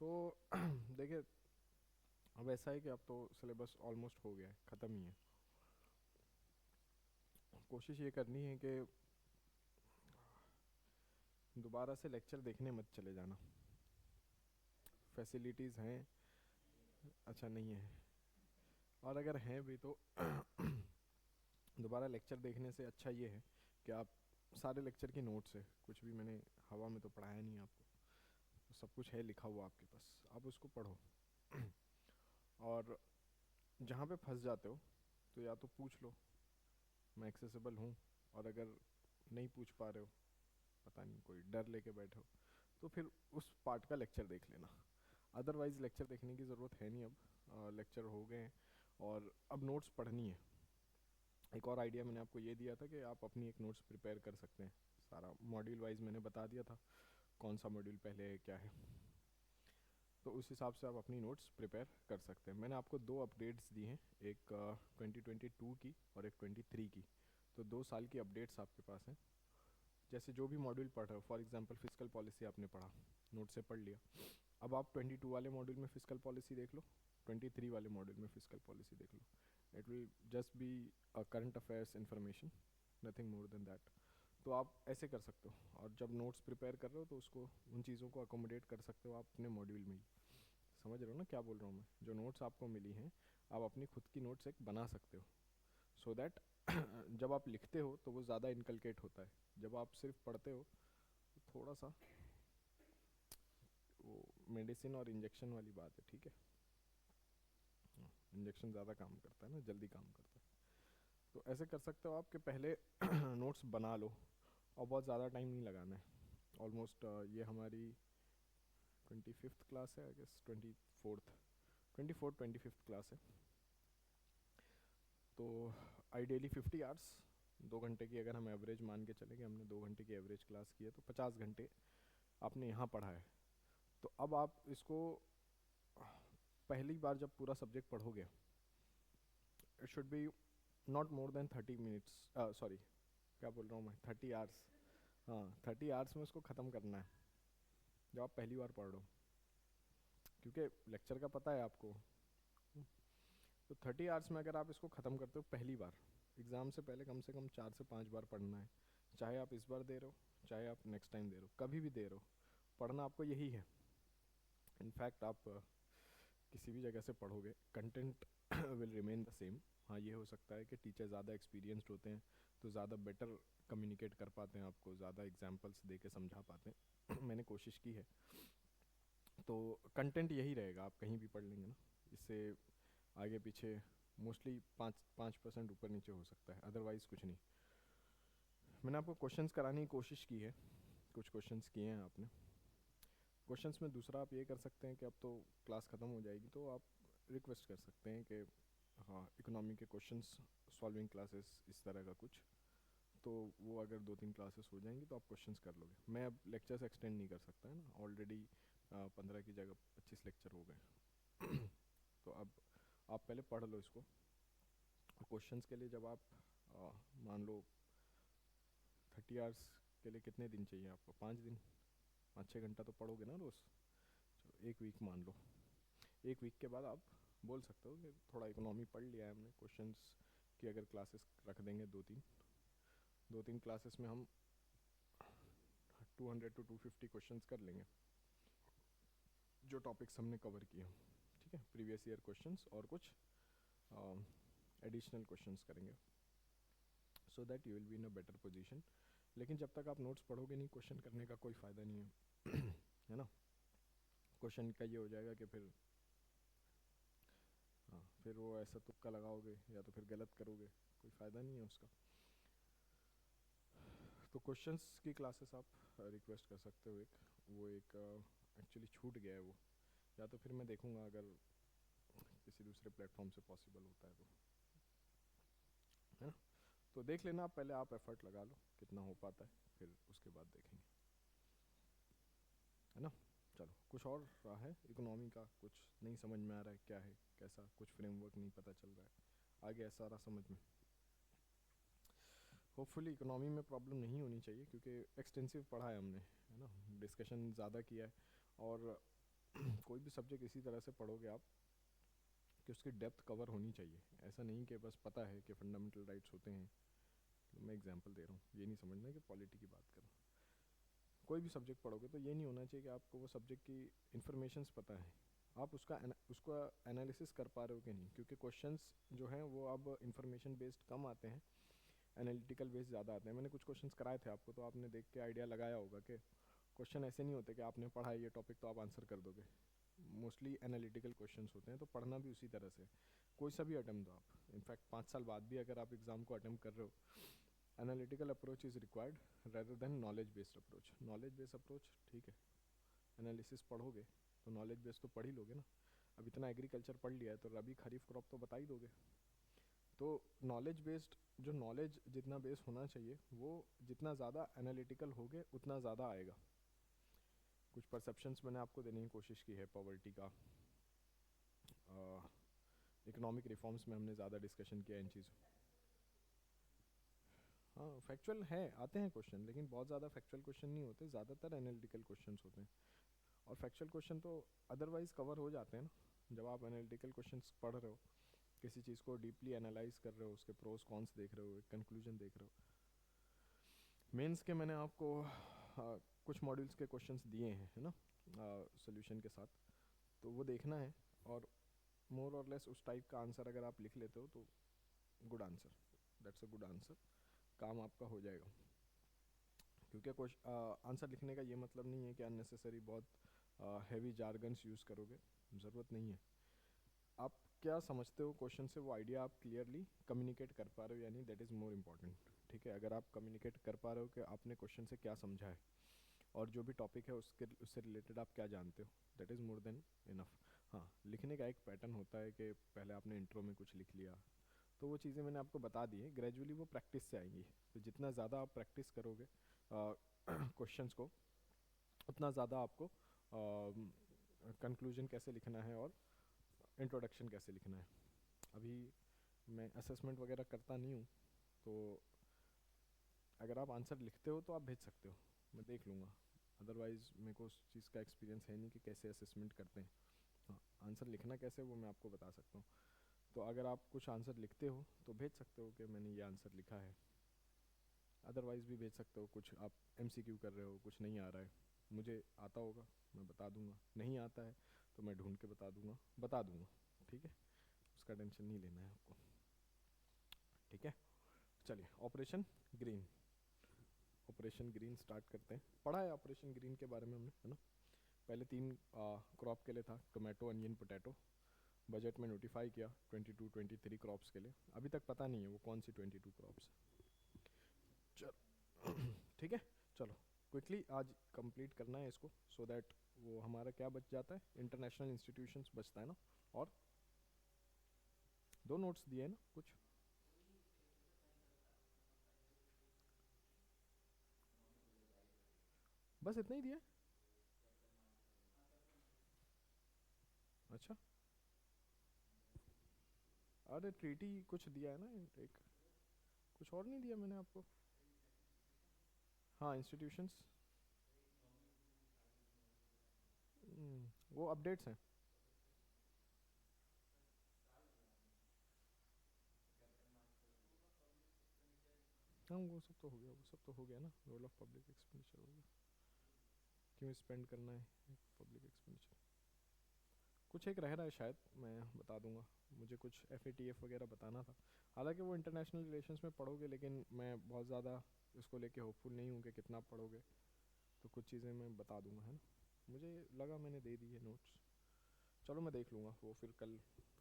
तो देखिए, अब ऐसा है कि अब तो सिलेबस ऑलमोस्ट हो गया है, ख़त्म ही है। कोशिश ये करनी है कि दोबारा से लेक्चर देखने मत चले जाना। फैसिलिटीज़ हैं, अच्छा नहीं है, और अगर हैं भी तो दोबारा लेक्चर देखने से अच्छा ये है कि आप सारे लेक्चर की नोट्स है, कुछ भी मैंने हवा में तो पढ़ाया नहीं आपको, तो सब कुछ है लिखा हुआ आपके पास, आप उसको पढ़ो। और जहाँ पे फंस जाते हो तो या तो पूछ लो, मैं एक्सेसिबल हूँ। और अगर नहीं पूछ पा रहे हो, पता नहीं कोई डर लेके बैठे हो, तो फिर उस पार्ट का लेक्चर देख लेना। अदरवाइज़ लेक्चर देखने की ज़रूरत है नहीं, अब लेक्चर हो गए हैं और अब नोट्स पढ़नी है। एक और आइडिया मैंने आपको ये दिया था कि आप अपनी एक नोट्स प्रिपेयर कर सकते हैं। सारा मॉड्यूल वाइज मैंने बता दिया था कौन सा मॉड्यूल पहले है क्या है, तो उस हिसाब से आप अपनी नोट्स प्रिपेयर कर सकते हैं। मैंने आपको दो अपडेट्स दी हैं, एक 2022 की और एक 23 की। तो 2 साल की अपडेट्स आपके पास हैं। जैसे जो भी मॉड्यूल पढ़ रहे हो, फॉर एग्जांपल फिजिकल पॉलिसी आपने पढ़ा, नोट से पढ़ लिया, अब आप 22 वाले मॉड्यूल में फिजिकल पॉलिसी देख लो, 23 वाले मॉड्यूल में फिजिकल पॉलिसी देख लो। It will just be a current affairs information, nothing more than that. तो आप ऐसे कर सकते हो, और जब नोट्स प्रिपेयर कर रहे हो तो उसको, उन चीज़ों को अकोमोडेट कर सकते हो आप अपने मॉड्यूल में ही। समझ रहे हो ना क्या बोल रहा हूँ मैं? जो नोट्स आपको मिली हैं, आप अपनी खुद की नोट्स एक बना सकते हो, सो दैट जब आप लिखते हो तो वो ज़्यादा इनकलकेट होता है। जब आप सिर्फ पढ़ते हो तो थोड़ा सा वो मेडिसिन और इंजेक्शन वाली बात है, ठीक है। इंजेक्शन ज़्यादा काम करता है ना, जल्दी काम करता है। तो ऐसे कर सकते हो आप कि पहले नोट्स बना लो, और बहुत ज़्यादा टाइम नहीं लगाना है। ऑलमोस्ट ये हमारी 25th क्लास है, आई गेस 24th क्लास है। तो आइडियली 50 आवर्स, 2 घंटे की अगर हम एवरेज मान के चलेंगे, हमने 2 घंटे की एवरेज क्लास की है, तो 50 घंटे आपने यहाँ पढ़ा है। तो अब आप इसको पहली बार जब पूरा सब्जेक्ट पढ़ोगे, it should B not more than 30 minutes, sorry क्या बोल रहा हूँ मैं, 30 आवर्स। हाँ, 30 आवर्स में उसको ख़त्म करना है जब आप पहली बार पढ़ रहे हो, क्योंकि लेक्चर का पता है आपको। तो 30 आवर्स में अगर आप इसको ख़त्म करते हो पहली बार, एग्ज़ाम से पहले कम से कम 4 से 5 बार पढ़ना है। चाहे आप इस बार दे रहे हो, चाहे आप नेक्स्ट टाइम दे रहे हो, कभी भी दे रहे हो, पढ़ना आपको यही है। इनफैक्ट आप किसी भी जगह से पढ़ोगे, content will remain the same. हाँ, ये हो सकता है कि टीचर ज़्यादा एक्सपीरियंस्ड होते हैं तो ज़्यादा बेटर कम्युनिकेट कर पाते हैं, आपको ज़्यादा एग्जांपल्स दे के समझा पाते हैं। मैंने कोशिश की है। तो कंटेंट यही रहेगा, आप कहीं भी पढ़ लेंगे ना। इससे आगे पीछे मोस्टली 5% ऊपर नीचे हो सकता है, अदरवाइज़ कुछ नहीं। मैंने आपको क्वेश्चंस कराने की कोशिश की है, कुछ क्वेश्चंस किए हैं आपने। क्वेश्चंस में दूसरा आप ये कर सकते हैं कि अब तो क्लास ख़त्म हो जाएगी, तो आप रिक्वेस्ट कर सकते हैं कि हाँ, इकोनॉमी के क्वेश्चंस सॉल्विंग क्लासेस, इस तरह का कुछ। तो वो अगर 2-3 क्लासेस हो जाएंगी तो आप क्वेश्चंस कर लोगे। मैं अब लेक्चर्स एक्सटेंड नहीं कर सकता है ना, ऑलरेडी 15 की जगह 25 लेक्चर हो गए। तो अब आप पहले पढ़ लो इसको, और क्वेश्चंस के लिए जब आप मान लो 30 आवर्स के लिए कितने दिन चाहिए आपको, 5 दिन, 5-6 घंटा तो पढ़ोगे ना रोज़। चलो 1 वीक मान लो, 1 वीक के बाद आप बोल सकते हो कि थोड़ा इकोनॉमी पढ़ लिया है हमने। क्वेश्चंस की अगर क्लासेस रख देंगे, दो तीन क्लासेस में हम 200 to 250 क्वेश्चंस कर लेंगे, जो टॉपिक्स हमने कवर किए हैं, ठीक है। प्रीवियस ईयर क्वेश्चंस और कुछ एडिशनल क्वेश्चंस करेंगे, so that you will be in a better position. लेकिन जब तक आप नोट्स पढ़ोगे नहीं, क्वेश्चन करने का कोई फ़ायदा नहीं है। है ना। क्वेश्चन का ये हो जाएगा कि फिर, हाँ, फिर वो ऐसा तुक्का लगाओगे या तो फिर गलत करोगे, कोई फ़ायदा नहीं है उसका। तो क्वेश्चंस की क्लासेस आप रिक्वेस्ट कर सकते हो। एक वो एक एक्चुअली छूट गया है वो, या तो फिर मैं देखूंगा अगर किसी दूसरे प्लेटफॉर्म से पॉसिबल होता है तो, है ना। तो देख लेना आप, पहले आप एफर्ट लगा लो कितना हो पाता है, फिर उसके बाद देखेंगे, है ना। चलो, कुछ और रहा है इकोनॉमी का, कुछ नहीं समझ में आ रहा है क्या है कैसा, कुछ फ्रेमवर्क नहीं पता चल रहा है, आ गया सारा समझ में। होपफुली इकोनॉमी में प्रॉब्लम नहीं होनी चाहिए, क्योंकि एक्सटेंसिव पढ़ा है हमने, है ना, डिस्कशन ज़्यादा किया है। और कोई भी सब्जेक्ट इसी तरह से पढ़ोगे आप कि उसकी डेप्थ कवर होनी चाहिए। ऐसा नहीं कि बस पता है कि फंडामेंटल राइट्स होते हैं। मैं एग्जांपल दे रहा हूँ, ये नहीं समझना कि पॉलिटी की बात कर रहा हूँ। कोई भी सब्जेक्ट पढ़ोगे तो ये नहीं होना चाहिए कि आपको वो सब्जेक्ट की इन्फॉर्मेशंस पता है, आप उसका एनालिसिस कर पा रहे हो कि नहीं, क्योंकि क्वेश्चंस जो हैं वो अब इंफॉर्मेशन बेस्ड कम आते हैं, एनालिटिकल बेस्ड ज़्यादा आते हैं। मैंने कुछ क्वेश्चंस कराए थे आपको, तो आपने देख के आइडिया लगाया होगा कि क्वेश्चन ऐसे नहीं होते कि आपने पढ़ा है ये टॉपिक तो आप आंसर कर दोगे। मोस्टली एनालिटिकल क्वेश्चंस होते हैं, तो पढ़ना भी उसी तरह से। कोई सा भी अटैम्प्ट दो आप, इनफैक्ट 5 साल बाद भी अगर आप एग्ज़ाम को अटैम्प्ट कर रहे हो, analytical approach is required rather than knowledge based approach. Knowledge based approach ठीक है, एनालिसिस पढ़ोगे तो नॉलेज बेस्ड तो पढ़ ही लोगे ना। अब इतना एग्रीकल्चर पढ़ लिया है तो रबी खरीफ क्रॉप तो बता ही दोगे। तो नॉलेज बेस्ड, जो नॉलेज जितना बेस होना चाहिए वो जितना ज़्यादा एनालिटिकल होगे उतना ज़्यादा आएगा। कुछ परसेप्शंस मैंने आपको देने की कोशिश की है पॉवर्टी का, इकोनॉमिक रिफॉर्म्स में हमने ज़्यादा डिस्कशन किया इन चीज़ों। हाँ फैक्चुअल है, आते हैं क्वेश्चन, लेकिन बहुत ज़्यादा फैक्चुअल क्वेश्चन नहीं होते, ज़्यादातर एनालिटिकल क्वेश्चंस होते हैं। और फैक्चुअल क्वेश्चन तो अदरवाइज कवर हो जाते हैं ना। जब आप एनालिटिकल क्वेश्चंस पढ़ रहे हो, किसी चीज़ को डीपली एनालाइज कर रहे हो, उसके प्रोस कॉन्स देख रहे हो, एक कंक्लूजन देख रहे हो। मेंस के मैंने आपको कुछ मॉड्यूल्स के क्वेश्चंस दिए हैं, है ना, सोल्यूशन के साथ, तो वो देखना है। और मोर और लेस उस टाइप का आंसर अगर आप लिख लेते हो तो good answer, that's a good answer, काम आपका हो जाएगा। क्योंकि आंसर लिखने का ये मतलब नहीं है कि अननेसेसरी बहुत हैवी जार्गन्स यूज़ करोगे, ज़रूरत नहीं है। आप क्या समझते हो क्वेश्चन से, वो आइडिया आप क्लियरली कम्युनिकेट कर पा रहे हो, यानी दैट इज़ मोर इम्पॉर्टेंट। ठीक है, अगर आप कम्युनिकेट कर पा रहे हो कि आपने क्वेश्चन से क्या समझा है और जो भी टॉपिक है उससे रिलेटेड आप क्या जानते हो, that is more than enough. हाँ, लिखने का एक पैटर्न होता है कि पहले आपने इंट्रो में कुछ लिख लिया, तो वो चीज़ें मैंने आपको बता दी है, ग्रेजुअली वो प्रैक्टिस से आएंगी। तो जितना ज़्यादा आप प्रैक्टिस करोगे क्वेश्चंस को, उतना ज़्यादा आपको कंक्लूजन कैसे लिखना है और इंट्रोडक्शन कैसे लिखना है। अभी मैं असेसमेंट वगैरह करता नहीं हूँ, तो अगर आप आंसर लिखते हो तो आप भेज सकते हो, मैं देख लूँगा। अदरवाइज़ मेरे को उस चीज़ का एक्सपीरियंस है नहीं कि कैसे असेसमेंट करते हैं। हाँ, आंसर लिखना कैसे वो मैं आपको बता सकता हूँ। तो अगर आप कुछ आंसर लिखते हो तो भेज सकते हो कि मैंने ये आंसर लिखा है। अदरवाइज़ भी भेज सकते हो, कुछ आप MCQ कर रहे हो, कुछ नहीं आ रहा है, मुझे आता होगा मैं बता दूंगा, नहीं आता है तो मैं ढूंढ के बता दूंगा। ठीक है, उसका टेंशन नहीं लेना है आपको। ठीक है, चलिए operation green, operation green start करते हैं। पढ़ा है ऑपरेशन ग्रीन के बारे में हमने, है ना। पहले 3 क्रॉप के लिए था, टोमेटो, अनियन, पोटैटो। बजट में नोटिफाई किया 22-23 क्रॉप्स के लिए, अभी तक पता नहीं है वो कौन सी 22 क्रॉप्स। चलो ठीक है, चलो क्विकली आज कंप्लीट करना है इसको, सो दैट वो हमारा क्या बच जाता है, इंटरनेशनल इंस्टीट्यूशंस बचता है ना। और 2 नोट्स दिए हैं ना कुछ, बस इतना ही दिया है? अच्छा, अरे ट्रीटी कुछ दिया है ना एक, कुछ और नहीं दिया मैंने आपको। हाँ इंस्टीट्यूशंस, वो अपडेट्स हैं। हाँ वो सब तो हो गया, वो सब तो हो गया ना, रोल ऑफ पब्लिक एक्सपेंडिचर हो गया, क्यों स्पेंड करना है पब्लिक एक्सपेंडिचर। कुछ एक रह रहा है शायद, मैं बता दूंगा। मुझे कुछ FATF वगैरह बताना था, हालांकि वो इंटरनेशनल रिलेशंस में पढ़ोगे, लेकिन मैं बहुत ज़्यादा इसको लेके होपफुल नहीं हूँ कि कितना पढ़ोगे। तो कुछ चीज़ें मैं बता दूंगा, है ना। मुझे लगा मैंने दे दी है नोट्स, चलो मैं देख लूँगा, वो फिर कल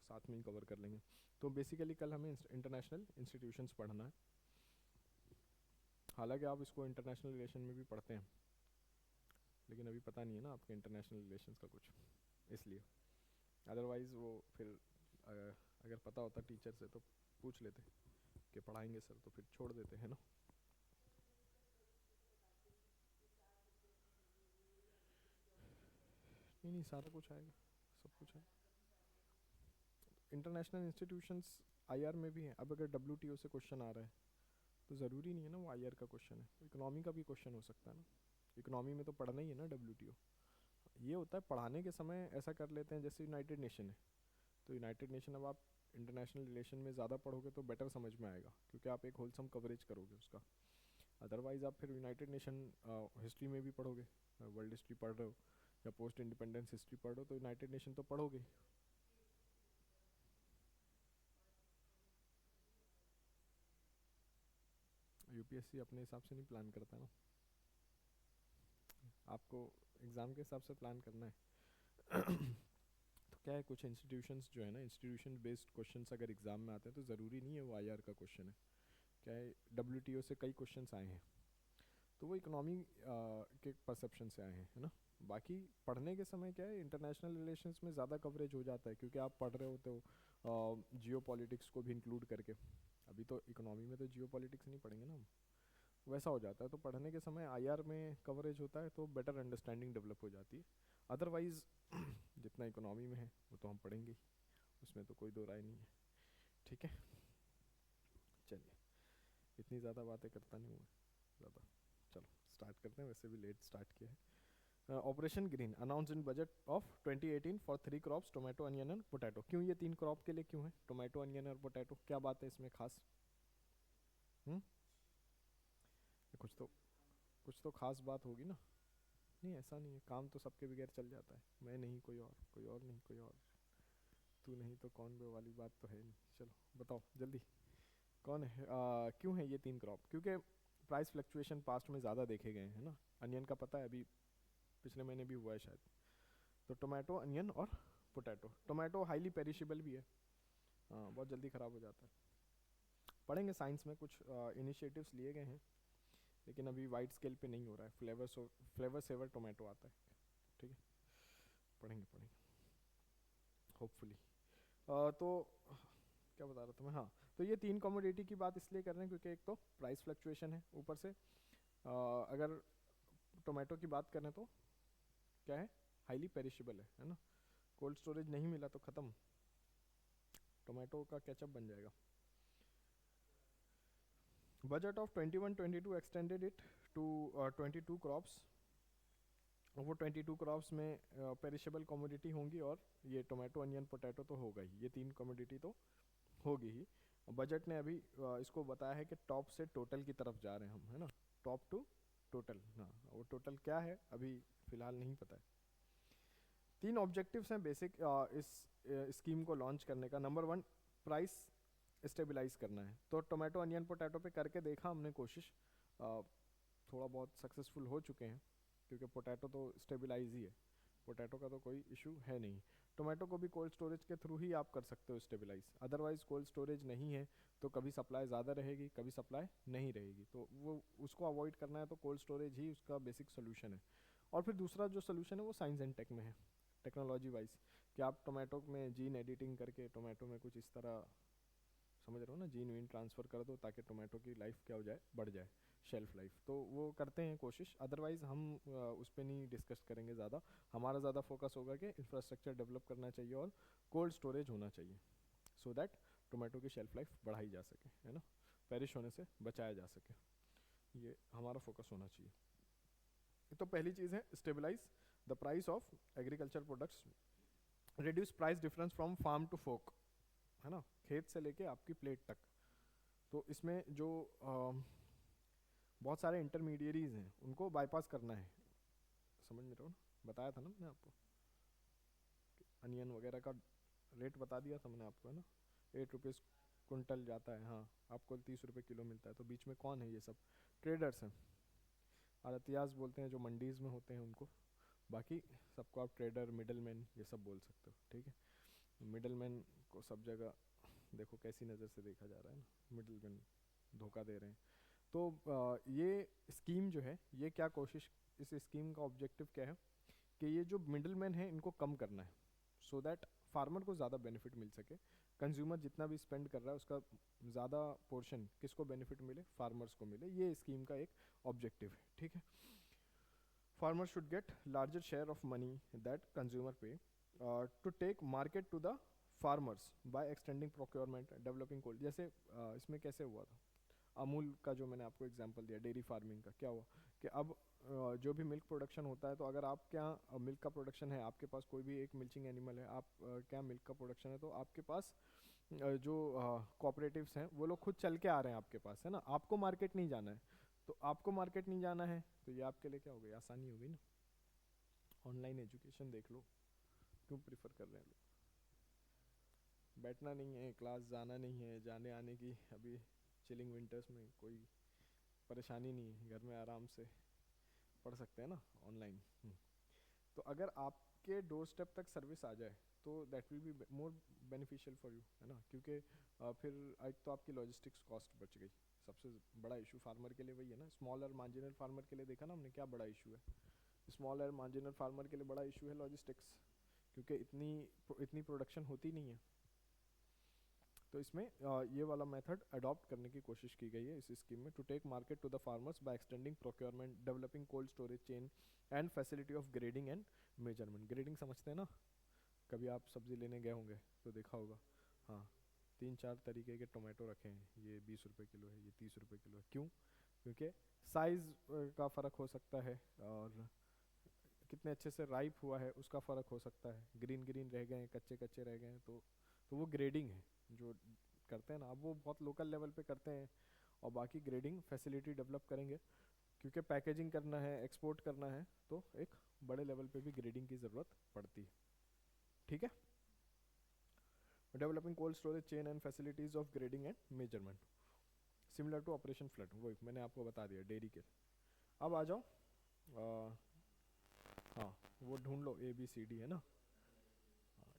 साथ में ही कवर कर लेंगे। तो बेसिकली कल हमें इंटरनेशनल इंस्टीट्यूशंस पढ़ना है, हालांकि आप इसको इंटरनेशनल रिलेशन में भी पढ़ते हैं, लेकिन अभी पता नहीं है ना आपके इंटरनेशनल रिलेशंस का कुछ, इसलिए। अदरवाइज़ वो फिर अगर पता होता टीचर से तो पूछ लेते कि पढ़ाएंगे सर, तो फिर छोड़ देते हैं ना। नहीं नहीं, सारा कुछ आएगा, सब कुछ है। इंटरनेशनल इंस्टीट्यूशंस IR में भी हैं। अब अगर WTO से क्वेश्चन आ रहा है तो ज़रूरी नहीं है ना वो IR का क्वेश्चन है, इकोनॉमी का भी क्वेश्चन हो सकता है ना। इकोनॉमी में तो पढ़ना ही है ना WTO, ये होता है पढ़ाने के समय ऐसा कर लेते हैं जैसे यूनाइटेड नेशन है, तो यूनाइटेड नेशन अब आप इंटरनेशनल रिलेशन में ज़्यादा पढ़ोगे तो बेटर समझ में आएगा, क्योंकि आप एक होलसम कवरेज करोगे उसका। अदरवाइज़ आप फिर यूनाइटेड नेशन हिस्ट्री में भी पढ़ोगे, वर्ल्ड हिस्ट्री पढ़ रहे हो या पोस्ट इंडिपेंडेंस हिस्ट्री पढ़ रहे हो, तो यूनाइटेड नेशन तो पढ़ोगे। यूपीएससी अपने हिसाब से नहीं प्लान करता ना, आपको एग्ज़ाम के हिसाब से प्लान करना है। तो क्या है, कुछ इंस्टीट्यूशंस जो है ना, इंस्टीट्यूशन बेस्ड क्वेश्चंस अगर एग्ज़ाम में आते हैं तो ज़रूरी नहीं है वो आईआर का क्वेश्चन है। क्या है, डब्ल्यूटीओ से कई क्वेश्चंस आए हैं, तो वो इकोनॉमी के परसेप्शन से आए हैं, है ना। बाकी पढ़ने के समय क्या है, इंटरनेशनल रिलेशंस में ज़्यादा कवरेज हो जाता है, क्योंकि आप पढ़ रहे होते हो जियो पॉलिटिक्स को भी इंक्लूड करके। अभी तो इकोनॉमी में तो जियो पॉलिटिक्स नहीं पढ़ेंगे ना हम, वैसा हो जाता है। तो पढ़ने के समय आईआर में कवरेज होता है तो बेटर अंडरस्टैंडिंग डेवलप हो जाती है। अदरवाइज़ जितना इकोनॉमी में है वो तो हम पढ़ेंगे ही, उसमें तो कोई दो राय नहीं है। ठीक है, चलिए, इतनी ज़्यादा बातें करता नहीं हूँ मैं ज़्यादा, चलो स्टार्ट करते हैं, वैसे भी लेट स्टार्ट किया है। Operation green announce in budget of 2018 for 3 crops tomato onion and potato. क्यों ये 3 क्रॉप के लिए क्यों है टोमेटो अनियन और पोटैटो, क्या बात है इसमें खास? हम्म, कुछ तो कुछ तो खास बात होगी ना। नहीं ऐसा नहीं है, काम तो सबके बगैर चल जाता है, मैं नहीं कोई और, कोई और नहीं कोई और, तू नहीं तो कौन बे वाली बात तो है नहीं। चलो बताओ जल्दी, कौन है क्यों है ये 3 क्रॉप? क्योंकि प्राइस फ्लक्चुएशन पास्ट में ज़्यादा देखे गए हैं ना। अनियन का पता है अभी पिछले महीने भी हुआ है शायद। तो टोमेटो अनियन और पोटैटो। टोमेटो हाईली पेरिशेबल भी है, हाँ बहुत जल्दी ख़राब हो जाता है। पढ़ेंगे साइंस में कुछ इनिशिएटिव्स लिए गए हैं, लेकिन अभी वाइड स्केल पे नहीं हो रहा है। फ्लेवर सेवर टोमेटो आता है, ठीक है, पढ़ेंगे पढ़ेंगे होपफुली। तो क्या बता रहा था मैं, हाँ, तो ये 3 कमोडिटी की बात इसलिए कर रहे हैं क्योंकि एक तो प्राइस फ्लक्चुएशन है, ऊपर से अगर टोमेटो की बात करें तो क्या है, हाईली पेरिशेबल है ना। कोल्ड स्टोरेज नहीं मिला तो ख़त्म, टोमेटो का केचप बन जाएगा। Budget of 21-22 extended it to 22 crops. वो 22 क्रॉप्स में पेरिशेबल कमोडिटी होंगी, और ये टोमेटो अनियन पोटैटो तो होगा ही, ये 3 कमोडिटी तो होगी ही। बजट ने अभी इसको बताया है कि टॉप से टोटल की तरफ जा रहे हैं हम, है ना, टॉप टू टोटल। हाँ, वो टोटल क्या है अभी फ़िलहाल नहीं पता है। 3 ऑब्जेक्टिव्स हैं बेसिक इस स्कीम को लॉन्च करने का। नंबर 1, प्राइस स्टेबलाइज करना है। तो टोमेटो अनियन पोटैटो पे करके देखा हमने कोशिश, थोड़ा बहुत सक्सेसफुल हो चुके हैं, क्योंकि पोटैटो तो स्टेबलाइज ही है, पोटैटो का तो कोई इशू है नहीं। टोमेटो को भी कोल्ड स्टोरेज के थ्रू ही आप कर सकते हो स्टेबलाइज, अदरवाइज कोल्ड स्टोरेज नहीं है तो कभी सप्लाई ज़्यादा रहेगी कभी सप्लाई नहीं रहेगी, तो वो उसको अवॉइड करना है तो कोल्ड स्टोरेज ही उसका बेसिक सोल्यूशन है। और फिर दूसरा जो सोल्यूशन है वो साइंस एंड टेक में है, टेक्नोलॉजी वाइज, कि आप टोमेटो में जीन एडिटिंग करके टोमेटो में कुछ इस तरह, समझ रहे हो ना, जीन वीन ट्रांसफ़र कर दो ताकि टोमेटो की लाइफ क्या हो जाए, बढ़ जाए, शेल्फ लाइफ। तो वो करते हैं कोशिश, अदरवाइज़ हम उस पर नहीं डिस्कस करेंगे ज़्यादा। हमारा ज़्यादा फोकस होगा कि इंफ्रास्ट्रक्चर डेवलप करना चाहिए और कोल्ड स्टोरेज होना चाहिए, सो दैट टोमेटो की शेल्फ लाइफ बढ़ाई जा सके, है ना, पेरिश होने से बचाया जा सके, ये हमारा फोकस होना चाहिए। तो पहली चीज़ है stabilize the price of agriculture products, reduce price difference from farm to folk, है ना, खेत से लेके आपकी प्लेट तक। तो इसमें जो बहुत सारे इंटरमीडियरीज हैं उनको बाईपास करना है, समझ में रहे हो ना, बताया था ना मैंने आपको, अनियन वगैरह का रेट बता दिया था मैंने आपको, है ना, 8 रुपीज़ कुंटल जाता है, हाँ, आपको 30 रुपये किलो मिलता है। तो बीच में कौन है, ये सब ट्रेडर्स हैं, आड़तियाज बोलते हैं जो मंडीज़ में होते हैं उनको, बाकी सबको आप ट्रेडर मिडल मैन ये सब बोल सकते हो, ठीक है। मिडल मैन को सब जगह देखो कैसी नज़र से देखा जा रहा है ना, मिडल मैन धोखा दे रहे हैं। तो ये स्कीम जो है, ये क्या कोशिश, इस स्कीम का ऑब्जेक्टिव क्या है कि ये जो मिडल मैन है इनको कम करना है, सो दैट फार्मर को ज़्यादा बेनिफिट मिल सके। कंज्यूमर जितना भी स्पेंड कर रहा है उसका ज़्यादा पोर्शन किसको बेनिफिट मिले, फार्मर्स को मिले, ये स्कीम का एक ऑब्जेक्टिव है, ठीक है। Farmer should get larger share of money that consumer pay to take market to the farmers by extending procurement developing cold. जैसे इसमें कैसे हुआ था, अमूल का जो मैंने आपको एग्जांपल दिया डेयरी फार्मिंग का, क्या हुआ कि अब जो भी मिल्क प्रोडक्शन होता है, तो अगर आप क्या मिल्क का प्रोडक्शन है, आपके पास कोई भी एक मिल्चिंग एनिमल है, आप क्या मिल्क का प्रोडक्शन है, तो आपके पास जो कोऑपरेटिव्स हैं वो लोग खुद चल के आ रहे हैं आपके पास, है ना, आपको मार्केट नहीं जाना है। तो आपको मार्केट नहीं जाना है तो ये आपके लिए क्या हो गई, आसानी हो गई ना। ऑनलाइन एजुकेशन देख लो, क्यों प्रिफर कर रहे हैं लोग, बैठना नहीं है, क्लास जाना नहीं है, जाने आने की अभी चिलिंग विंटर्स में कोई परेशानी नहीं है, घर में आराम से पढ़ सकते हैं ना ऑनलाइन। तो अगर आपके डोर स्टेप तक सर्विस आ जाए तो that will be more beneficial for you, है ना, क्योंकि फिर एक तो आपकी लॉजिस्टिक्स कॉस्ट बच गई। सबसे बड़ा इशू फार्मर के लिए वही है ना, स्मॉल और मार्जिनल फार्मर के लिए देखा ना हमने क्या बड़ा इशू है। स्मॉल और मार्जिनल फार्मर के लिए बड़ा इशू है लॉजिस्टिक्स, क्योंकि इतनी प्रोडक्शन होती नहीं है। तो इसमें ये वाला मेथड अडॉप्ट करने की कोशिश की गई है इस स्कीम में, to take market to the farmers by extending procurement, developing cold storage chain and facility of grading and measurement. Grading समझते हैं ना, कभी आप सब्जी लेने गए होंगे तो देखा होगा, हाँ, 3-4 तरीके के टोमेटो रखे हैं, ये 20 रुपये किलो है, ये 30 रुपये किलो है। क्यों? क्योंकि साइज़ का फ़र्क हो सकता है, और कितने अच्छे से राइप हुआ है उसका फ़र्क हो सकता है, ग्रीन ग्रीन रह गए हैं, कच्चे कच्चे रह गए हैं, तो वो ग्रेडिंग है जो करते हैं ना। अब वो बहुत लोकल लेवल पे करते हैं, और बाकी ग्रेडिंग फैसिलिटी डेवलप करेंगे, क्योंकि पैकेजिंग करना है, एक्सपोर्ट करना है, तो एक बड़े लेवल पे भी ग्रेडिंग की ज़रूरत पड़ती है। ठीक है, developing cold storage chain and facilities of grading and measurement similar to operation flood, वही मैंने आपको बता दिया डेयरी के। अब आ जाओ, हाँ, वो ढूंढ लो ABCD, है ना,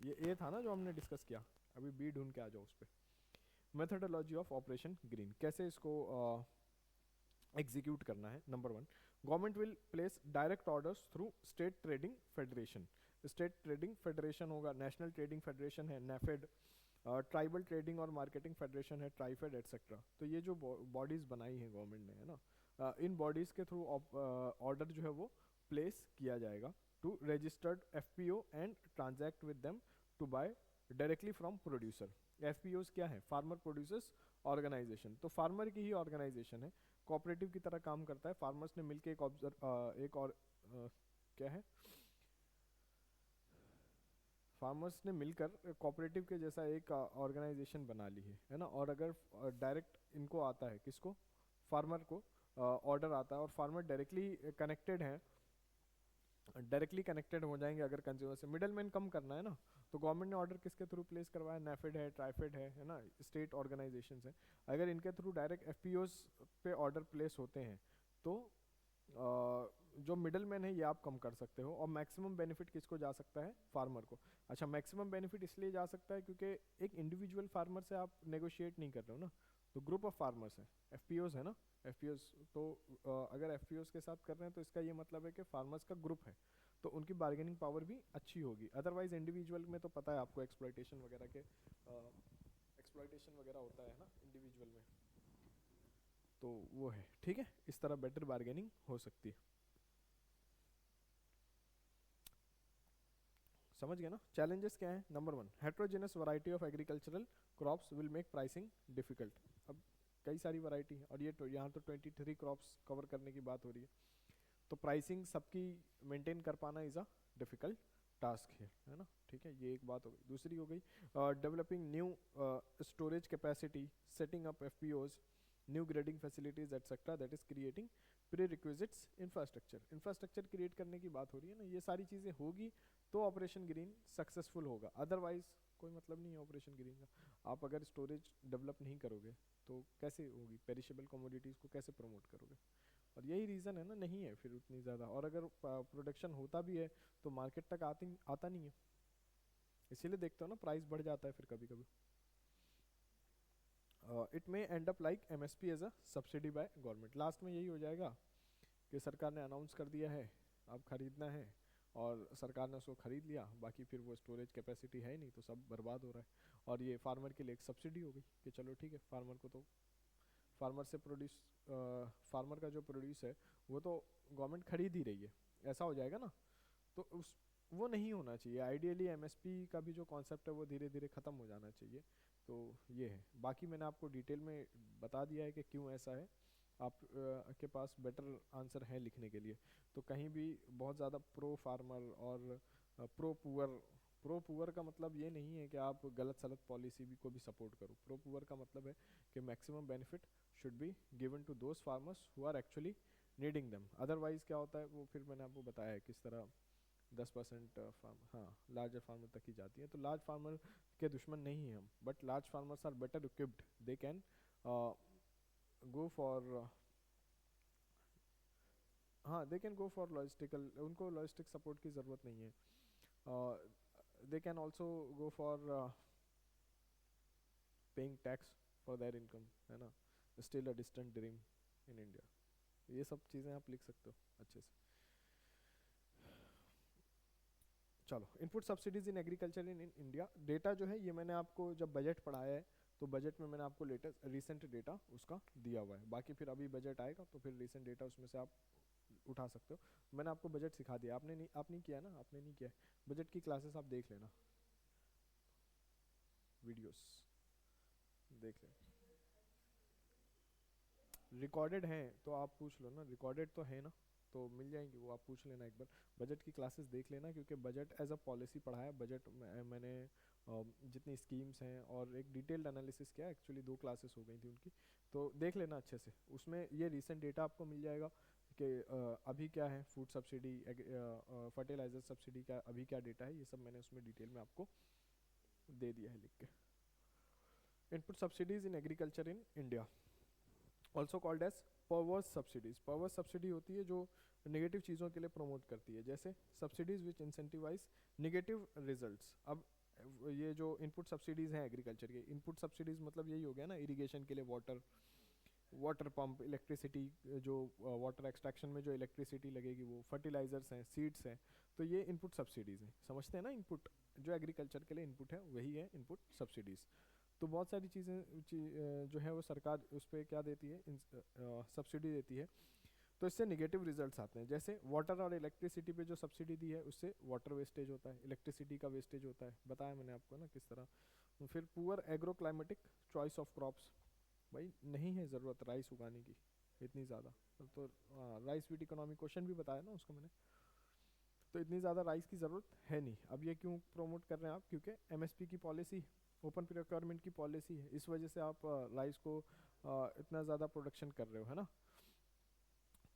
ये ए था ना जो हमने डिस्कस किया, अभी बी ढूंढ के आ जाओ उस पर। मेथडोलॉजी ऑफ ऑपरेशन ग्रीन, कैसे इसको एग्जीक्यूट करना है। Number 1, government will place direct orders through state trading federation. State trading federation होगा, नेशनल ट्रेडिंग फेडरेशन है नेफेड, ट्राइबल ट्रेडिंग और मार्केटिंग फेडरेशन है ट्राइफेड एटसेट्रा। तो ये जो बॉडीज़ बनाई हैं गवर्नमेंट ने, है ना, इन बॉडीज़ के थ्रू ऑर्डर जो है वो प्लेस किया जाएगा to registered FPO and transact with them to buy directly from producer. FPOs क्या है? Farmer producers organisation. तो फार्मर की ही ऑर्गेनाइजेशन है, कोऑपरेटिव की तरह काम करता है। फार्मर्स ने मिलकर एक और क्या है, फार्मर्स ने मिलकर कोऑपरेटिव के जैसा एक ऑर्गेनाइजेशन बना ली है ना। और अगर डायरेक्ट इनको आता है, किसको? फार्मर को ऑर्डर आता है, और फार्मर डायरेक्टली कनेक्टेड हो जाएंगे अगर कंज्यूमर से। मिडल मैन कम करना है ना, तो गवर्नमेंट ने ऑर्डर किसके थ्रू प्लेस करवाया? नेफेड है, ट्राइफेड है ना, स्टेट ऑर्गेनाइजेशंस है। अगर इनके थ्रू डायरेक्ट FPOs पे ऑर्डर प्लेस होते हैं तो जो मिडल मैन है ये आप कम कर सकते हो, और मैक्सिमम बेनिफिट किसको जा सकता है? फार्मर को। अच्छा, मैक्सिमम बेनिफिट इसलिए जा सकता है क्योंकि एक इंडिविजुअल फार्मर से आप नेगोशिएट नहीं कर रहे हो ना, तो ग्रुप ऑफ फार्मर्स है, FPOs है ना, FPOs। तो अगर FPOs के साथ कर रहे हैं तो इसका ये मतलब है कि फार्मर्स का ग्रुप है, तो उनकी बार्गेनिंग पावर भी अच्छी होगी। अदरवाइज इंडिविजुअल में तो पता है आपको, एक्सप्लॉइटेशन वगैरह होता है ना इंडिविजुअल में, तो वो है। ठीक है, इस तरह बेटर बार्गेनिंग हो सकती है। समझ गए ना? चैलेंजेस क्या है? Number 1, heterogeneous variety of agricultural crops will make pricing difficult. अब कई सारी वैरायटी है, और ये यहाँ तो 23 क्रॉप्स कवर करने की बात हो रही है, तो प्राइसिंग सबकी मेंटेन कर पाना इज़ अ डिफिकल्ट टास्क है ना। ठीक है, ये एक बात हो गई। दूसरी हो गई developing new storage capacity, setting up FPOs, new grading facilities etcetera, that is creating pre requisites infrastructure create करने की बात हो रही है ना। ये सारी चीज़ें होगी तो ऑपरेशन ग्रीन सक्सेसफुल होगा, अदरवाइज कोई मतलब नहीं है ऑपरेशन ग्रीन का। आप अगर स्टोरेज डेवलप नहीं करोगे तो कैसे होगी? पेरिशेबल कमोडिटीज़ को कैसे प्रमोट करोगे? और यही रीज़न है ना, नहीं है फिर उतनी ज़्यादा। और अगर प्रोडक्शन होता भी है तो मार्केट तक आता नहीं है, इसीलिए देखते हो ना प्राइस बढ़ जाता है फिर कभी कभी। It may end up like MSP as a subsidy by government. Last में यही हो जाएगा कि सरकार ने अनाउंस कर दिया है अब खरीदना है, और सरकार ने उसको खरीद लिया, बाकी फिर वो स्टोरेज कैपेसिटी है ही नहीं, तो सब बर्बाद हो रहा है। और ये फार्मर के लिए एक सब्सिडी हो गई कि चलो ठीक है, फार्मर को तो फार्मर का जो प्रोड्यूस है वो तो गवर्नमेंट खरीद ही रही है, ऐसा हो जाएगा ना। तो उस वो नहीं होना चाहिए। आइडियली MSP का भी जो कॉन्सेप्ट है वो धीरे धीरे ख़त्म हो जाना चाहिए। तो ये है, बाकी मैंने आपको डिटेल में बता दिया है कि क्यों ऐसा है, आप के पास बेटर आंसर है लिखने के लिए। तो कहीं भी बहुत ज़्यादा प्रो फार्मर और प्रो पुअर, प्रो पुअर का मतलब ये नहीं है कि आप गलत सलत पॉलिसी भी को भी सपोर्ट करो। प्रो पुअर का मतलब है कि maximum benefit should be given to those farmers who are actually needing them. Otherwise क्या होता है वो फिर मैंने आपको बताया है किस तरह 10% फार्म, हाँ, लार्जर फार्मर तक ही जाती है। तो लार्ज फार्मर के दुश्मन नहीं हैं हम, but large farmers are better equipped, they can go for, हाँ, they can go for logistical, उनको लॉजिस्टिक सपोर्ट की ज़रूरत नहीं है। They can also go for paying tax for their income, है ना, still a distant dream in India. ये सब चीज़ें आप लिख सकते हो अच्छे से। चलो, input subsidies in agriculture in India, data जो है ये मैंने आपको जब बजट पढ़ाया है तो बजट में मैंने आपको लेटेस्ट रिसेंट डेटा उसका दिया हुआ है। बाकी फिर अभी बजट आएगा तो फिर रिसेंट डेटा उसमें से आप उठा सकते हो। मैंने आपको बजट सिखा दिया, आपने नहीं, आप नहीं किया ना, आपने नहीं किया बजट की क्लासेस, आप देख लेना, वीडियोस देख लेना, रिकॉर्डेड हैं तो आप पूछ लो ना, रिकॉर्डेड तो है ना, तो मिल जाएंगी वो, आप पूछ लेना एक बार। बजट की क्लासेस देख लेना, क्योंकि बजट एज अ पॉलिसी पढ़ाया, बजट में मैंने जितनी स्कीम्स हैं और एक डिटेल्ड एनालिसिस किया, एक्चुअली 2 क्लासेस हो गई थी उनकी, तो देख लेना अच्छे से। उसमें ये रिसेंट डेटा आपको मिल जाएगा कि अभी क्या है फूड सब्सिडी, फर्टिलाइजर सब्सिडी का अभी क्या डेटा है, ये सब मैंने उसमें डिटेल में आपको दे दिया है लिख के। Input subsidies in agriculture in India, also called as perverse subsidies. Perverse subsidy होती है जो नेगेटिव चीज़ों के लिए प्रमोट करती है, जैसे सब्सिडीज विच इंसेंटिवाइज नेगेटिव रिजल्ट्स। अब ये जो इनपुट सब्सिडीज़ हैं एग्रीकल्चर के, इनपुट सब्सिडीज़ मतलब यही हो गया ना, इरिगेशन के लिए वाटर, वाटर पंप, इलेक्ट्रिसिटी, जो वाटर एक्सट्रैक्शन में जो इलेक्ट्रिसिटी लगेगी वो, फर्टिलाइजर्स हैं, सीड्स हैं, तो ये इनपुट सब्सिडीज़ हैं। समझते हैं ना, इनपुट जो एग्रीकल्चर के लिए इनपुट है वही है इनपुट सब्सिडीज़। तो बहुत सारी चीज़ें जो है वो सरकार उस पर क्या देती है, सब्सिडी देती है, तो इससे निगेटिव रिजल्ट्स आते हैं। जैसे वाटर और इलेक्ट्रिसिटी पे जो सब्सिडी दी है उससे वाटर वेस्टेज होता है, इलेक्ट्रिसिटी का वेस्टेज होता है, बताया मैंने आपको ना किस तरह। फिर poor agro climatic choice of crops, भाई नहीं है ज़रूरत राइस उगाने की इतनी ज़्यादा, तो राइस विद इकोनॉमी क्वेश्चन भी बताया ना उसको मैंने, तो इतनी ज़्यादा राइस की ज़रूरत है नहीं। अब ये क्यों प्रमोट कर रहे हैं आप, क्योंकि एमएसपी की पॉलिसी, ओपन प्रोक्योरमेंट की पॉलिसी है, इस वजह से आप राइस को इतना ज़्यादा प्रोडक्शन कर रहे हो, है ना।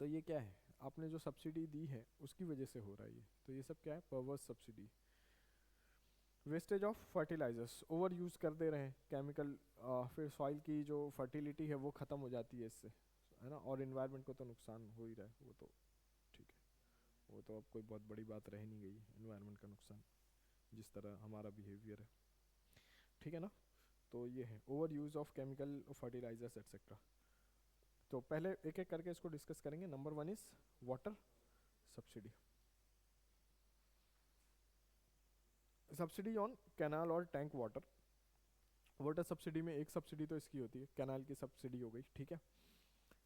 तो ये क्या है, आपने जो सब्सिडी दी है उसकी वजह से हो रहा है ये, तो ये सब क्या है, perverse subsidy. Wastage of fertilisers, over use कर दे रहे हैं केमिकल, फिर सॉइल की जो फर्टिलिटी है वो ख़त्म हो जाती है इससे, है ना, और इन्वायरमेंट को तो नुकसान हो ही रहा है, वो तो ठीक है, वो तो अब कोई बहुत बड़ी बात रह नहीं गई, इन्वायरमेंट का नुकसान जिस तरह हमारा बिहेवियर है, ठीक है ना। तो ये है over use of chemical fertilisers etcetera. तो पहले एक एक करके इसको डिस्कस करेंगे। Number 1 is water subsidy, subsidy on canal और टैंक वाटर। वाटर सब्सिडी में एक सब्सिडी तो इसकी होती है, कैनाल की सब्सिडी हो गई, ठीक है।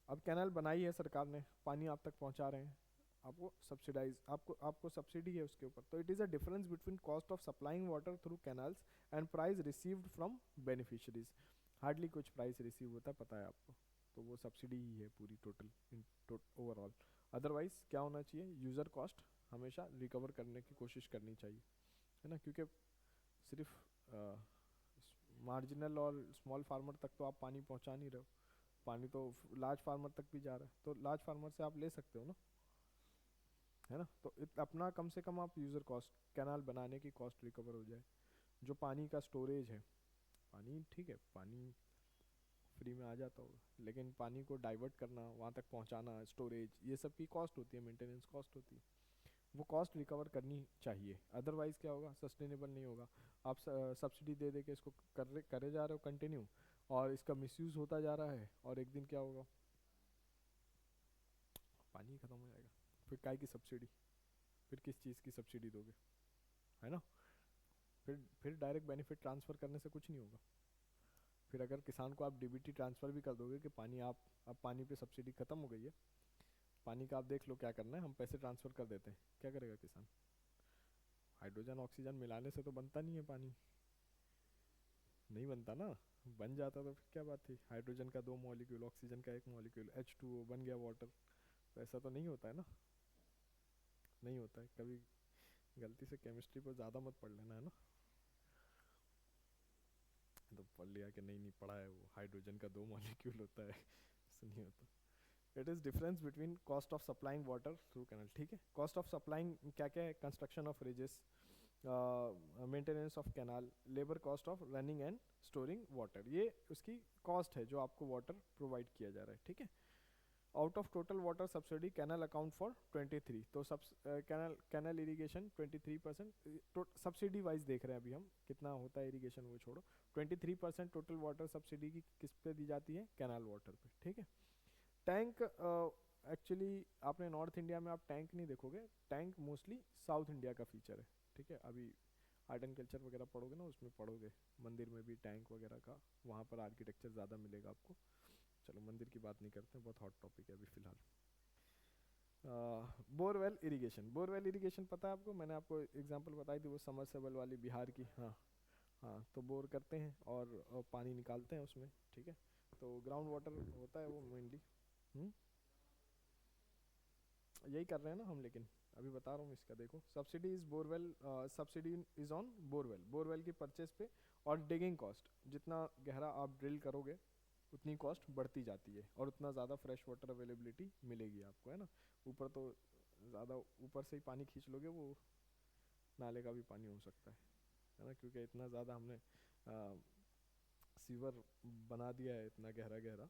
अब कैनाल बनाई है सरकार ने, पानी आप तक पहुंचा रहे हैं, आपको सब्सिडाइज, आपको सब्सिडी है उसके ऊपर। तो it is a difference between cost of supplying water through canals and price received from beneficiaries. Hardly कुछ प्राइस रिसीव होता है, पता है आपको, तो वो सब्सिडी ही है पूरी टोटल इन ओवरऑल। अदरवाइज क्या होना चाहिए, यूज़र कॉस्ट हमेशा रिकवर करने की कोशिश करनी चाहिए, है ना, क्योंकि सिर्फ मार्जिनल और स्मॉल फार्मर तक तो आप पानी पहुंचा नहीं रहे हो, पानी तो लार्ज फार्मर तक भी जा रहा है, तो लार्ज फार्मर से आप ले सकते हो ना, है ना। तो अपना कम से कम आप यूज़र कॉस्ट, कैनाल बनाने की कॉस्ट रिकवर हो जाए। जो पानी का स्टोरेज है, पानी ठीक है, पानी फ्री में आ जाता होगा, लेकिन पानी को डाइवर्ट करना, वहाँ तक पहुँचाना, स्टोरेज, ये सब की कॉस्ट होती है, मेंटेनेंस कॉस्ट होती है, वो कॉस्ट रिकवर करनी चाहिए। अदरवाइज़ क्या होगा, सस्टेनेबल नहीं होगा। आप सब्सिडी दे दे के इसको करे जा रहे हो कंटिन्यू, और इसका मिसयूज़ होता जा रहा है, और एक दिन क्या होगा, पानी ख़त्म हो जाएगा, फिर काय की सब्सिडी, फिर किस चीज़ की सब्सिडी दोगे, है ना। फिर डायरेक्ट बेनिफिट ट्रांसफ़र करने से कुछ नहीं होगा। फिर अगर किसान को आप डीबीटी ट्रांसफ़र भी कर दोगे कि पानी आप, अब पानी पे सब्सिडी ख़त्म हो गई है, पानी का आप देख लो क्या करना है, हम पैसे ट्रांसफ़र कर देते हैं, क्या करेगा किसान। हाइड्रोजन ऑक्सीजन मिलाने से तो बनता नहीं है पानी, नहीं बनता ना। बन जाता तो फिर क्या बात थी, हाइड्रोजन का 2 मॉलिक्यूल, ऑक्सीजन का 1 मॉलिक्यूल, H2O बन गया वाटर। तो ऐसा तो नहीं होता है ना, नहीं होता है कभी। गलती से केमिस्ट्री पर ज़्यादा मत पढ़ लेना, है ना। तो पढ़ लिया कि नहीं नहीं पढ़ा है, वो हाइड्रोजन का 2 मॉलिक्यूल होता है, ऐसा नहीं होता। It is difference between cost of supplying water through canal, ठीक है। कॉस्ट ऑफ सप्लाइंग क्या क्या है, construction of ridges, maintenance of canal, labour cost of running and storing water, ये उसकी कॉस्ट है जो आपको वाटर प्रोवाइड किया जा रहा है, ठीक है। Out of total water subsidy canal account for 23, तो सब कैनल इरीगेशन 23%, सब्सिडी वाइज देख रहे हैं अभी हम कितना होता है इरीगेशन, वो छोड़ो। 23% टोटल वाटर सब्सिडी की किस पे दी जाती है, कैनाल वाटर पे, ठीक है। टैंक, एक्चुअली आपने नॉर्थ इंडिया में आप टैंक नहीं देखोगे, टैंक मोस्टली साउथ इंडिया का फीचर है, ठीक है। अभी आर्ट एंड कल्चर वगैरह पढ़ोगे ना, उसमें पढ़ोगे मंदिर में भी टैंक वगैरह का, वहाँ पर आर्किटेक्चर ज़्यादा मिलेगा आपको। चलो मंदिर की बात नहीं करते हैं, बहुत हॉट टॉपिक है अभी फ़िलहाल। बोरवेल इरिगेशन, बोरवेल इरिगेशन पता है आपको, मैंने आपको एग्जांपल बताई थी वो समरसेबल वाली बिहार की, हाँ। हाँ तो बोर करते हैं और पानी निकालते हैं उसमें, ठीक है। तो ग्राउंड वाटर होता है वो मेनली। यही कर रहे हैं ना हम, लेकिन अभी बता रहा हूँ इसका, देखो subsidy is borewell, subsidy is on borewell, borewell की परचेज पे। और डिगिंग कॉस्ट, जितना गहरा आप ड्रिल करोगे उतनी कॉस्ट बढ़ती जाती है, और उतना ज़्यादा फ्रेश वाटर अवेलेबिलिटी मिलेगी आपको, है ना। ऊपर तो ज़्यादा ऊपर से ही पानी खींच लोगे, वो नाले का भी पानी हो सकता है ना, क्योंकि इतना ज़्यादा हमने सीवर बना दिया है इतना गहरा गहरा,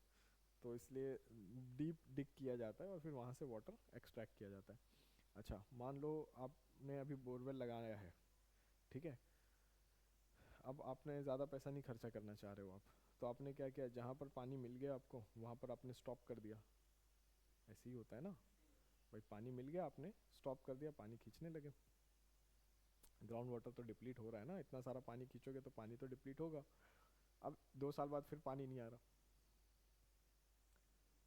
तो इसलिए डीप डिग किया जाता है और फिर वहाँ से वाटर एक्सट्रैक्ट किया जाता है। अच्छा मान लो आपने अभी बोरवेल लगाया है, ठीक है। अब आपने ज़्यादा पैसा नहीं खर्चा करना चाह रहे हो आप, तो आपने क्या किया, जहाँ पर पानी मिल गया आपको वहाँ पर आपने स्टॉप कर दिया। ऐसे ही होता है ना भाई, पानी मिल गया आपने स्टॉप कर दिया, पानी खींचने लगे। ग्राउंड वाटर तो डिप्लीट हो रहा है ना, इतना सारा पानी खींचोगे तो पानी तो डिप्लीट होगा। अब 2 साल बाद फिर पानी नहीं आ रहा,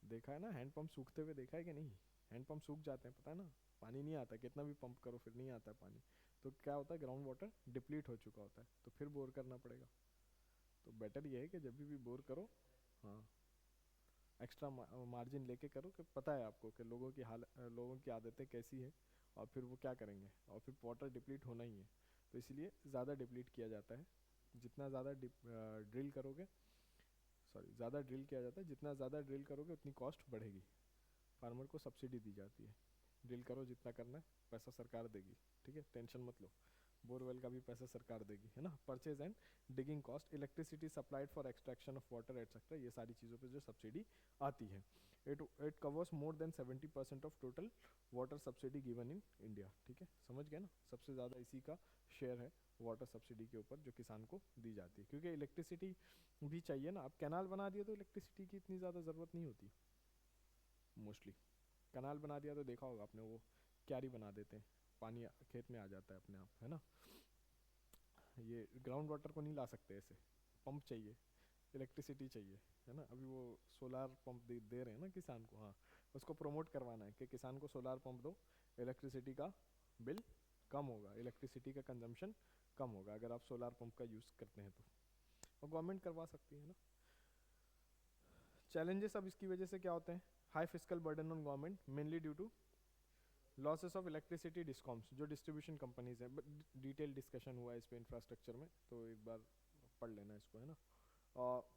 देखा है ना, हैंडपम्प सूखते हुए देखा है कि नहीं। हैंडपम्प सूख जाते हैं, पता है ना, पानी नहीं आता, कितना भी पंप करो फिर नहीं आता है पानी। तो क्या होता है, ग्राउंड वाटर डिप्लीट हो चुका होता है, तो फिर बोर करना पड़ेगा। तो बेटर ये है कि जब भी बोर करो, हाँ, एक्स्ट्रा मार्जिन लेके करो, कि पता है आपको कि लोगों की आदतें कैसी है, और फिर वो क्या करेंगे, और फिर वाटर डिप्लीट होना ही है। तो इसलिए ज़्यादा डिप्लीट किया जाता है, जितना ज़्यादा ड्रिल करोगे, सॉरी ज़्यादा ड्रिल किया जाता है, जितना ज़्यादा ड्रिल करोगे उतनी कॉस्ट बढ़ेगी। फार्मर को सब्सिडी दी जाती है, ड्रिल करो जितना करना है, पैसा सरकार देगी, ठीक है, टेंशन मत लो। बोरवेल का भी पैसा सरकार देगी, है ना। Purchase and digging cost, electricity supplied for extraction of water etcetera, ये सारी चीज़ों पे जो सब्सिडी आती है। It covers more than 70% of total water subsidy given in India, ठीक है, समझ गए ना। सबसे ज़्यादा इसी का शेयर है वाटर सब्सिडी के ऊपर जो किसान को दी जाती है, क्योंकि इलेक्ट्रिसिटी भी चाहिए ना। अब कैनाल बना दिया तो इलेक्ट्रिसिटी की इतनी ज़्यादा ज़रूरत नहीं होती मोस्टली। कनाल बना दिया तो देखा होगा आपने, वो क्यारी बना देते हैं, पानी खेत में आ जाता है अपने आप, है ना। ये ग्राउंड वाटर को नहीं ला सकते ऐसे, पंप चाहिए, इलेक्ट्रिसिटी चाहिए, है ना। अभी वो सोलार पंप दे रहे हैं ना किसान को, हाँ, उसको प्रमोट करवाना है कि किसान को सोलार पंप दो, इलेक्ट्रिसिटी का बिल कम होगा, इलेक्ट्रिसिटी का कंजम्पशन कम होगा अगर आप सोलार पंप का यूज़ करते हैं तो। और गवर्नमेंट करवा सकती है ना। चैलेंजेस अब इसकी वजह से क्या होते हैं, high physical burden on government mainly due to losses of electricity discoms, जो डिस्ट्रीब्यूशन कंपनीज हैं, डिटेल डिस्कशन हुआ है इस पे इंफ्रास्ट्रक्चर में, तो एक बार पढ़ लेना इसको, है ना। और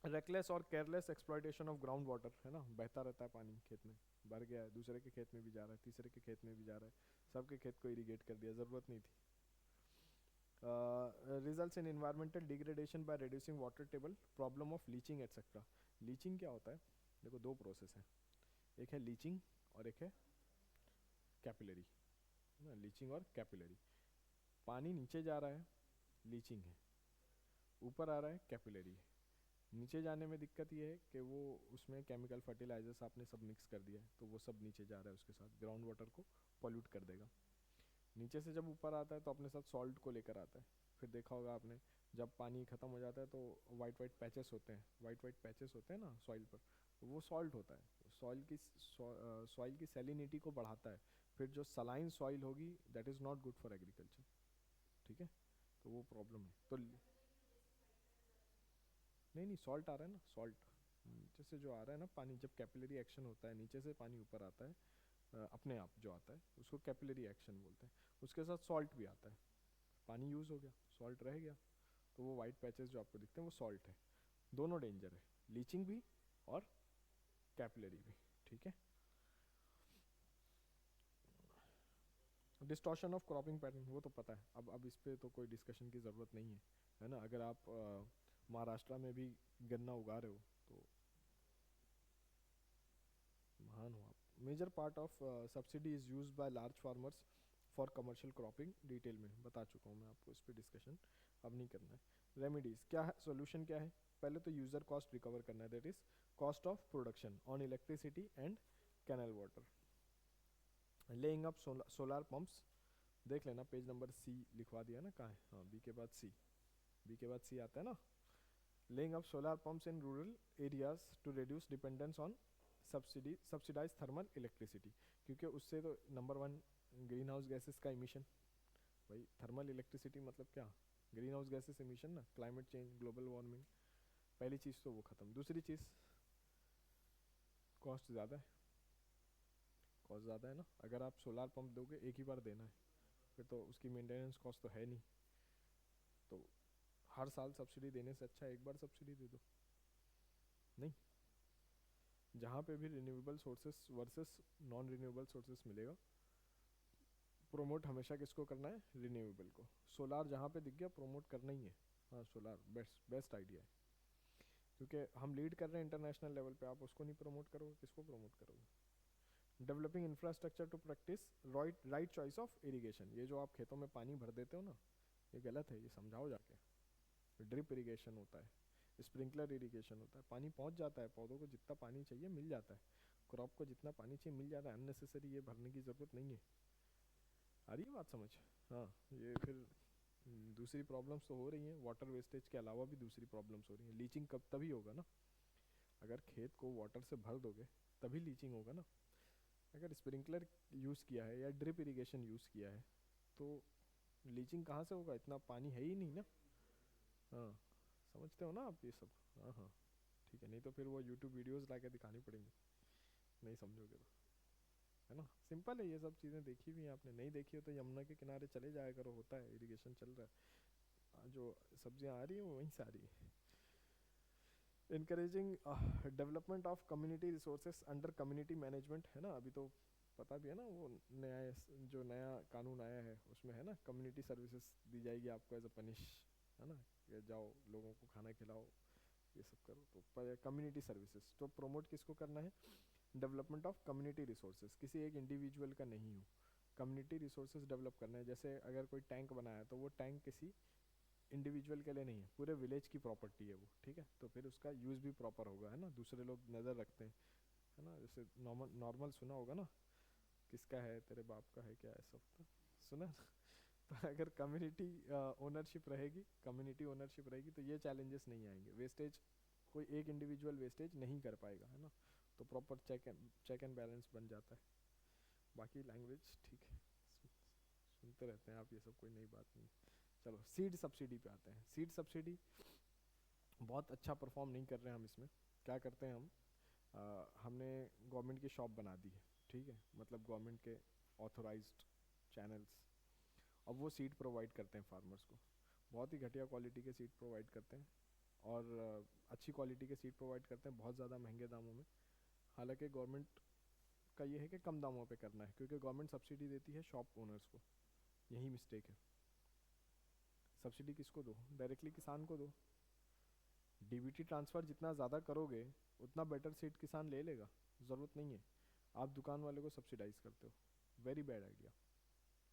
रेकलेस और careless exploitation of ground water, है ना, बहता रहता है पानी खेत में, भर गया है, दूसरे के खेत में भी जा रहा है, तीसरे के खेत में भी जा रहा है, सबके खेत को इरीगेट कर दिया, ज़रूरत नहीं थी। Results in environmental degradation by reducing water table, problem of leaching etcetera. Leaching क्या होता है, देखो दो प्रोसेस हैं, एक है लीचिंग और एक है कैपिलरी, ना, लीचिंग और कैपिलरी। पानी नीचे जा रहा है, लीचिंग है, ऊपर आ रहा है, कैपिलरी है। नीचे जाने में दिक्कत ये है कि वो उसमें केमिकल फर्टिलाइजर्स आपने सब मिक्स कर दिया है, तो वो सब नीचे जा रहा है, उसके साथ ग्राउंड वाटर को पॉल्यूट कर देगा। नीचे से जब ऊपर आता है तो अपने साथ सॉल्ट को लेकर आता है। फिर देखा होगा आपने, जब पानी ख़त्म हो जाता है तो वाइट वाइट पैचेस होते हैं, वाइट वाइट पैचेस होते हैं ना सॉइल पर, तो वो सॉल्ट होता है, सॉइल की सैलिनिटी को बढ़ाता है। फिर जो सलाइन सॉइल होगी that is not good for agriculture, ठीक है। तो वो प्रॉब्लम है तो नहीं नहीं, सॉल्ट आ रहा है ना, सॉल्ट नीचे से जो आ रहा है ना पानी, जब कैपिलरी एक्शन होता है नीचे से पानी ऊपर आता है, अपने आप जो आता है उसको कैपिलरी एक्शन बोलते हैं। उसके साथ सॉल्ट भी आता है, पानी यूज़ हो गया, सॉल्ट रह गया, तो वो वाइट पैचेस जो आपको दिखते हैं वो सॉल्ट है। दोनों डेंजर है, लीचिंग भी और कैपिलरी भी, ठीक है। डिस्टॉर्शन ऑफ क्रॉपिंग पैटर्न वो तो पता है, अब इस पे तो कोई डिस्कशन की ज़रूरत नहीं है ना। अगर आप महाराष्ट्र में भी गन्ना उगा रहे हो तो महान हो आप। Major part of subsidy is use by large farmers for commercial cropping, detail में बता चुका हूँ मैं आपको, इस पर डिस्कशन अब नहीं करना है। रेमेडीज़ क्या है, सोल्यूशन क्या है? पहले तो यूज़र कॉस्ट रिकवर करना है, that is cost of production on electricity and canal water. Laying up solar pumps, देख लेना पेज नंबर सी लिखवा दिया ना, कहाँ है, हाँ बी के बाद सी, बी के बाद सी आता है ना। Laying up solar pumps in rural areas to reduce dependence on subsidise thermal electricity, क्योंकि उससे तो number one green house gases का इमिशन, भाई थर्मल इलेक्ट्रिसिटी मतलब क्या, ग्रीन हाउस गैसेस इमिशन ना, क्लाइमेट चेंज, ग्लोबल वार्मिंग, पहली चीज़ तो वो ख़त्म। दूसरी चीज़ कॉस्ट ज़्यादा है, कॉस्ट ज़्यादा है ना, अगर आप सोलार पंप दोगे एक ही बार देना है, फिर तो उसकी मेंटेनेंस कॉस्ट तो है नहीं, तो हर साल सब्सिडी देने से अच्छा एक बार सब्सिडी दे दो। नहीं, जहाँ पे भी renewable sources versus non renewable sources मिलेगा, प्रोमोट हमेशा किसको करना है, रिन्यूएबल को। सोलार जहाँ पे दिख गया प्रोमोट करना ही है, हाँ सोलार बेस्ट बेस्ट आइडिया है, क्योंकि हम लीड कर रहे हैं इंटरनेशनल लेवल पे, आप उसको नहीं प्रमोट करोगे किसको प्रमोट करोगे। Developing infrastructure to practise right choice of irrigation, ये जो आप खेतों में पानी भर देते हो ना, ये गलत है, ये समझाओ जाके। ड्रिप इरीगेशन होता है, स्प्रिंकलर इरीगेशन होता है, पानी पहुंच जाता है, पौधों को जितना पानी चाहिए मिल जाता है, क्रॉप को जितना पानी चाहिए मिल जाता है, अननेसेसरी ये भरने की ज़रूरत नहीं है। आ रही है बात समझ? हाँ, ये फिर दूसरी प्रॉब्लम्स तो हो रही हैं, वाटर वेस्टेज के अलावा भी दूसरी प्रॉब्लम्स हो रही हैं। लीचिंग कब तभी होगा ना, अगर खेत को वाटर से भर दोगे तभी लीचिंग होगा ना। अगर स्प्रिंकलर यूज़ किया है या ड्रिप इरिगेशन यूज़ किया है तो लीचिंग कहाँ से होगा, इतना पानी है ही नहीं ना। हाँ, समझते हो ना आप ये सब? हाँ हाँ, ठीक है, नहीं तो फिर वो यूट्यूब वीडियोस ला के दिखानी पड़ेंगी, नहीं समझोगे तो, है ना। सिंपल है, ये सब चीज़ें देखी हुई हैं आपने, नहीं देखी हो तो यमुना के किनारे चले जाया करो, होता है, इरिगेशन चल रहा है, जो सब्जियां आ रही हैं वो वहीं से आ रही है। Encouraging development of community resources under community management, है ना, अभी तो पता भी है ना वो नया जो नया कानून आया है उसमें है ना, कम्युनिटी सर्विसेज दी जाएगी आपको एज अ पनिश, है ना, कि जाओ लोगों को खाना खिलाओ, ये सब करो, तो कम्युनिटी सर्विसेज तो प्रमोट किसको करना है, डेवलपमेंट ऑफ कम्युनिटी रिसोर्सेज, किसी एक इंडिविजुअल का नहीं हो, कम्युनिटी रिसोर्सेज डेवलप करना है। जैसे अगर कोई टैंक बनाया तो वो टैंक किसी इंडिविजुअल के लिए नहीं है, पूरे विलेज की प्रॉपर्टी है वो, ठीक है, तो फिर उसका यूज़ भी प्रॉपर होगा, है ना, दूसरे लोग नज़र रखते हैं, है ना, जैसे नॉर्मल नॉर्मल सुना होगा ना, किसका है तेरे बाप का है क्या, ऐसा होता सुना ना? तो अगर कम्युनिटी ओनरशिप रहेगी, कम्युनिटी ओनरशिप रहेगी तो ये चैलेंजेस नहीं आएंगे, वेस्टेज कोई एक इंडिविजुअल वेस्टेज नहीं कर पाएगा, है ना, तो प्रॉपर चेक एंड बैलेंस बन जाता है। बाकी लैंग्वेज ठीक है, सुनते रहते हैं आप, ये सब कोई नई बात नहीं। चलो सीड सब्सिडी पे आते हैं। सीड सब्सिडी बहुत अच्छा परफॉर्म नहीं कर रहे हैं हम इसमें। क्या करते हैं हम, हमने गवर्नमेंट की शॉप बना दी है, ठीक है, मतलब गवर्नमेंट के ऑथोराइज्ड चैनल्स, अब वो सीड प्रोवाइड करते हैं फार्मर्स को, बहुत ही घटिया क्वालिटी के सीड प्रोवाइड करते हैं, और अच्छी क्वालिटी के सीड प्रोवाइड करते हैं बहुत ज़्यादा महंगे दामों में। हालांकि गवर्नमेंट का ये है कि कम दामों पे करना है, क्योंकि गवर्नमेंट सब्सिडी देती है शॉप ओनर्स को, यही मिस्टेक है। सब्सिडी किसको दो, डायरेक्टली किसान को दो, डीबीटी ट्रांसफ़र जितना ज़्यादा करोगे उतना बेटर सीट किसान ले लेगा, ज़रूरत नहीं है आप दुकान वाले को सब्सिडाइज करते हो, वेरी बैड आइडिया,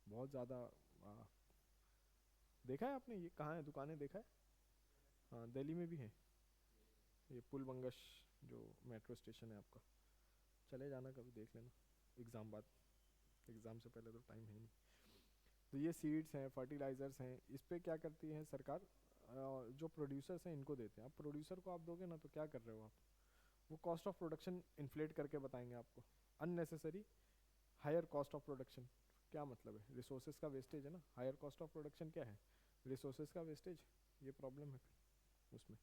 बहुत ज़्यादा। देखा है आपने, ये कहाँ है दुकानें, देखा है? हाँ दिल्ली में भी है, ये पुल बंगश जो मेट्रो स्टेशन है आपका, चले जाना कभी देख लेना, एग्ज़ाम बाद, एग्ज़ाम से पहले तो टाइम है नहीं। तो ये सीड्स हैं, फर्टिलाइज़र्स हैं, इस पर क्या करती है सरकार, जो प्रोड्यूसर्स हैं इनको देते हैं। अब प्रोड्यूसर को आप दोगे ना तो क्या कर रहे हो आप, वो कॉस्ट ऑफ प्रोडक्शन इन्फ्लेट करके बताएंगे आपको, unnecessary higher cost of production. क्या मतलब है, रिसोर्सेज का वेस्टेज है ना, हायर कॉस्ट ऑफ प्रोडक्शन क्या है, रिसोर्सेज का वेस्टेज, ये प्रॉब्लम है फिर उसमें।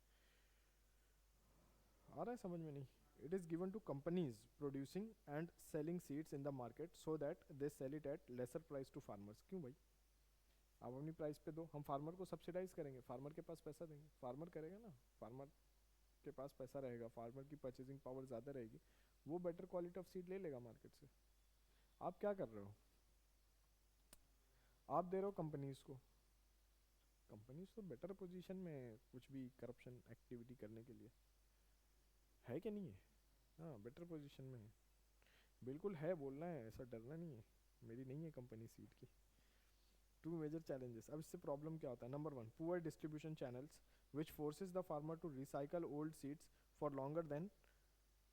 आ रहा है समझ में? नहीं, it is given to companies producing and selling seeds in the market so that they sell it at lesser price to farmers. क्यों भाई? आप अपनी प्राइस पे दो, हम फार्मर को सब्सिडाइज करेंगे, फार्मर के पास पैसा देंगे, फार्मर करेगा ना, फार्मर के पास पैसा रहेगा, फार्मर की परचेजिंग पावर ज़्यादा रहेगी, वो बेटर क्वालिटी ऑफ सीड ले लेगा मार्केट से। आप क्या कर रहे हो? आप दे रहे हो कंपनीज को, कंपनीज तो बेटर पोजीशन में कुछ भी करप्शन एक्टिविटी करने के लिए, है कि नहीं है? हाँ, बेटर पोजीशन में है, बिल्कुल है, बोलना है, ऐसा डरना नहीं है। मेरी नहीं है कंपनी सीड की। Two major challenges. अब इससे प्रॉब्लम क्या होता है? Number one, poor distribution channels which forces the farmer to recycle old seeds for longer than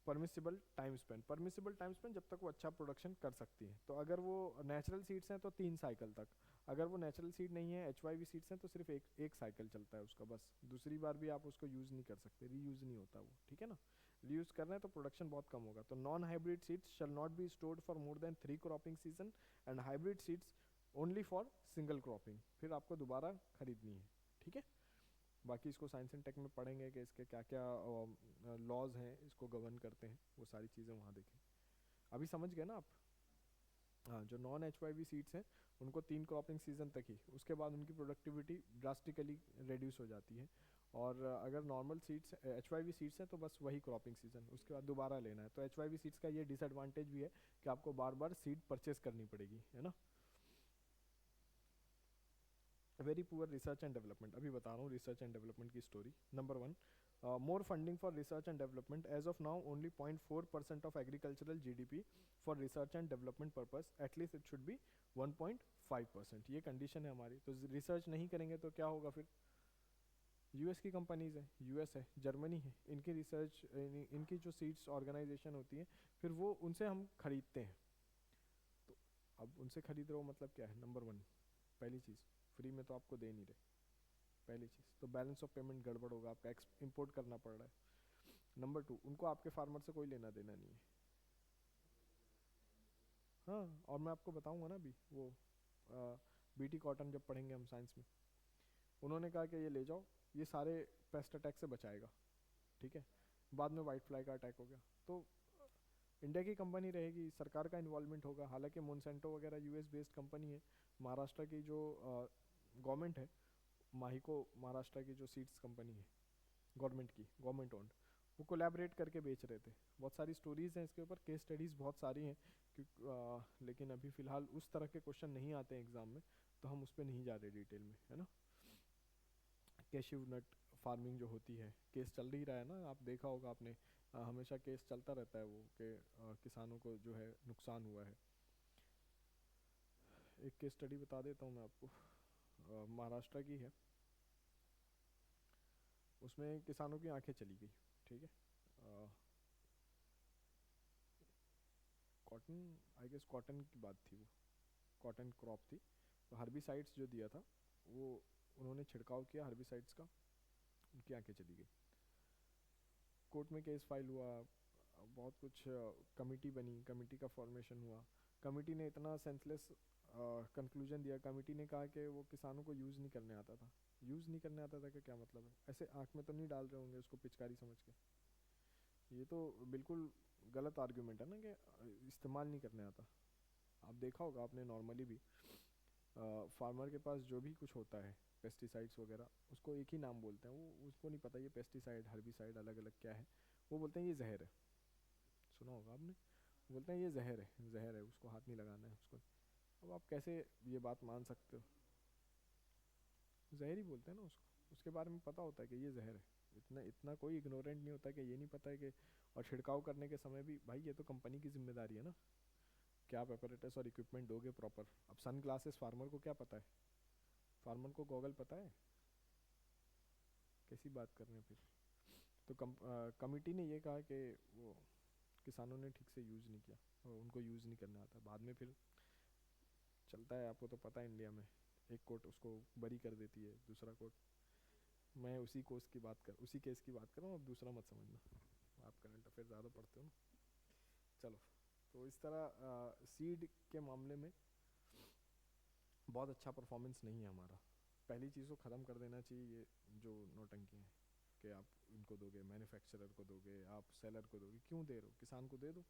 permissible time span. Permissible time span जब तक वो अच्छा प्रोडक्शन कर सकती है। तो अगर वो नेचुरल सीड्स हैं तो 3 साइकिल तक, अगर वो नेचुरल सीड नहीं है, HYV सीड्स हैं, तो सिर्फ एक साइकिल चलता है उसका, बस दूसरी बार भी आप उसको यूज़ नहीं कर सकते, रीयूज़ नहीं होता वो, ठीक है ना? रीयूज़ कर रहे हैं तो प्रोडक्शन बहुत कम होगा। तो non hybrid seeds shall not be stored for more than 3 cropping season and hybrid seeds only for single cropping. फिर आपको दोबारा खरीदनी है, ठीक है? बाकी इसको साइंस एंड टेक में पढ़ेंगे कि इसके क्या क्या लॉज हैं, इसको गवर्न करते हैं, वो सारी चीज़ें वहाँ देखें। अभी समझ गए ना आप? हाँ, जो नॉन HYV सीड्स हैं उनको 3 क्रॉपिंग सीजन तक ही, उसके बाद उनकी प्रोडक्टिविटी ड्रास्टिकली रिड्यूस हो जाती है। और अगर नॉर्मल सीड्स HYV सीड्स हैं तो बस वही क्रॉपिंग सीजन, उसके बाद दोबारा लेना है। तो HYV सीड्स का ये डिसएडवांटेज भी है कि आपको बार बार सीड परचेज करनी पड़ेगी, है ना? Very poor research and development. अभी बता रहा हूँ रिसर्च एंड डेवलपमेंट की story. Number one, more funding for research and development. As of now only 0.4% of agricultural GDP for research and development purpose, at least it should be 1.5%। ये condition है हमारी। तो research नहीं करेंगे तो क्या होगा फिर? US की कंपनीज है, US है, जर्मनी है, इनकी रिसर्च, इनकी जो सीड्स ऑर्गेनाइजेशन होती है, फिर वो उनसे हम खरीदते हैं। तो अब उनसे खरीद रहे हो मतलब क्या है? नंबर वन, पहली चीज़, फ्री में तो आपको दे नहीं रहे, पहली चीज़ तो बैलेंस ऑफ पेमेंट गड़बड़ होगा, आपका इम्पोर्ट करना पड़ रहा है। नंबर टू, उनको आपके फार्मर से कोई लेना देना नहीं है। हाँ, और मैं आपको बताऊंगा ना अभी वो BT कॉटन जब पढ़ेंगे हम साइंस में, उन्होंने कहा कि ये ले जाओ, ये सारे पेस्ट अटैक से बचाएगा, ठीक है? बाद में वाइट फ्लाई का अटैक हो गया, तो इंडिया की कंपनी रहेगी, सरकार का इन्वॉल्वमेंट होगा। हालांकि मोनसेंटो वगैरह US बेस्ड कंपनी है। महाराष्ट्र की जो गवर्नमेंट है, माहिको महाराष्ट्र की जो सीड्स कंपनी है, गवर्नमेंट की, गवर्नमेंट ओन्ड, वो कोलैबोरेट करके बेच रहे थे। बहुत सारी स्टोरीज हैं इसके ऊपर, केस स्टडीज़ बहुत सारी हैं, लेकिन अभी फ़िलहाल उस तरह के क्वेश्चन नहीं आते हैं एग्ज़ाम में, तो हम उस पर नहीं जा रहे डिटेल में, है ना? कैशिव नट फार्मिंग जो होती है, केस चल ही रहा है ना, आप देखा होगा आपने, हमेशा केस चलता रहता है वो कि किसानों को जो है नुकसान हुआ है। एक केस स्टडी बता देता हूँ मैं आपको, महाराष्ट्र की है, उसमें किसानों की आंखें चली गई, ठीक है? कॉटन, आई गेस कॉटन की बात थी वो, कॉटन क्रॉप थी। तो हर्बिसाइड्स जो दिया था वो, उन्होंने छिड़काव किया हर्बिसाइड्स का, उनकी आंखें चली गई। कोर्ट में केस फाइल हुआ, बहुत कुछ, कमेटी बनी, कमेटी का फॉर्मेशन हुआ। कमेटी ने इतना सेंसलेस कंक्लूजन दिया, कमेटी ने कहा कि वो किसानों को यूज़ नहीं करने आता था। यूज़ नहीं करने आता था कि क्या मतलब है? ऐसे आँख में तो नहीं डाल रहे होंगे उसको पिचकारी समझ के? ये तो बिल्कुल गलत आर्ग्यूमेंट है ना कि इस्तेमाल नहीं करने आता। आप देखा होगा आपने नॉर्मली भी, फार्मर के पास जो भी कुछ होता है पेस्टिसाइड्स वगैरह, उसको एक ही नाम बोलते हैं, वो उसको नहीं पता ये पेस्टिसाइड हर्बिसाइड अलग अलग क्या है। वो बोलते हैं ये जहर है, सुना होगा आपने, बोलते हैं ये जहर है, जहर है, उसको हाथ नहीं लगाना है उसको। अब आप कैसे ये बात मान सकते हो? जहर ही बोलते हैं ना उसको, उसके बारे में पता होता है कि ये जहर है। इतना इतना कोई इग्नोरेंट नहीं होता कि ये नहीं पता है कि, और छिड़काव करने के समय भी भाई ये तो कंपनी की जिम्मेदारी है ना, क्या आप apparatus और इक्विपमेंट दोगे प्रॉपर? अब सन ग्लासेस फार्मर को क्या पता है? फार्मर को गॉगल पता है? कैसी बात कर रहे हैं फिर? तो कमिटी ने ये कहा कि वो किसानों ने ठीक से यूज़ नहीं किया, और उनको यूज़ नहीं करना आता। बाद में फिर चलता है, आपको तो पता है इंडिया में, एक कोर्ट उसको बरी कर देती है, दूसरा कोर्ट, मैं उसी केस की बात कर रहा हूँ, अब दूसरा मत समझना, आप करंट अफेयर ज़्यादा पढ़ते हो ना। चलो, तो इस तरह सीड के मामले में बहुत अच्छा परफॉर्मेंस नहीं है हमारा। पहली चीज़ को ख़त्म कर देना चाहिए ये जो नौटंकी है। कि आप इनको दोगे, मैन्युफैक्चरर को दोगे, आप सेलर को दोगे, क्यों दे रहे हो? किसान को दे दो,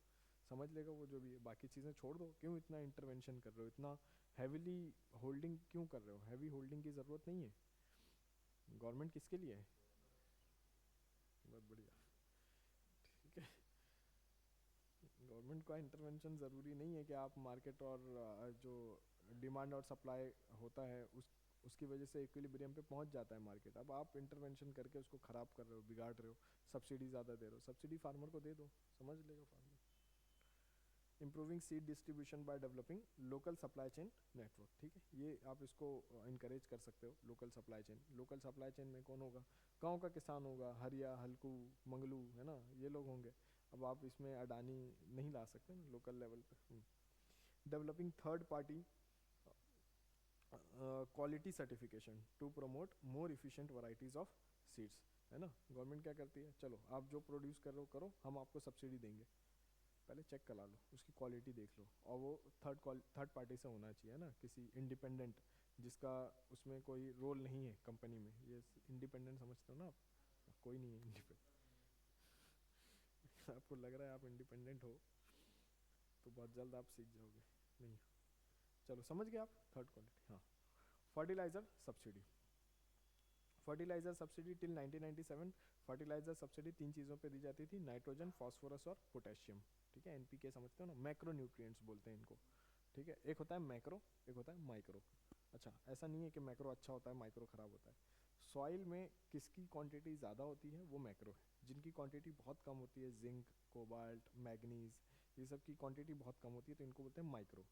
समझ लेगा वो जो भी है, बाकी चीज़ें छोड़ दो। क्यों इतना इंटरवेंशन कर रहे हो, इतना हैविली होल्डिंग क्यों कर रहे हो? हैवी होल्डिंग की ज़रूरत नहीं है। गवर्नमेंट किसके लिए है? बहुत बढ़िया, ठीक है। गवर्नमेंट का इंटरवेंशन ज़रूरी नहीं है कि आप मार्केट और जो डिमांड और सप्लाई होता है उसकी वजह से इक्विलिब्रियम पे पहुंच जाता है मार्केट। अब आप इंटरवेंशन करके उसको ख़राब कर रहे हो, बिगाड़ रहे हो, सब्सिडी ज़्यादा दे रहे हो। सब्सिडी फार्मर को दे दो, समझ लेगा farmer. Improving seed distribution by developing local supply chain network, ठीक है, ये आप इसको इनकरेज कर सकते हो। Local supply chain, local supply chain में कौन होगा? गांव का किसान होगा, हरिया, हल्कू, मंगलू, है ना, ये लोग होंगे। अब आप इसमें अडानी नहीं ला सकते ना लोकल लेवल पे। Developing third party quality certification to promote more efficient varieties of seeds, है ना। गवर्नमेंट क्या करती है, चलो आप जो प्रोड्यूस कर रहे हो करो, हम आपको सब्सिडी देंगे, पहले चेक करा लो, उसकी क्वालिटी देख लो, और वो थर्ड पार्टी से होना चाहिए, है ना, किसी इंडिपेंडेंट जिसका उसमें कोई रोल नहीं है कंपनी में। ये इंडिपेंडेंट समझते हो ना आप? कोई नहीं है इंडिपेंडेंट। आपको लग रहा है आप इंडिपेंडेंट हो तो बहुत जल्द आप सीख जाओगे, नहीं। चलो समझ गए आप थर्ड क्वालिटी। हाँ, fertiliser subsidy. Fertiliser subsidy till 1997 fertiliser subsidy तीन चीज़ों पे दी जाती थी, नाइट्रोजन, फास्फोरस और पोटेशियम, ठीक है। एनपीके समझते हो ना, मैक्रो न्यूट्रिएंट्स बोलते हैं इनको, ठीक है। एक होता है मैक्रो, एक होता है माइक्रो। अच्छा, ऐसा नहीं है कि मैक्रो अच्छा होता है माइक्रो खराब होता है। सॉइल में किसकी क्वांटिटी ज़्यादा होती है वो मैक्रो है। जिनकी क्वांटिटी बहुत कम होती है, जिंक, कोबाल्ट, मैग्नीज, ये सब की क्वांटिटी बहुत कम होती है तो इनको बोलते हैं माइक्रो।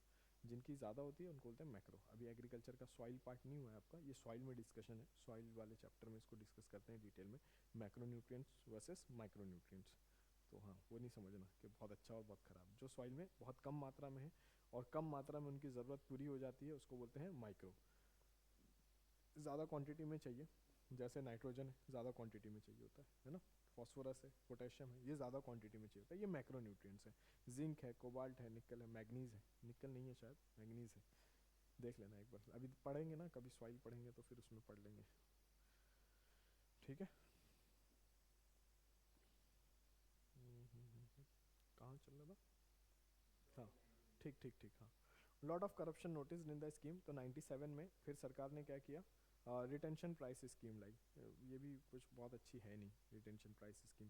जिनकी ज़्यादा होती है उनको बोलते हैं मैक्रो। अभी एग्रीकल्चर का सॉइल पार्ट नहीं हुआ है आपका, ये सॉइल में डिस्कशन है, सॉइल वाले चैप्टर में इसको डिस्कस करते हैं डिटेल में, macro nutrients versus micro nutrients. तो हाँ, वो नहीं समझना कि बहुत अच्छा और बहुत ख़राब। जो सॉइल में बहुत कम मात्रा में है और कम मात्रा में उनकी ज़रूरत पूरी हो जाती है उसको बोलते हैं माइक्रो। ज़्यादा क्वांटिटी में चाहिए, जैसे नाइट्रोजन है ज़्यादा क्वांटिटी में चाहिए होता है ना, फॉस्फोरस है, पोटेशियम है, ये ज़्यादा क्वांटिटी में चाहिए होता है, ये मैक्रो न्यूट्रिएंट्स है। जिंक है, कोबाल्ट है, निकल है, मैग्नीज है, निकल नहीं है शायद, मैग्नीज है, देख लेना एक बार, अभी पढ़ेंगे ना कभी सॉइल पढ़ेंगे तो फिर उसमें पढ़ लेंगे, ठीक है। कहाँ चल रहा था? हाँ, ठीक ठीक ठीक, हाँ। Lot of corruption notice in the scheme, तो 97 में फिर सरकार ने क्या किया, रिटेंशन प्राइस स्कीम लाई। ये भी कुछ बहुत अच्छी है नहीं retention price scheme.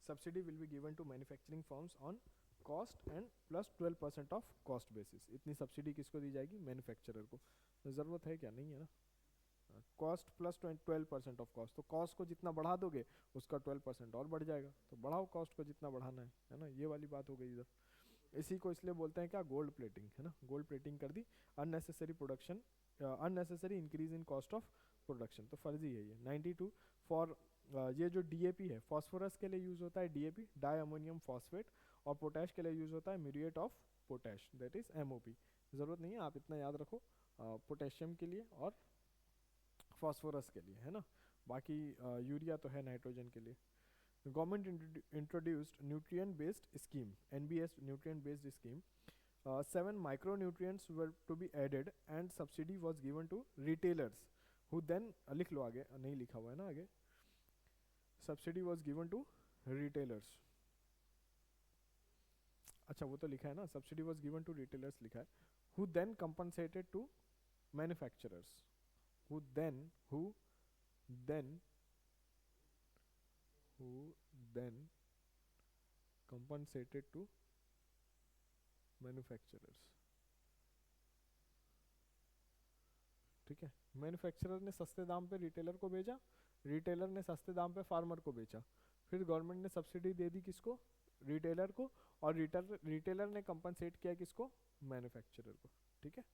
Subsidy will be given to manufacturing firms on cost and plus 12% of cost basis. इतनी सब्सिडी किसको दी जाएगी? मैन्युफैक्चरर को। ज़रूरत है क्या? नहीं है ना। कॉस्ट प्लस 12% ऑफ कॉस्ट, तो कॉस्ट को जितना बढ़ा दोगे उसका 12% और बढ़ जाएगा, तो बढ़ाओ कॉस्ट को जितना बढ़ाना है ना, ये वाली बात हो गई इधर। इसी को इसलिए बोलते हैं क्या, गोल्ड प्लेटिंग, है ना, गोल्ड प्लेटिंग कर दी। Unnecessary production, unnecessary increase in cost of production, तो फर्जी है ये। 92 फॉर ये जो डीएपी है, फॉस्फोरस के लिए यूज होता है डीएपी, डाई अमोनियम फॉस्फेट, और पोटैश के लिए यूज होता है muriate of potash, that is MOP. ज़रूरत नहीं है, आप इतना याद रखो, पोटेशियम के लिए और फॉस्फोरस के लिए, है ना। बाकी यूरिया तो है नाइट्रोजन के लिए। Government introduced nutrient based scheme, NBS nutrient based scheme. 7 micronutrients were to be added and subsidy was given to retailers who then लिख लो आगे, नहीं लिखा हुआ है ना आगे, subsidy was given to retailers. अच्छा वो तो लिखा है ना, subsidy was given to retailers लिखा है, who then compensated to manufacturers, who then who then who then compensated to manufacturers, ठीक है। मैन्युफैक्चरर ने सस्ते दाम पे रिटेलर को भेजा, रिटेलर ने सस्ते दाम पे फार्मर को बेचा, फिर गवर्नमेंट ने सब्सिडी दे दी किसको? रिटेलर को, और रिटेलर ने कंपनसेट किया किसको? मैन्युफैक्चरर को, ठीक है।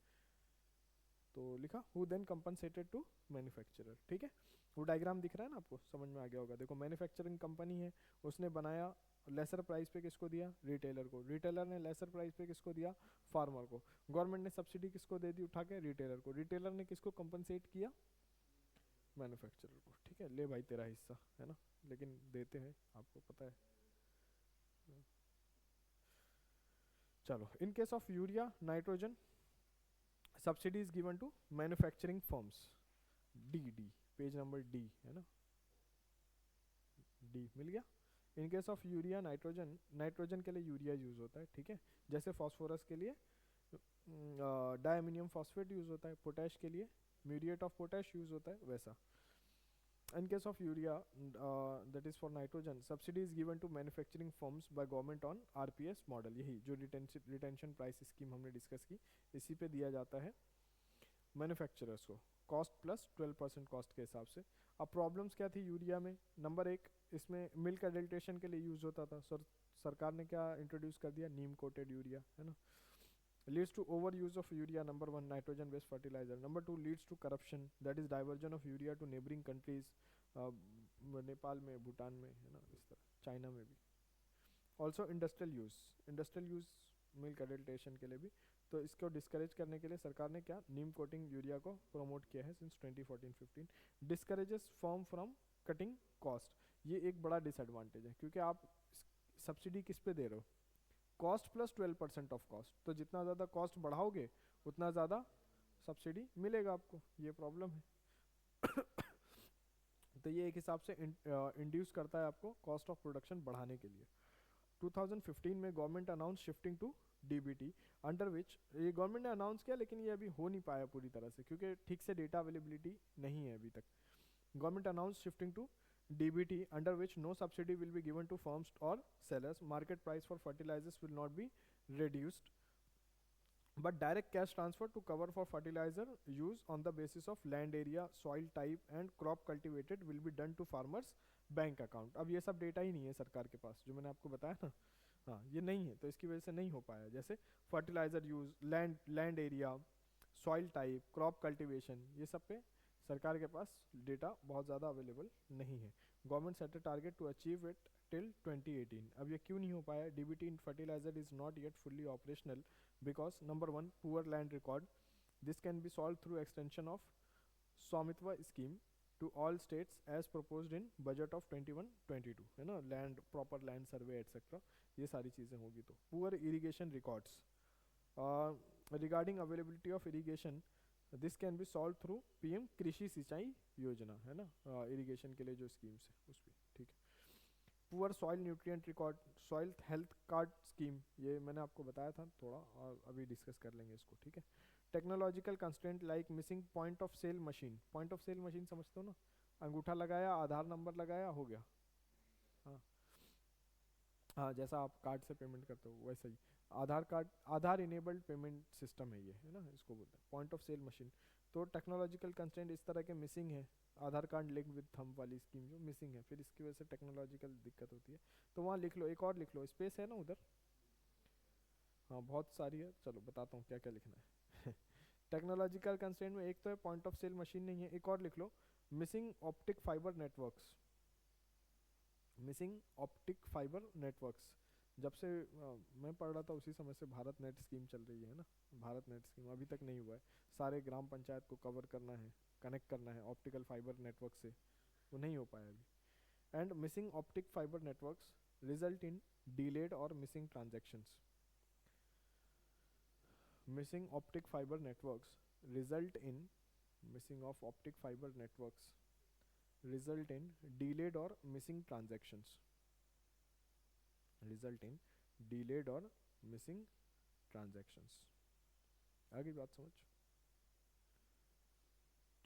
तो लिखा who then compensated to manufacturer, ठीक है। वो डायग्राम दिख रहा है ना आपको, समझ में आ गया होगा। देखो मैन्युफैक्चरिंग कंपनी है, उसने बनाया, लेसर प्राइस पे किसको दिया? रिटेलर को। रिटेलर ने लेसर प्राइस पे किसको दिया? फार्मर को। गवर्नमेंट ने सब्सिडी किसको दे दी उठा के? रिटेलर को। रिटेलर ने किसको कंपनसेट किया? मैन्युफैक्चरर को, ठीक है। ले भाई तेरा हिस्सा, है ना, लेकिन देते हैं, आपको पता है। चलो, in case of urea, nitrogen, subsidy is given to manufacturing firms, D D, page number D, है ना। डी मिल गया। In case of urea nitrogen, nitrogen के लिए यूरिया यूज़ होता है, ठीक है। जैसे फॉस्फोरस के लिए डायमिनियम फॉस्फेट यूज़ होता है, पोटैश के लिए म्यूरिएट ऑफ पोटैश यूज़ होता है, वैसा। In case of urea, that is for nitrogen, subsidy is given to manufacturing firms by government on RPS model, यही जो रिटेंशन प्राइस स्कीम हमने डिस्कस की, इसी पे दिया जाता है मैन्युफैक्चरर्स को, कॉस्ट प्लस 12% कॉस्ट के हिसाब से। अब प्रॉब्लम्स क्या थी यूरिया में? नंबर एक, इसमें मिल्क एडल्ट्रेशन के लिए यूज़ होता था। सरकार ने क्या इंट्रोड्यूस कर दिया? नीम कोटेड यूरिया, है ना। Leads to overuse of urea, number one, nitrogen based fertilizer. Number two, leads to corruption, that is diversion of urea to neighboring countries, Nepal में, भूटान में, है ना, इस तरह चाइना में भी। Also industrial use milk adulteration के लिए भी। तो इसको डिस्करेज करने के लिए सरकार ने क्या, नीम कोटिंग यूरिया को प्रमोट किया है since 2014-15। Discourages firm from cutting cost, ये एक बड़ा डिसएडवांटेज है, क्योंकि आप सब्सिडी किस पे दे रहे हो? कॉस्ट प्लस 12% ऑफ कॉस्ट, तो जितना ज़्यादा कॉस्ट बढ़ाओगे उतना ज़्यादा सब्सिडी मिलेगा आपको, ये प्रॉब्लम है। तो ये एक हिसाब से इंड्यूस करता है आपको कॉस्ट ऑफ प्रोडक्शन बढ़ाने के लिए। 2015 में government announce shifting to DBT, under which, ये गवर्नमेंट ने अनाउंस किया लेकिन ये अभी हो नहीं पाया पूरी तरह से, क्योंकि ठीक से डेटा अवेलेबिलिटी नहीं है अभी तक। Government announce shifting to DBT, under which no subsidy will be given to firms or sellers. Market price for fertilizers will not be reduced, but direct cash transfer to cover for fertilizer use on the basis of land area, soil type and crop cultivated will be done to farmers bank account. अब ये सब data ही नहीं है सरकार के पास, जो मैंने आपको बताया ना, हाँ ये नहीं है, तो इसकी वजह से नहीं हो पाया। जैसे fertiliser use, land area, soil type, crop cultivation, ये सब पे सरकार के पास डेटा बहुत ज़्यादा अवेलेबल नहीं है। Government set a target to achieve it till 2018। अब ये क्यों नहीं हो पाया? DBT in fertilizer is not yet fully operational because number one, poor land record. This can be solve through extension of Swamitva scheme to all states as proposed in budget of 21-22, है ना, land proper land survey et cetera, ये सारी चीज़ें होगी। तो poor irrigation records, regarding availability of irrigation, this can be solve through PM कृषि सिंचाई योजना, है ना, इरिगेशन के लिए जो स्कीम्स है उस पर, ठीक है। Poor soil nutrient record, soil health card scheme, ये मैंने आपको बताया था थोड़ा, और अभी डिस्कस कर लेंगे इसको, ठीक है। Technological constraint like missing point of sale machine, point of sale machine समझते हो ना, अंगूठा लगाया, आधार नंबर लगाया, हो गया। हाँ हाँ, जैसा आप कार्ड से पेमेंट करते हो वैसा ही आधार कार्ड, आधार इनेबल्ड पेमेंट सिस्टम है ये, है ना, इसको बोलते हैं पॉइंट ऑफ सेल मशीन। तो टेक्नोलॉजिकल कंस्ट्रेंट इस तरह के मिसिंग है, आधार कार्ड लिंक विद थंब वाली स्कीम जो मिसिंग है, फिर इसकी वजह से टेक्नोलॉजिकल दिक्कत होती है। तो वहाँ लिख लो, एक और लिख लो, स्पेस है ना उधर, हाँ बहुत सारी है, चलो बताता हूँ क्या क्या लिखना है। टेक्नोलॉजिकल कंस्ट्रेंट में एक तो है पॉइंट ऑफ सेल मशीन नहीं है, एक और लिख लो, missing optic fibre networks, missing optic fibre networks. जब से मैं पढ़ रहा था उसी समय से भारत नेट स्कीम चल रही है ना, भारत नेट स्कीम अभी तक नहीं हुआ है, सारे ग्राम पंचायत को कवर करना है, कनेक्ट करना है ऑप्टिकल फाइबर नेटवर्क से, वो नहीं हो पाया अभी। And missing optic fibre networks result in delayed और missing transactions, missing optic fibre networks result in, missing of optic fibre networks result in delayed or missing transactions, result in delayed or missing transactions। आगे बात समझ,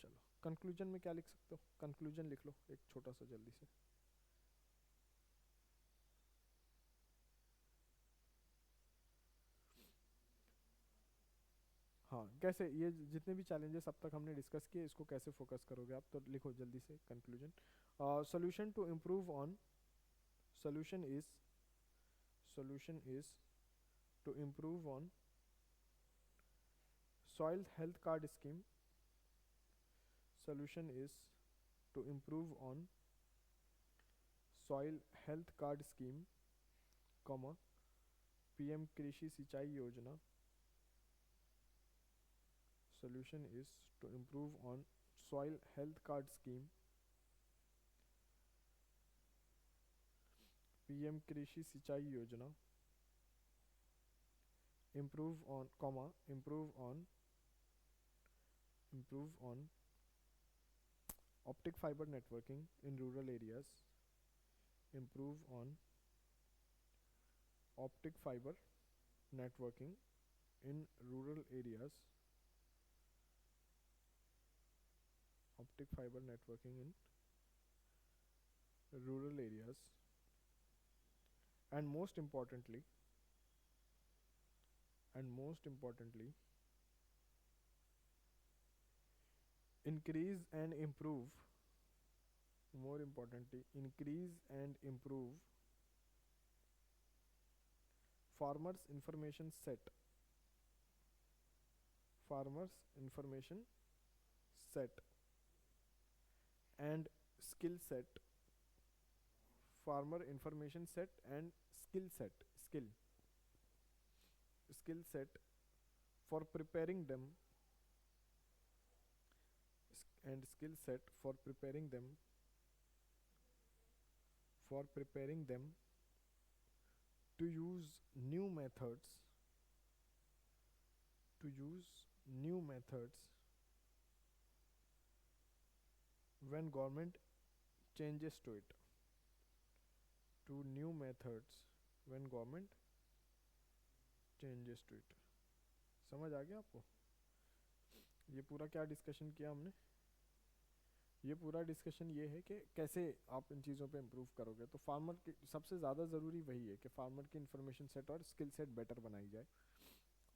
चलो conclusion में क्या लिख सकते हो, कंक्लूजन लिख लो एक छोटा सा जल्दी से। हाँ कैसे, ये जितने भी चैलेंजेस अब तक हमने डिस्कस किए इसको कैसे फोकस करोगे आप, तो लिखो जल्दी से conclusion. Solution to improve on, solution is to improve on soil health card scheme, solution is to improve on soil health card scheme, comma PM कृषि सिंचाई योजना, solution is to improve on soil health card scheme, PM कृषि सिंचाई योजना, improve on, comma improve on optic fiber networking in rural areas, improve on optic fiber networking in rural areas, optic fiber networking in rural areas, and most importantly increase and improve, more importantly increase and improve farmers information set, farmers information set and skill set, farmer information set and skill set, skill set for preparing them, and skill set for preparing them, for preparing them to use new methods, to use new methods when government changes to it, to new methods when government changes to it. समझ आ गया आपको? ये पूरा क्या discussion किया हमने? ये पूरा डिस्कशन ये है कि कैसे आप इन चीज़ों पे इम्प्रूव करोगे। तो फार्मर की सबसे ज़्यादा ज़रूरी वही है कि फार्मर की इन्फॉर्मेशन सेट और स्किल सेट बेटर बनाई जाए।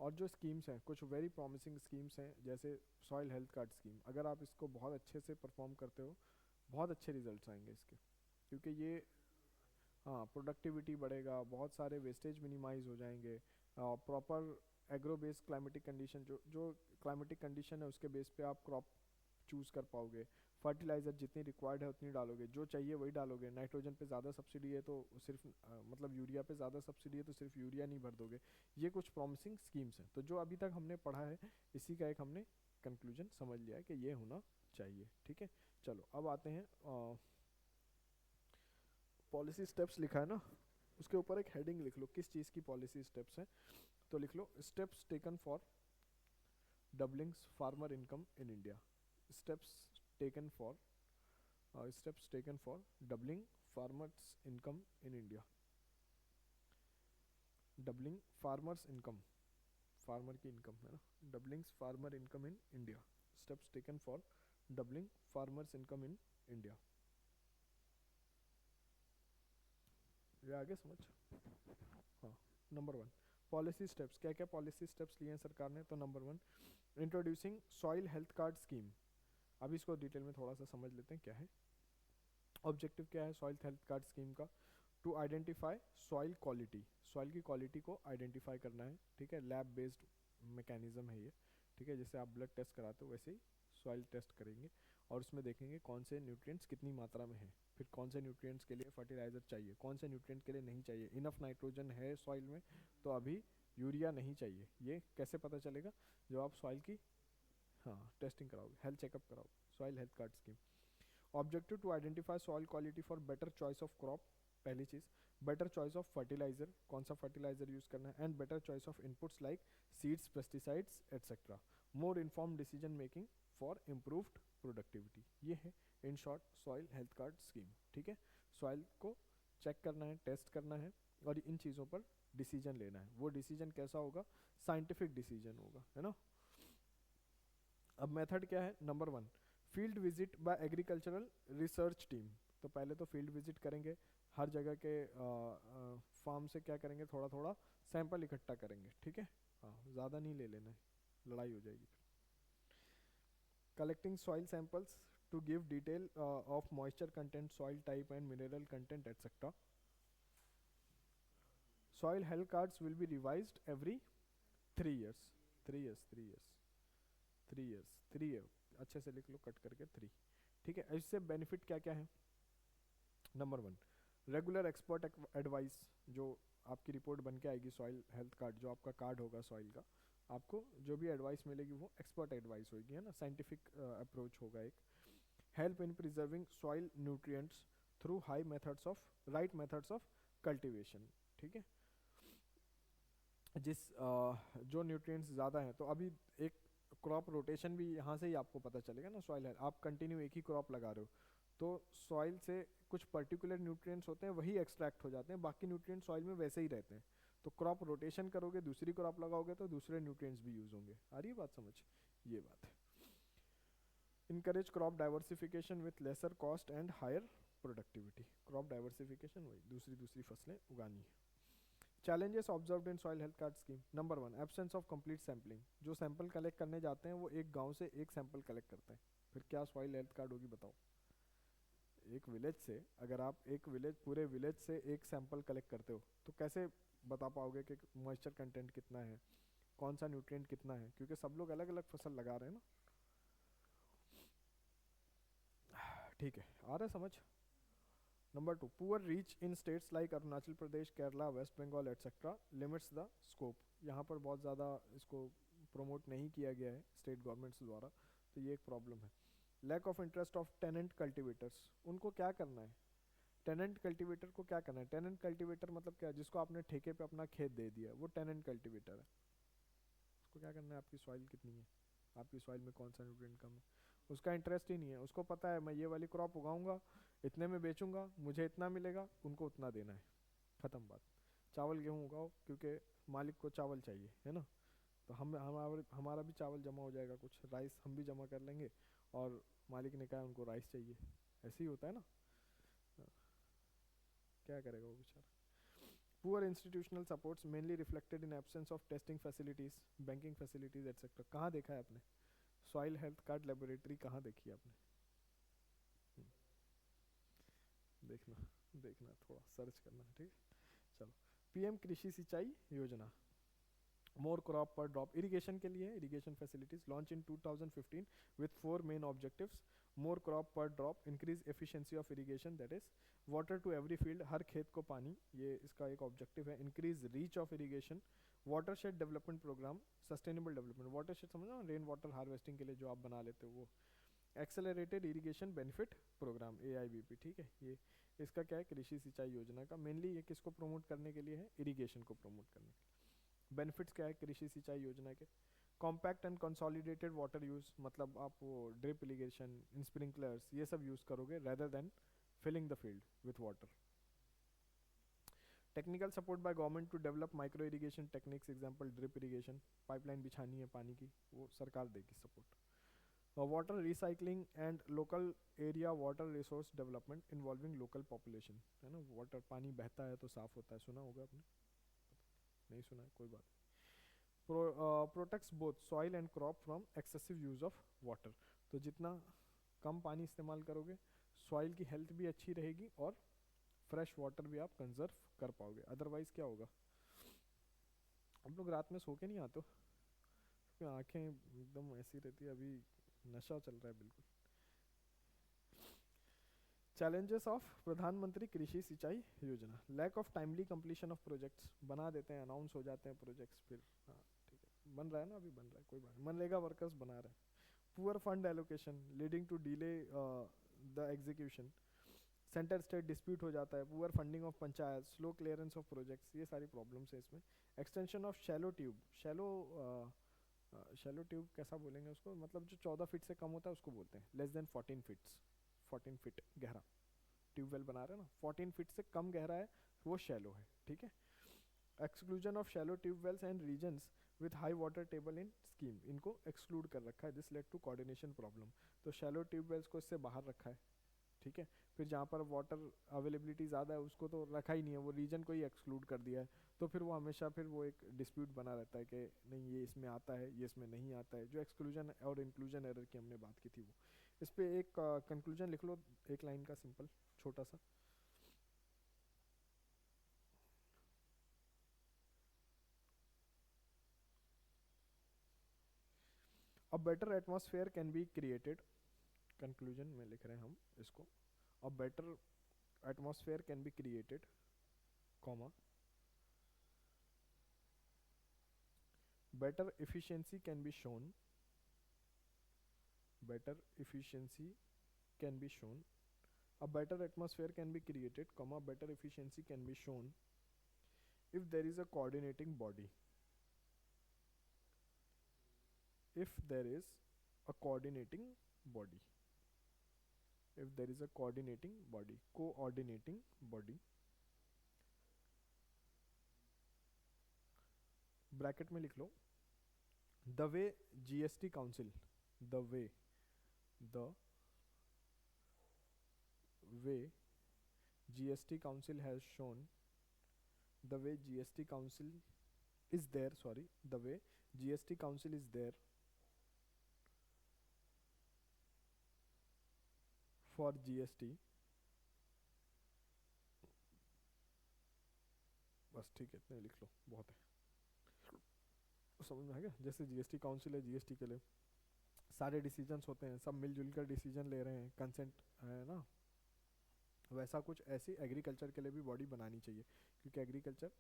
और जो स्कीम्स हैं, कुछ वेरी प्रॉमिसिंग स्कीम्स हैं, जैसे सॉइल हेल्थ कार्ड स्कीम, अगर आप इसको बहुत अच्छे से परफॉर्म करते हो, बहुत अच्छे रिजल्ट्स आएंगे इसके, क्योंकि ये हाँ प्रोडक्टिविटी बढ़ेगा, बहुत सारे वेस्टेज मिनिमाइज हो जाएंगे, proper agro based climatic condition, जो क्लाइमेटिक कंडीशन है उसके बेस पे आप क्रॉप चूज़ कर पाओगे, फर्टिलाइज़र जितनी रिक्वायर्ड है उतनी डालोगे, जो चाहिए वही डालोगे, नाइट्रोजन पे ज़्यादा सब्सिडी है तो सिर्फ मतलब यूरिया पे ज़्यादा सब्सिडी है तो सिर्फ यूरिया नहीं भर दोगे। ये कुछ प्रॉमिसिंग स्कीम्स हैं। तो जो अभी तक हमने पढ़ा है इसी का एक हमने कंक्लूजन समझ लिया है कि ये होना चाहिए। ठीक है, चलो अब आते हैं पॉलिसी स्टेप्स लिखा है ना, उसके ऊपर एक हेडिंग लिख लो, किस चीज़ की पॉलिसी स्टेप्स हैं। तो लिख लो steps taken for doubling farmer income in India, steps taken for steps taken for doubling farmers income in India, doubling farmers income, farmer की income है ना, doubling farmer income in India, steps taken for doubling farmers income in India। ये आगे समझ। हाँ, number 1 policy steps, क्या क्या policy steps लिए हैं सरकार ने। तो number 1 introducing soil health card scheme. अभी इसको डिटेल में थोड़ा सा समझ लेते हैं क्या है। ऑब्जेक्टिव क्या है सॉइल हेल्थ कार्ड स्कीम का? To identify soil quality, soil की क्वालिटी को आइडेंटिफाई करना है। ठीक है, लैब बेस्ड मैकेनिज्म है ये। ठीक है, जैसे आप ब्लड टेस्ट कराते हो वैसे ही सॉइल टेस्ट करेंगे और उसमें देखेंगे कौन से न्यूट्रिएंट्स कितनी मात्रा में है, फिर कौन से न्यूट्रिएंट्स के लिए फर्टिलाइज़र चाहिए, कौन से न्यूट्रिएंट के लिए नहीं चाहिए, इनफ नाइट्रोजन है सॉइल में तो अभी यूरिया नहीं चाहिए। ये कैसे पता चलेगा? जब आप सॉइल की टेस्टिंग कराओगे, हेल्थ चेकअप कराओगे, soil health card scheme. Objective to identify soil quality for better choice of crop, पहली चीज़। बेटर चॉइस ऑफ फर्टिलाइजर, कौन सा फर्टिलाइजर यूज़ करना है, and better choice of inputs like seeds, pesticides etcetera. More inform decision making for improved productivity. ये है in short soil health card scheme. ठीक है, सॉइल को चेक करना है, टेस्ट करना है और इन चीज़ों पर डिसीजन लेना है। वो डिसीजन कैसा होगा? साइंटिफिक डिसीजन होगा, है ना। अब मेथड क्या है? Number 1 field visit bye agricultural research team. तो पहले तो फील्ड विजिट करेंगे, हर जगह के फार्म से क्या करेंगे, थोड़ा थोड़ा सैंपल इकट्ठा करेंगे। ठीक है, ज़्यादा नहीं ले लेना है, लड़ाई हो जाएगी। Collecting soil samples to give detail of moisture content, soil type and mineral content etcetera. Soil health cards will be revised every 3 years, 3 years, 3 years, 3 years, 3 year, अच्छे से लिख लो कट करके 3। ठीक है, इससे बेनिफिट क्या क्या है? नंबर 1 रेगुलर एक्सपर्ट एडवाइस, जो आपकी रिपोर्ट बन के आएगी सॉइल हेल्थ कार्ड, जो आपका कार्ड होगा सॉइल का, आपको जो भी एडवाइस मिलेगी वो एक्सपर्ट एडवाइस होगी, है ना, साइंटिफिक अप्रोच होगा एक। Help in preserving soil nutrients through high methods of right methods of cultivation. ठीक है, जो न्यूट्रिएंट्स ज़्यादा हैं, तो अभी एक क्रॉप रोटेशन भी यहाँ से ही आपको पता चलेगा ना। सॉइल है, आप कंटिन्यू एक ही क्रॉप लगा रहे हो तो सॉइल से कुछ पर्टिकुलर न्यूट्रिएंट्स होते हैं वही एक्सट्रैक्ट हो जाते हैं, बाकी न्यूट्रिएंट्स सॉइल में वैसे ही रहते हैं। तो क्रॉप रोटेशन करोगे, दूसरी क्रॉप लगाओगे तो दूसरे न्यूट्रिएंट्स भी यूज होंगे। आ रही है बात समझ? ये बात है। Encourage crop diversification with lesser cost and higher productivity. Crop diversification वही दूसरी दूसरी फसलें उगानी है। Challenges observed in soil health card scheme. Number 1, absence of complete sampling. जो सैंपल कलेक्ट करने जाते हैं वो एक गांव से एक सैंपल कलेक्ट करते हैं, फिर क्या सॉइल हेल्थ कार्ड होगी बताओ? एक विलेज से, अगर आप एक विलेज, पूरे विलेज से एक सैंपल कलेक्ट करते हो तो कैसे बता पाओगे कि मॉइस्चर कंटेंट कितना है, कौन सा न्यूट्रिएंट कितना है, क्योंकि सब लोग अलग अलग फसल लगा रहे हैं ना। ठीक है, आ रहा है समझ? Number 2, poor reach in states like Arunachal Pradesh, Kerala, West Bengal etcetera limits the scope. यहाँ पर बहुत ज़्यादा इसको प्रमोट नहीं किया गया है स्टेट गवर्नमेंट्स द्वारा, तो ये एक प्रॉब्लम है। Lack of interest of tenant cultivators. उनको क्या करना है? टेनेंट कल्टीवेटर को क्या करना है? टेनेंट कल्टीवेटर मतलब क्या? जिसको आपने ठेके पे अपना खेत दे दिया, वो टेनेंट कल्टीवेटर है। उसको क्या करना है? आपकी सॉइल कितनी है, आपकी सॉइल में कौन सा न्यूट्रिएंट कम है, उसका इंटरेस्ट ही नहीं है। उसको पता है मैं ये वाली क्रॉप उगाऊंगा, इतने में बेचूंगा, मुझे इतना मिलेगा, उनको उतना देना है, ख़त्म बात। चावल गेहूँ उगाओ क्योंकि मालिक को चावल चाहिए, है ना? तो हमारा भी चावल जमा हो जाएगा, कुछ राइस हम भी जमा कर लेंगे, और मालिक ने कहा उनको राइस चाहिए, ऐसे ही होता है ना। क्या करेगा वो बेचारा? Poor institutional supports mainly reflected in absence of testing facilities, banking facilities etcetera. कहाँ देखा है आपने सॉइल हेल्थ कार्ड लेबोरेटरी? कहाँ देखी है आपने? देखना, देखना, थोड़ा सर्च करना, ठीक है। चलो, PM Krishi Sinchai Yojana, more crop per drop, irrigation के लिए irrigation facilities launch in 2015 with 4 main objectives. More crop per drop, increase efficiency of irrigation, that is water to every field, हर खेत को पानी, ये इसका एक ऑब्जेक्टिव है। Increase reach of irrigation, watershed development programme, sustainable development, watershed समझो, rain water harvesting के लिए जो आप बना लेते हो वो। Accelerated irrigation benefit programme, AIBP, ठीक है। ये इसका क्या है? कृषि सिंचाई योजना का मेनली ये किसको प्रमोट करने के लिए है? इरिगेशन को प्रमोट करने के लिए। बेनिफिट्स क्या है कृषि सिंचाई योजना के? Compact and consolidated water use, मतलब आप वो ड्रिप इरिगेशन, स्प्रिंकलर्स, ये सब यूज करोगे rather than filling the field with water. Technical support by government to develop micro irrigation techniques, example drip irrigation, pipeline बिछानी है पानी की, वो सरकार देगी support. Water recycling and local area water resource development involving local population, है ना? Water, पानी बहता है तो साफ होता है, सुना होगा आपने, नहीं सुना है कोई बात। Protects both soil and crop from excessive use of water. तो जितना कम पानी इस्तेमाल करोगे, सॉइल की हेल्थ भी अच्छी रहेगी और फ्रेश वाटर भी आप कंजर्व कर पाओगे। अदरवाइज क्या होगा? हम लोग रात में सो के नहीं आते हो, क्योंकि आंखें एकदम ऐसी रहती है, अभी नशा चल रहा है बिल्कुल। चैलेंजेस ऑफ प्रधानमंत्री Krishi Sinchai Yojana, lack of timely completion of projects, बना देते हैं, अनाउंस हो जाते हैं प्रोजेक्ट्स, फिर हाँ ठीक है, बन रहा है ना, अभी बन रहा है, कोई बात नहीं, मनरेगा वर्कर्स बना रहे हैं। Poor fund allocation leading to delay the execution, centre state dispute हो जाता है, poor funding of panchayat, slow clearance of projects, ये सारी प्रॉब्लम्स है इसमें। Extension of shallow tube, shallow tube कैसा बोलेंगे उसको, मतलब जो 14 फीट से कम होता है उसको बोलते हैं लेस देन 14 फीट्स, 14 फीट गहरा ट्यूबवेल बना रहे हैं ना, 14 फीट से कम गहरा है वो शैलो है, ठीक है। Exclusion of shallow tubewells and regions with high water table in scheme, इनको एक्सक्लूड कर रखा है, this led to coordination problem. तो शैलो ट्यूबवेल्स को इससे बाहर रखा है, ठीक है। फिर जहाँ पर वाटर अवेलेबिलिटी ज़्यादा है उसको तो रखा ही नहीं है, वो रीजन को ही एक्सक्लूड कर दिया है। तो फिर वो हमेशा फिर वो एक डिस्प्यूट बना रहता है कि नहीं ये इसमें आता है, ये इसमें नहीं आता है, जो एक्सक्लूजन और इंक्लूजन एरर की हमने बात की थी वो। इस पर एक कंक्लूजन लिख लो, एक लाइन का सिंपल छोटा सा। A better atmosphere can be created, conclusion में लिख रहे हैं हम इसको, a better atmosphere can be created, comma, better efficiency can be shown, better efficiency can be shown, a better atmosphere can be created, comma, better efficiency can be shown if there is a coordinating body, if there is a coordinating body, if there is a coordinating body, bracket में लिख लो, the way GST council, the way GST council has shown, the way GST council is there, sorry, the way GST council is there for GST, बस ठीक है, इतने लिख लो, बहुत है, समझ में आ गया। जैसे जीएसटी काउंसिल है, जीएसटी के लिए सारे डिसीजंस होते हैं, सब मिलजुल कर डिसीजन ले रहे हैं, कंसेंट है ना, वैसा कुछ ऐसी एग्रीकल्चर के लिए भी बॉडी बनानी चाहिए, क्योंकि एग्रीकल्चर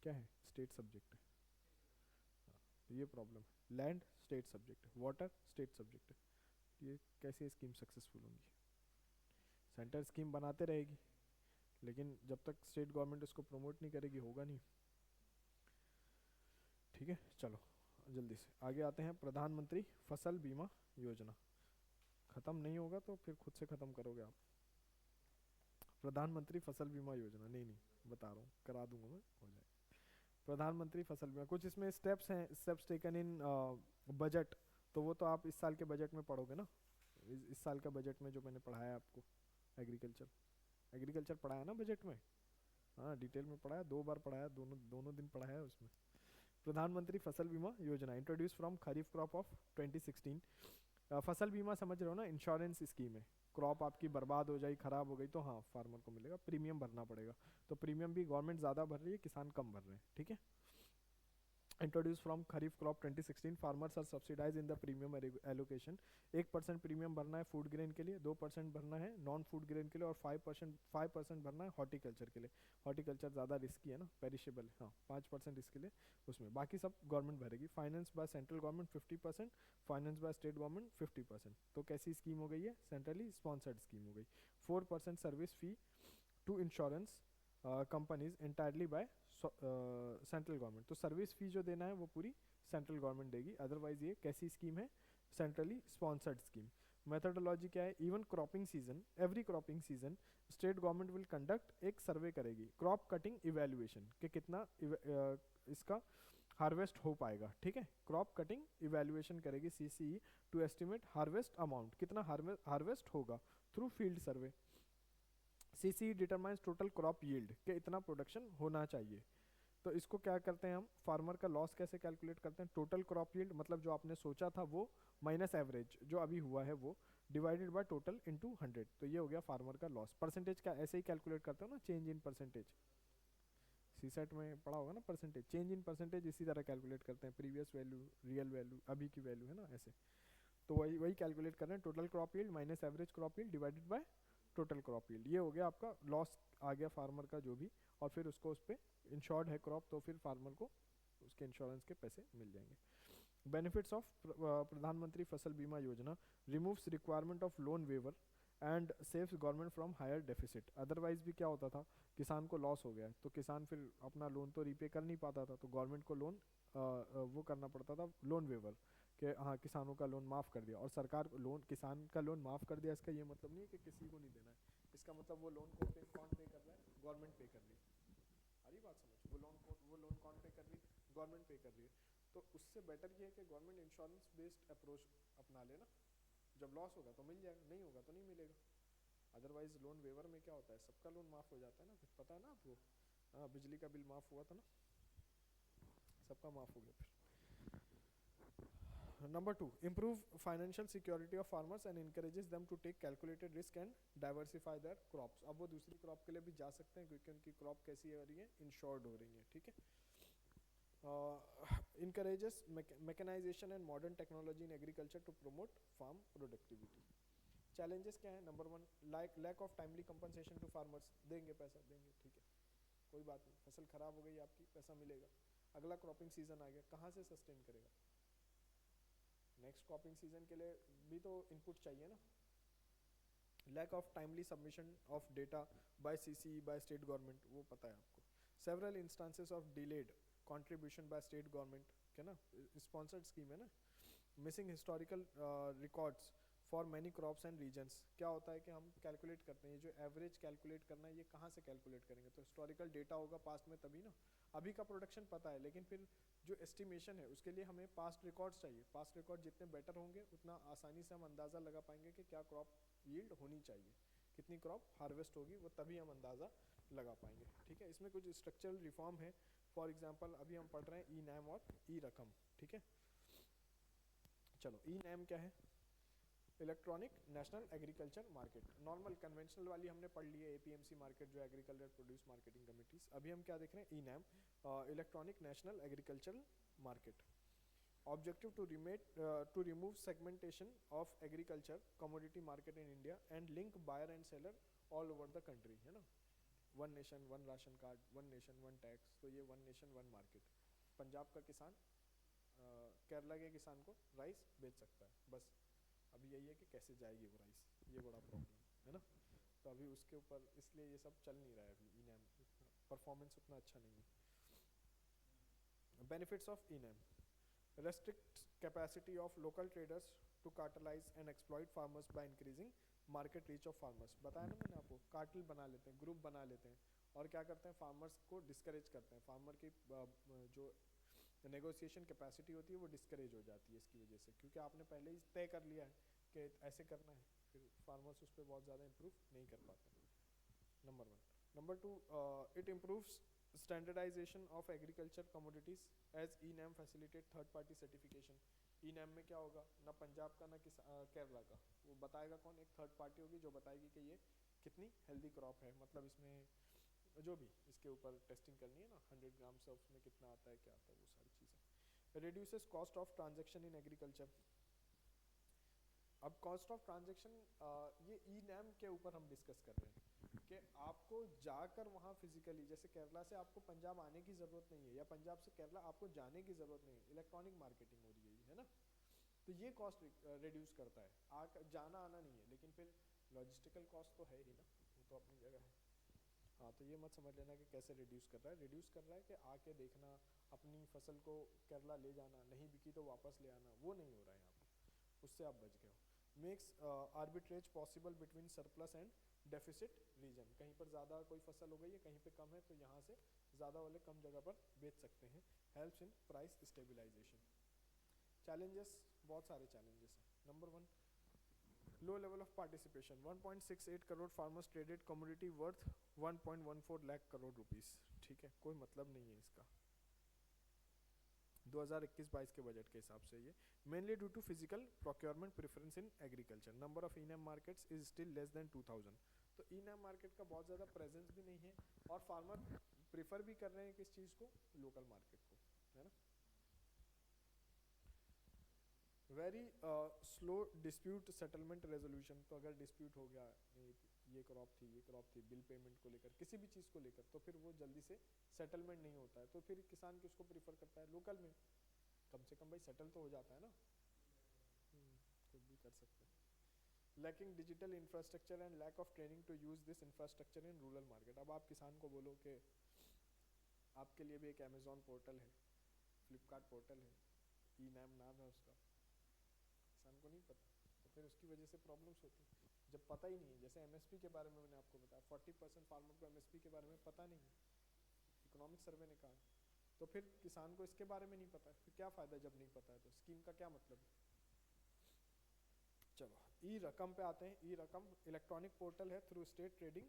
क्या है, स्टेट सब्जेक्ट है, तो ये प्रॉब्लम है। लैंड स्टेट सब्जेक्ट है, वाटर स्टेट सब्जेक्ट है, ये कैसे स्कीम सक्सेसफुल होंगी। सेंटर स्कीम बनाते रहेगी, लेकिन जब तक स्टेट गवर्नमेंट इसको प्रमोट नहीं करेगी होगा नहीं। ठीक है, चलो जल्दी से आगे आते हैं। प्रधानमंत्री फसल बीमा योजना, खत्म नहीं होगा तो फिर खुद से खत्म करोगे आप। प्रधानमंत्री फसल बीमा योजना, नहीं बता रहा हूँ, करा दूंगा मैं, हो जाए। प्रधानमंत्री फसल बीमा, कुछ इसमें स्टेप्स हैं, स्टेप्स टेकन इन बजट, तो वो तो आप इस साल के बजट में पढ़ोगे ना, इस साल का बजट में जो मैंने पढ़ाया आपको, एग्रीकल्चर पढ़ाया ना बजट में, हाँ डिटेल में पढ़ाया, 2 बार पढ़ाया, दोनों दिन पढ़ाया है उसमें। प्रधानमंत्री फसल बीमा योजना introduce from kharif crop of 2016। फसल बीमा समझ रहे हो ना, इंश्योरेंस स्कीम है, क्रॉप आपकी बर्बाद हो जाए, खराब हो गई तो हाँ फार्मर को मिलेगा, प्रीमियम भरना पड़ेगा, तो प्रीमियम भी गवर्नमेंट ज़्यादा भर रही है, किसान कम भर रहे हैं, ठीक है। Introduce from kharif crop 2016, farmers are subsidise in the premium allocation. 1% premium भरना है फूड ग्रेन के लिए, 2% भरना है नॉन फूड ग्रेन के लिए, और 5% भरना है हॉर्टिकल्चर के लिए। हॉर्टिकल्चर ज़्यादा रिस्की है ना, पेरिशेबल है, हाँ 5% इसके लिए, उसमें बाकी सब गवर्नमेंट भरेगी। Finance by central government 50%, finance by state government 50%। तो कैसी स्कीम हो गई है, सेंट्रली स्पॉन्सर्ड स्कीम हो गई। 4% service fee to insurance companies entirely by central government, तो सर्विस फी जो देना है वो पूरी सेंट्रल गवर्नमेंट देगी। अदरवाइज ये कैसी स्कीम है, सेंट्रली स्पॉन्सर्ड स्कीम। मेथडोलॉजी क्या है, even cropping season, every cropping season state government will conduct एक सर्वे करेगी, क्रॉप कटिंग इवेल्युएशन के कितना इसका हार्वेस्ट हो पाएगा, ठीक है। क्रॉप कटिंग इवेल्युएशन करेगी CCE to estimate harvest amount, कितना हार्वेस्ट होगा through field survey. CCE determines total crop yield, के इतना प्रोडक्शन होना चाहिए। तो इसको क्या करते हैं हम, फार्मर का लॉस कैसे कैलकुलेट करते हैं, टोटल क्रॉप यील्ड मतलब जो आपने सोचा था वो माइनस एवरेज जो अभी हुआ है वो, डिवाइडेड बाय टोटल इनटू 100, तो ये हो गया फार्मर का लॉस। परसेंटेज का ऐसे ही कैलकुलेट करते हो ना, चेंज इन परसेंटेज, सीसेट में पढ़ा होगा ना परसेंटेज, चेंज इन परसेंटेज इसी तरह कैलकुलेट करते हैं, प्रीवियस वैल्यू, रियल वैल्यू, अभी की वैल्यू है ना, ऐसे। तो वही कैलकुलेट कर रहे हैं, total crop yield minus average crop yield divided by total crop yield, ये हो गया आपका लॉस आ गया फार्मर का जो भी, और फिर उसको उस पर इंश्योर्ड है क्रॉप, तो फिर फार्मर को उसके इंश्योरेंस के पैसे मिल जाएंगे। बेनिफिट्स ऑफ प्रधानमंत्री Fasal Bima Yojana, removes requirement of loan waiver and saves government from higher deficit. Otherwise भी क्या होता था, किसान को लॉस हो गया है तो किसान फिर अपना लोन तो रीपे कर नहीं पाता था, तो गवर्नमेंट को लोन वो करना पड़ता था, लोन वेवर, कि हाँ किसानों का लोन माफ़ कर दिया, और सरकार लोन, किसान का लोन माफ़ कर दिया, इसका ये मतलब नहीं है कि किसी को नहीं देना है, इसका मतलब वो लोन को कौन पे कर रहा है, गवर्नमेंट पे कर रही है। अरे बात समझ, वो लोन कौन पे कर रही है, गवर्नमेंट पे कर रही है। तो उससे बेटर ये है कि गवर्नमेंट इंश्योरेंस बेस्ड अप्रोच अपना लेना, जब लॉस होगा तो मिल जाएगा, नहीं होगा तो नहीं मिलेगा। अदरवाइज लोन वेवर में क्या होता है, सबका लोन माफ़ हो जाता है ना, फिर पता है ना आपको, हाँ बिजली का बिल माफ़ हुआ था ना, सबका माफ़ हो गया फिर। Number 2, improve financial security of farmers and encourages them to take calculated risk and diversify their crops। अब वो दूसरी क्रॉप के लिए भी जा सकते हैं क्योंकि उनकी क्रॉप कैसी हो रही है, इंश्योर्ड हो रही है, ठीक है। encourages mechanization and modern technology in agriculture to promote farm productivity। challenges क्या है, number 1 lack of timely compensation to farmers, देंगे पैसा देंगे, ठीक है कोई बात नहीं, फसल खराब हो गई आपकी, पैसा मिलेगा, अगला क्रॉपिंग सीजन आ गया, कहाँ से सस्टेन करेगा, नेक्स्ट क्रॉपिंग सीजन के लिए भी तो इनपुट चाहिए ना। Lack of timely submission of data by CCE by state government, वो पता है आपको। Several instances of delayed contribution by state government, क्या ना, स्पॉन्सर्ड स्कीम है ना। Missing historical records for many crops and regions. क्या होता है कि हम कैलकुलेट करते हैं, ये जो एवरेज कैलकुलेट करना है ये कहाँ से कैलकुलेट करेंगे, तो हिस्टोरिकल डेटा होगा पास्ट में तभी ना। अभी का प्रोडक्शन पता है, लेकिन फिर जो एस्टिमेशन है उसके लिए हमें पास्ट रिकॉर्ड्स चाहिए। पास्ट रिकॉर्ड जितने बेटर होंगे उतना आसानी से हम अंदाज़ा लगा पाएंगे कि क्या क्रॉप यील्ड होनी चाहिए, कितनी क्रॉप हार्वेस्ट होगी, वो तभी हम अंदाज़ा लगा पाएंगे। ठीक है, इसमें कुछ स्ट्रक्चरल रिफॉर्म है। फॉर एग्जांपल अभी हम पढ़ रहे हैं ई नैम और ई रकम। ठीक है, चलो ई नैम क्या है? Electronic national agriculture market. Normal conventional वाली हमने पढ़ ली है, एपीएमसी मार्केट जो एग्रीकल्चर प्रोड्यूस मार्केटिंग कमिटीज। अभी हम क्या देख रहे हैं? E NAM, electronic national agriculture market. Objective to remove segmentation of agriculture commodity market in India and link buyer and seller all over the country, है ना। One nation one ration card, one nation one tax, तो ये one nation one market. Punjab का किसान केरला के किसान को rice बेच सकता है, बस अभी यही है कि कैसे जाएगी वो राइस, ये बड़ा प्रॉब्लम है ना। तो अभी उसके ऊपर इसलिए ये सब चल नहीं रहा है अभी, ई नैम परफॉर्मेंस उतना अच्छा नहीं है। Benefits of E NAM: restricts capacity of local traders to cartelize and exploit farmers by increasing market reach of farmers। बताया ना मैंने आपको, कार्टेल बना लेते हैं, ग्रुप बना लेते हैं, और क्या करते हैं, फार्मर्स को डिस्करेज करते हैं। फार्मर की जो नेगोशिएशन कैपेसिटी होती है वो डिस्करेज हो जाती है इसकी वजह से, क्योंकि आपने पहले ही तय कर लिया है कि ऐसे करना है, फिर फार्मर्स उस पर बहुत ज़्यादा इम्प्रूव नहीं कर पाते। Number one. Number two, it improves standardisation of agriculture commodities as E NAM facilitate third party certification. E NAM में क्या होगा, ना पंजाब का ना केरला का, वो बताएगा कौन? एक थर्ड पार्टी होगी जो बताएगी कि ये कितनी हेल्दी क्रॉप है, मतलब इसमें जो भी इसके ऊपर टेस्टिंग करनी है ना, 100 ग्राम से उसमें कितना आता है, क्या आता है, वो सारी चीज़ें। Reduces cost of transaction in agriculture. अब कॉस्ट ऑफ ट्रांजेक्शन ये ई नैम के ऊपर हम डिस्कस कर रहे हैं कि आपको जाकर वहाँ फिजिकली, जैसे केरला से आपको पंजाब आने की ज़रूरत नहीं है, या पंजाब से केरला आपको जाने की ज़रूरत नहीं है, इलेक्ट्रॉनिक मार्केटिंग हो रही है ना। तो ये कॉस्ट रिड्यूस करता है, जाना आना नहीं है, लेकिन फिर लॉजिस्टिकल कॉस्ट तो है ही ना, वो तो अपनी जगह है। हाँ, तो ये मत समझ लेना कि कैसे रिड्यूस कर रहा है। रिड्यूस कर रहा है कि आके देखना, अपनी फसल को केरला ले जाना, नहीं बिकी तो वापस ले आना, वो नहीं हो रहा है यहाँ पर, उससे आप बच गए हो। Makes arbitrage possible between surplus and deficit region. कहीं पर ज़्यादा कोई फसल हो गई है, कहीं पे कम है, तो यहाँ से ज़्यादा वाले कम जगह पर बेच सकते हैं। Helps in price stabilisation. Challenges, बहुत सारे चैलेंजेस हैं। Number one, low level of participation. 1.68 crore farmers traded commodity worth 1.14 lakh crore rupees. ठीक है, कोई मतलब नहीं है इसका 2021-22 के बजट के हिसाब से। ये mainly due to physical procurement preference in agriculture. Number of E NAM markets is still less than 2000। तो ई नैम मार्केट का बहुत ज़्यादा प्रेजेंस भी नहीं है, और फार्मर प्रेफर भी कर रहे हैं किस चीज़ को? लोकल मार्केट को, है ना। Very slow dispute settlement resolution. तो अगर डिस्प्यूट हो गया, ये क्रॉप थी, ये क्रॉप थी, बिल पेमेंट को लेकर, किसी भी चीज़ को लेकर, तो फिर वो जल्दी से सेटलमेंट नहीं होता है। तो फिर किसान किसको प्रीफर करता है? लोकल में, कम से कम भाई सेटल तो हो जाता है ना, खुद भी कर सकते हैं। Lacking digital infrastructure and lack of training to use this infrastructure in rural market. अब आप किसान को बोलो कि आपके लिए भी एक अमेजोन पोर्टल है, फ्लिपकार्ट पोर्टल है, ई नैम नाम है उसका, किसान को नहीं पता, तो फिर उसकी वजह से प्रॉब्लम्स होती हैं। जब पता ही नहीं है, जैसे एमएसपी के बारे में मैंने आपको बताया, 40% फार्मर को एमएसपी के बारे में पता नहीं है, इकोनॉमिक सर्वे ने कहा। तो फिर किसान को इसके बारे में नहीं पता है, फिर क्या फ़ायदा जब नहीं पता है, तो स्कीम का क्या मतलब है। चलो ई रकम पे आते हैं। ई रकम इलेक्ट्रॉनिक पोर्टल है through state trading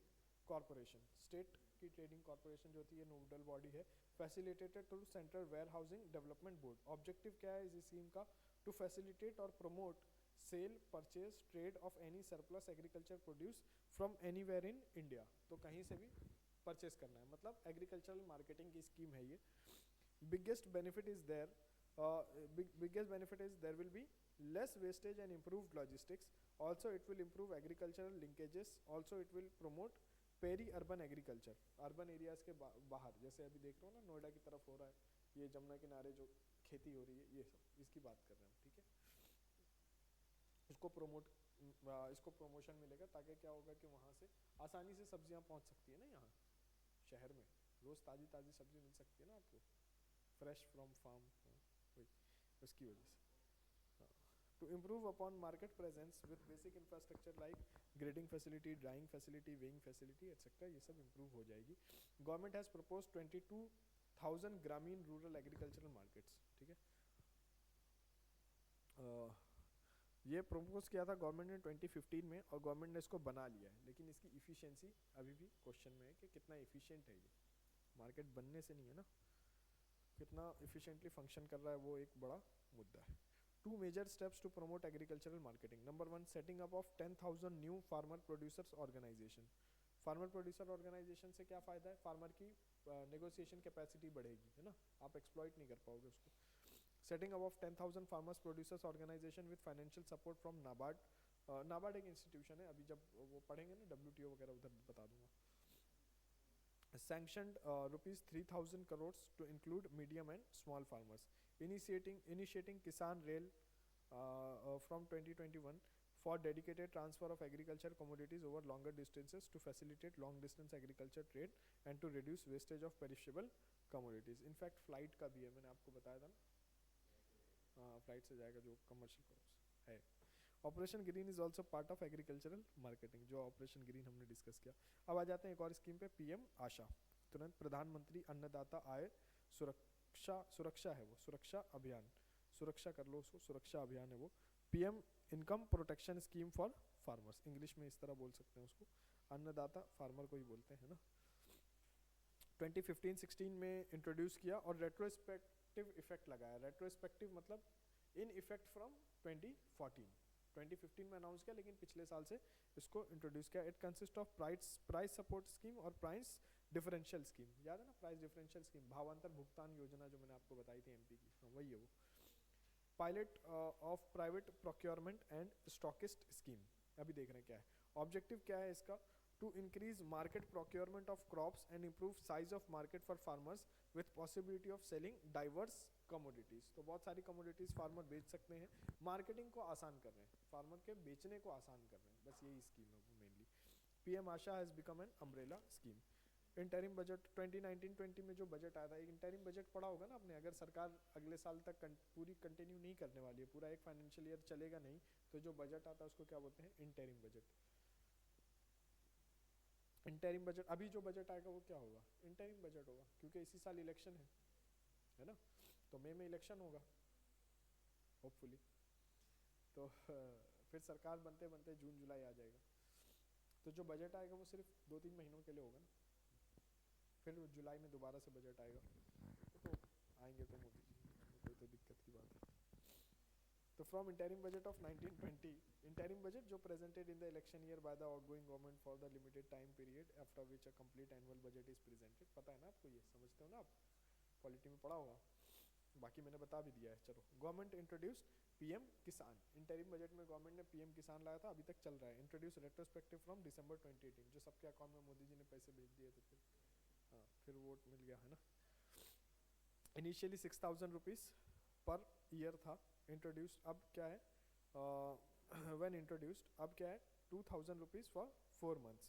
corporation. State की ट्रेडिंग कॉरपोरेशन जो होती है नोडल बॉडी है, facilitated through central warehousing development board. Objective क्या है इस स्कीम का? टू फैसिलिटेट और promote sale, purchase, trade of any surplus agriculture produce from anywhere in India. तो कहीं से भी परचेज करना है, मतलब एग्रीकल्चरल मार्केटिंग की स्कीम है ये। Biggest benefit is there will be less wastage and improved logistics. Also it will improve agricultural linkages. Also it will promote peri urban agriculture. Urban areas के बाहर, जैसे अभी देख रहे हो ना नोएडा की तरफ हो रहा है, ये जमुना किनारे जो खेती हो रही है, ये सब इसकी बात कर रहे हैं हम। ठीक है, इसको प्रमोशन मिलेगा, ताकि क्या होगा कि वहाँ से आसानी से सब्जियाँ पहुँच सकती है ना, यहाँ शहर में रोज़ ताज़ी ताज़ी सब्जी मिल सकती है ना आपको, फ्रेश फ्रॉम फार्म, वही उसकी वजह से। To improve upon market presence with basic infrastructure like grading facility, drying facility, weighing facility, etc. ये सब improve हो जाएगी. Government has proposed 22,000 ग्रामीण rural agricultural markets. ठीक है. ये प्रपोज किया था गवर्नमेंट ने 2015 में और गवर्नमेंट ने इसको बना लिया है, लेकिन इसकी इफिशिएंसी अभी भी क्वेश्चन में है कि कितना इफिशिएंट है ये. मार्केट बनने से नहीं है ना, कितना इफिशिएंटली फंक्शन कर रहा है वो एक बड़ा मुद्दा है. Two major steps to promote agricultural marketing. Number one, setting up of 10,000 new farmer producers organization. Farmer producer organisation से क्या फ़ायदा है, फार्मर की नेगोशिएशन कैपेसिटी बढ़ेगी, है ना, आप एक्सप्लॉइट नहीं कर पाओगे उसको. Setting up of 10,000 farmers producers organisation with financial support from NABARD. NABARD एक इंस्टीट्यूशन है, अभी जब वो पढ़ेंगे ना WTO वगैरह उधर बता दूंगा. Sanctioned rupees 3,000 crores to include medium and small farmers. Initiating Kisan Rail from 2021 for dedicated transfer of agriculture commodities over longer distances to facilitate long distance agriculture trade and to reduce wastage of perishable commodities. In fact flight का भी है, मैंने आपको बताया था ना, flight से जाएगा जो कमर्शियल है. Operation green is also part of agricultural marketing, जो ऑपरेशन ग्रीन हमने डिस्कस किया. अब आ जाते हैं एक और स्कीम पे, PM आशा. तुरंत प्रधानमंत्री अन्नदाता आय सुरक्षा है वो, सुरक्षा अभियान, सुरक्षा कर लो उसको, सुरक्षा अभियान है वो. PM income protection scheme for farmers, English में इस तरह बोल सकते हैं उसको, अन्नदाता फार्मर को ही बोलते हैं ना. 2015-16 में इंट्रोड्यूस किया और रेट्रोस्पेक्टिव इफेक्ट लगाया. रेट्रोस्पेक्टिव मतलब इन इफेक्ट फ्रॉम 2014. 2015 में अनाउंस किया लेकिन पिछले साल से इसको इंट्रोड्यूस किया. It consist of price support scheme और प्राइस डिफरेंशियल स्कीम. याद है ना प्राइस डिफरेंशियल स्कीम, भावांतर भुगतान योजना जो मैंने आपको बताई थी MP की, वही है वो. Pilot of private procurement and stockist scheme, अभी देख रहे हैं क्या है. ऑब्जेक्टिव क्या है इसका, to increase market procurement of crops and improve size of market for farmers with possibility of selling diverse commodities. तो बहुत सारी कमोडिटीज फार्मर बेच सकते हैं, मार्केटिंग को आसान कर रहे हैं, फार्मर के बेचने को आसान कर रहे हैं, बस यही स्कीम है वो mainly. PM Asha has become an umbrella scheme. Interim budget 2019-20 में जो बजट आया था, एक इंटरिम बजट पढ़ा होगा ना आपने. अगर सरकार अगले साल तक पूरी कंटिन्यू नहीं करने वाली है, पूरा एक फाइनेंशियल ईयर चलेगा नहीं, तो जो बजट आता है उसको क्या बोलते हैं, इंटरिम बजट. इंटरिम बजट, अभी जो बजट आएगा वो क्या होगा, इंटरिम बजट होगा, क्योंकि इसी साल इलेक्शन है ना, तो मई में इलेक्शन होगा होपफुली, तो फिर सरकार बनते बनते जून जुलाई आ जाएगा. तो जो बजट आएगा वो सिर्फ 2-3 महीनों के लिए होगा ना, फिर जुलाई में दोबारा से बजट आएगा, तो आएंगे तो मोदी जी, कोई तो दिक्कत की बात है. तो from interim budget of 1920, interim budget जो presented in the election year by the outgoing government for the limited time period after which a complete annual budget is presented. पता है ना आपको, ये समझते हो ना आप, पॉलिटी में पढ़ा होगा, बाकी मैंने बता भी दिया है. चलो, गवर्नमेंट इंट्रोड्यूस्ड PM किसान. इंटरिम बजट में गवर्नमेंट ने PM किसान लाया था, अभी तक चल रहा है. इंट्रोड्यूस रेट्रोस्पेक्टिव फ्रॉम दिसंबर 2018, जो सबके अकाउंट में मोदी जी ने पैसे भेज दिए थे, फिर वोट मिल गया है ना. इनिशियली 6,000 रुपीज़ पर ईयर था इंट्रोड्यूस्ड, अब क्या है, व्हेन इंट्रोड्यूस्ड अब क्या है, 2,000 rupees for 4 months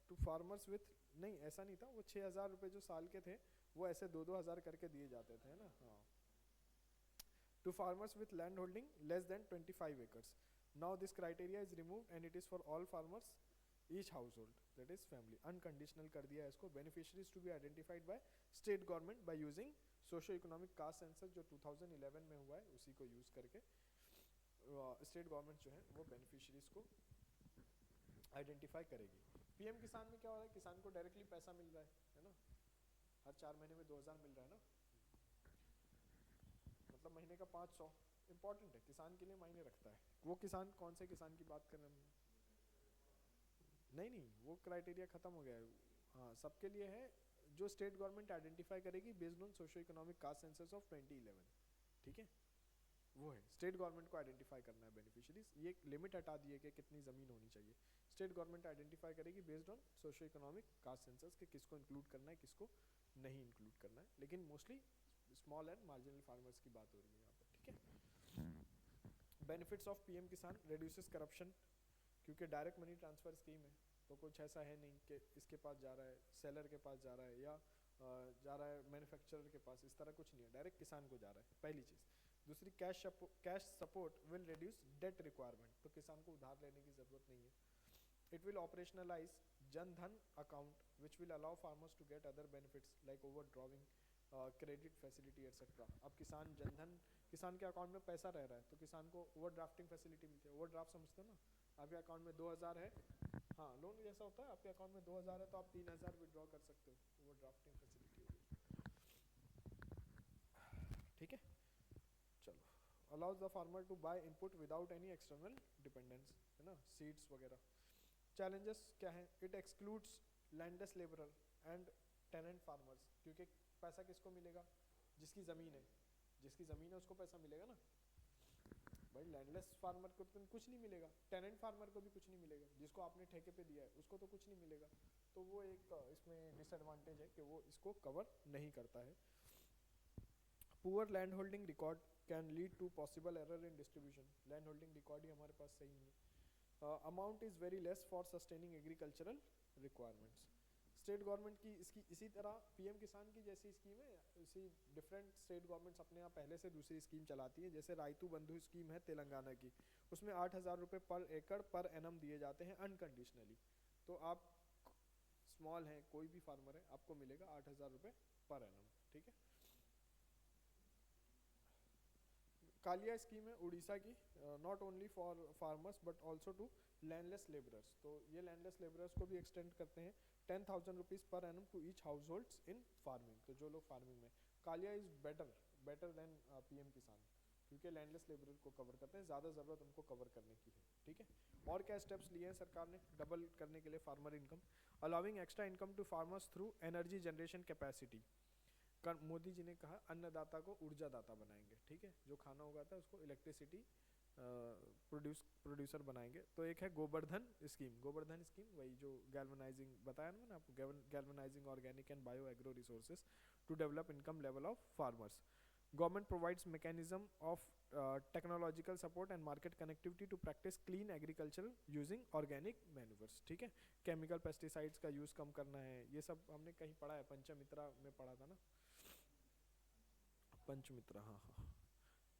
to farmers with, नहीं ऐसा नहीं था, वो 6,000 रुपये जो साल के थे वो ऐसे 2-2 हज़ार करके दिए जाते थे ना. हाँ, to farmers with land holding less than 25 acres. Now this criteria is remove and it is for all farmers each household, that is family. Unconditional कर दिया है इसको. Beneficiaries to be identified by state government by using socio economic caste census, जो 2011 में हुआ है, उसी को यूज करके स्टेट गवर्नमेंट जो है वो बेनिफिशरीज को आइडेंटिफाई करेगी. PM किसान में क्या हो रहा है, किसान को डायरेक्टली पैसा मिल रहा है ना, हर 4 महीने में 2,000 मिल रहा है ना, मतलब महीने का 500. इंपॉर्टेंट है, किसान के लिए मायने रखता है. वो किसान, कौन से किसान की बात कर रहे हैं, नहीं वो क्राइटेरिया खत्म हो गया है. हाँ, सबके लिए है, जो स्टेट गवर्नमेंट आइडेंटिफाई करेगी based on socio economic caste census of 2011. ठीक है, वो है स्टेट गवर्नमेंट को आइडेंटिफाई करना है बेनिफिशरीज. ये लिमिट हटा दी है कि कितनी ज़मीन होनी चाहिए. स्टेट गवर्नमेंट आइडेंटिफाई करेगी based on socio economic caste census कि किसको इंक्लूड करना है, किसको नहीं इंक्लूड करना है. लेकिन mostly small and marginal farmers की बात हो रही है यहाँ पर. ठीक है. बेनिफिट्स ऑफ PM किसान, रिड्यूसेस करप्शन, क्योंकि डायरेक्ट मनी ट्रांसफर स्कीम है, तो कुछ ऐसा है नहीं कि इसके पास जा रहा है, सेलर के पास जा रहा है, या जा रहा है मैन्युफैक्चरर के पास, इस तरह कुछ नहीं है, डायरेक्ट किसान को जा रहा है. पहली चीज़. दूसरी cash support will reduce debt requirement, तो किसान को उधार लेने की ज़रूरत नहीं है. It will operationalize Jan Dhan account, which will allow farmers to get other benefits like overdrawing, credit facility etc. अब किसान के अकाउंट में पैसा रह रहा है तो किसान को ओवरड्राफ्टिंग फैसिलिटी मिलती है. ओवरड्राफ्ट समझते हो ना, आपके अकाउंट में 2000 है, हाँ लोन जैसा होता है, आपके अकाउंट में 2000 है तो आप 3000 विड्रॉ कर सकते हो, ओवरड्राफ्टिंग फैसिलिटी होगी. ठीक है, चलो. allows the farmer to buy input without any external dependence, है ना, सीड्स वगैरह. चैलेंजेस क्या है? It excludes landless labourer and tenant farmers, क्योंकि पैसा किसको मिलेगा? जिसकी ज़मीन है, जिसकी ज़मीन है उसको पैसा मिलेगा ना भाई. लैंडलेस फार्मर को तो कुछ नहीं मिलेगा, टेनेंट फार्मर को भी कुछ नहीं मिलेगा, जिसको आपने ठेके पे दिया है उसको तो कुछ नहीं मिलेगा. तो वो एक इसमें डिसएडवांटेज है कि वो इसको कवर नहीं करता है. Poor land holding record can lead to possible error in distribution. Land holding record ही हमारे पास सही नहीं है. Amount is very less for sustaining agricultural requirements. State government की इसकी इसी तरह पीएम किसान की जैसी स्कीम है, इसी डिफरेंट स्टेट गवर्नमेंट्स अपने यहाँ पहले से दूसरी स्कीम चलाती है. जैसे रायतू बंधु स्कीम है तेलंगाना की, उसमें 8,000 रुपये पर एकड़ पर एनम दिए जाते हैं अनकंडीशनली. तो आप स्मॉल हैं, कोई भी फार्मर है, आपको मिलेगा 8,000 रुपये पर एनम. ठीक है. कालिया स्कीम है उड़ीसा की, not only for farmers but also to landless labourers. तो ये लैंडलेस लेबरर्स को भी एक्सटेंड करते हैं. 10,000 rupees per annum to each household in farming. तो जो लोग फार्मिंग में, KALIA is better than PM Kisan, क्योंकि लैंडलेस लेबरर को कवर करते हैं, ज़्यादा ज़रूरत उनको कवर करने की है. ठीक है. और क्या स्टेप्स लिए हैं सरकार ने डबल करने के लिए farmer income? Allowing extra income to farmers through energy generation capacity. Modi ji ने कहा अन्नदाता को ऊर्जादाता बनाएंगे. ठीक है, जो खाना उगाता है उसको इलेक्ट्रिसिटी प्रोड्यूसर बनाएंगे. तो एक है गोवर्धन स्कीम. गोवर्धन स्कीम वही जो गैल्वनाइजिंग बताया ना मैंने आपको, galvanising organic and bio agro resources to develop income level of farmers. Government provides mechanism of technological support and market connectivity to practise clean agriculture using organic manures. ठीक है. Chemical pesticides का use कम करना है, ये सब हमने कहीं पढ़ा है, पंचमित्रा में पढ़ा था ना, पंचमित्रा. हाँ हाँ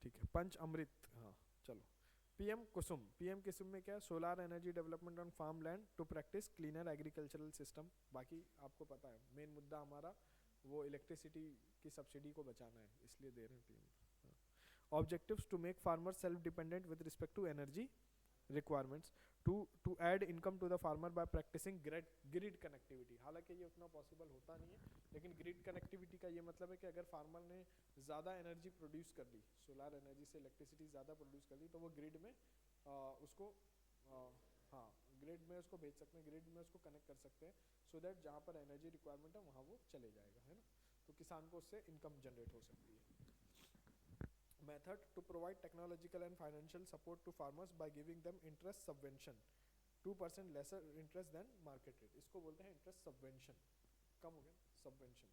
ठीक है, पंच अमृत. हाँ चलो. पीएम कुसुम. पीएम कुसुम में क्या? Solar energy development on farm land to practise cleaner agricultural system. बाकी आपको पता है मेन मुद्दा हमारा वो इलेक्ट्रिसिटी की सब्सिडी को बचाना है, इसलिए दे रहे हैं PM. Objectives to make farmer self dependent with respect to energy requirements, to add income to the farmer by practising grid connectivity. हालांकि ये उतना पॉसिबल होता नहीं है, लेकिन ग्रिड कनेक्टिविटी का ये मतलब है कि अगर फार्मर ने ज़्यादा एनर्जी प्रोड्यूस कर ली, सोलार एनर्जी से इलेक्ट्रिसिटी ज़्यादा प्रोड्यूस कर ली, तो वो ग्रिड में उसको हाँ ग्रिड में उसको भेज सकते हैं, ग्रिड में उसको कनेक्ट कर सकते हैं, सो दैट जहाँ पर एनर्जी रिक्वायरमेंट है वहाँ वो चले जाएगा, है ना. तो किसान को उससे इनकम जनरेट हो सकती है. Method to provide technological and financial support to farmers by giving them interest subvention 2% lesser interest than market rate. इसको बोलते हैं इंटरेस्ट सबवेंशन. कम हो गया सबवेंशन.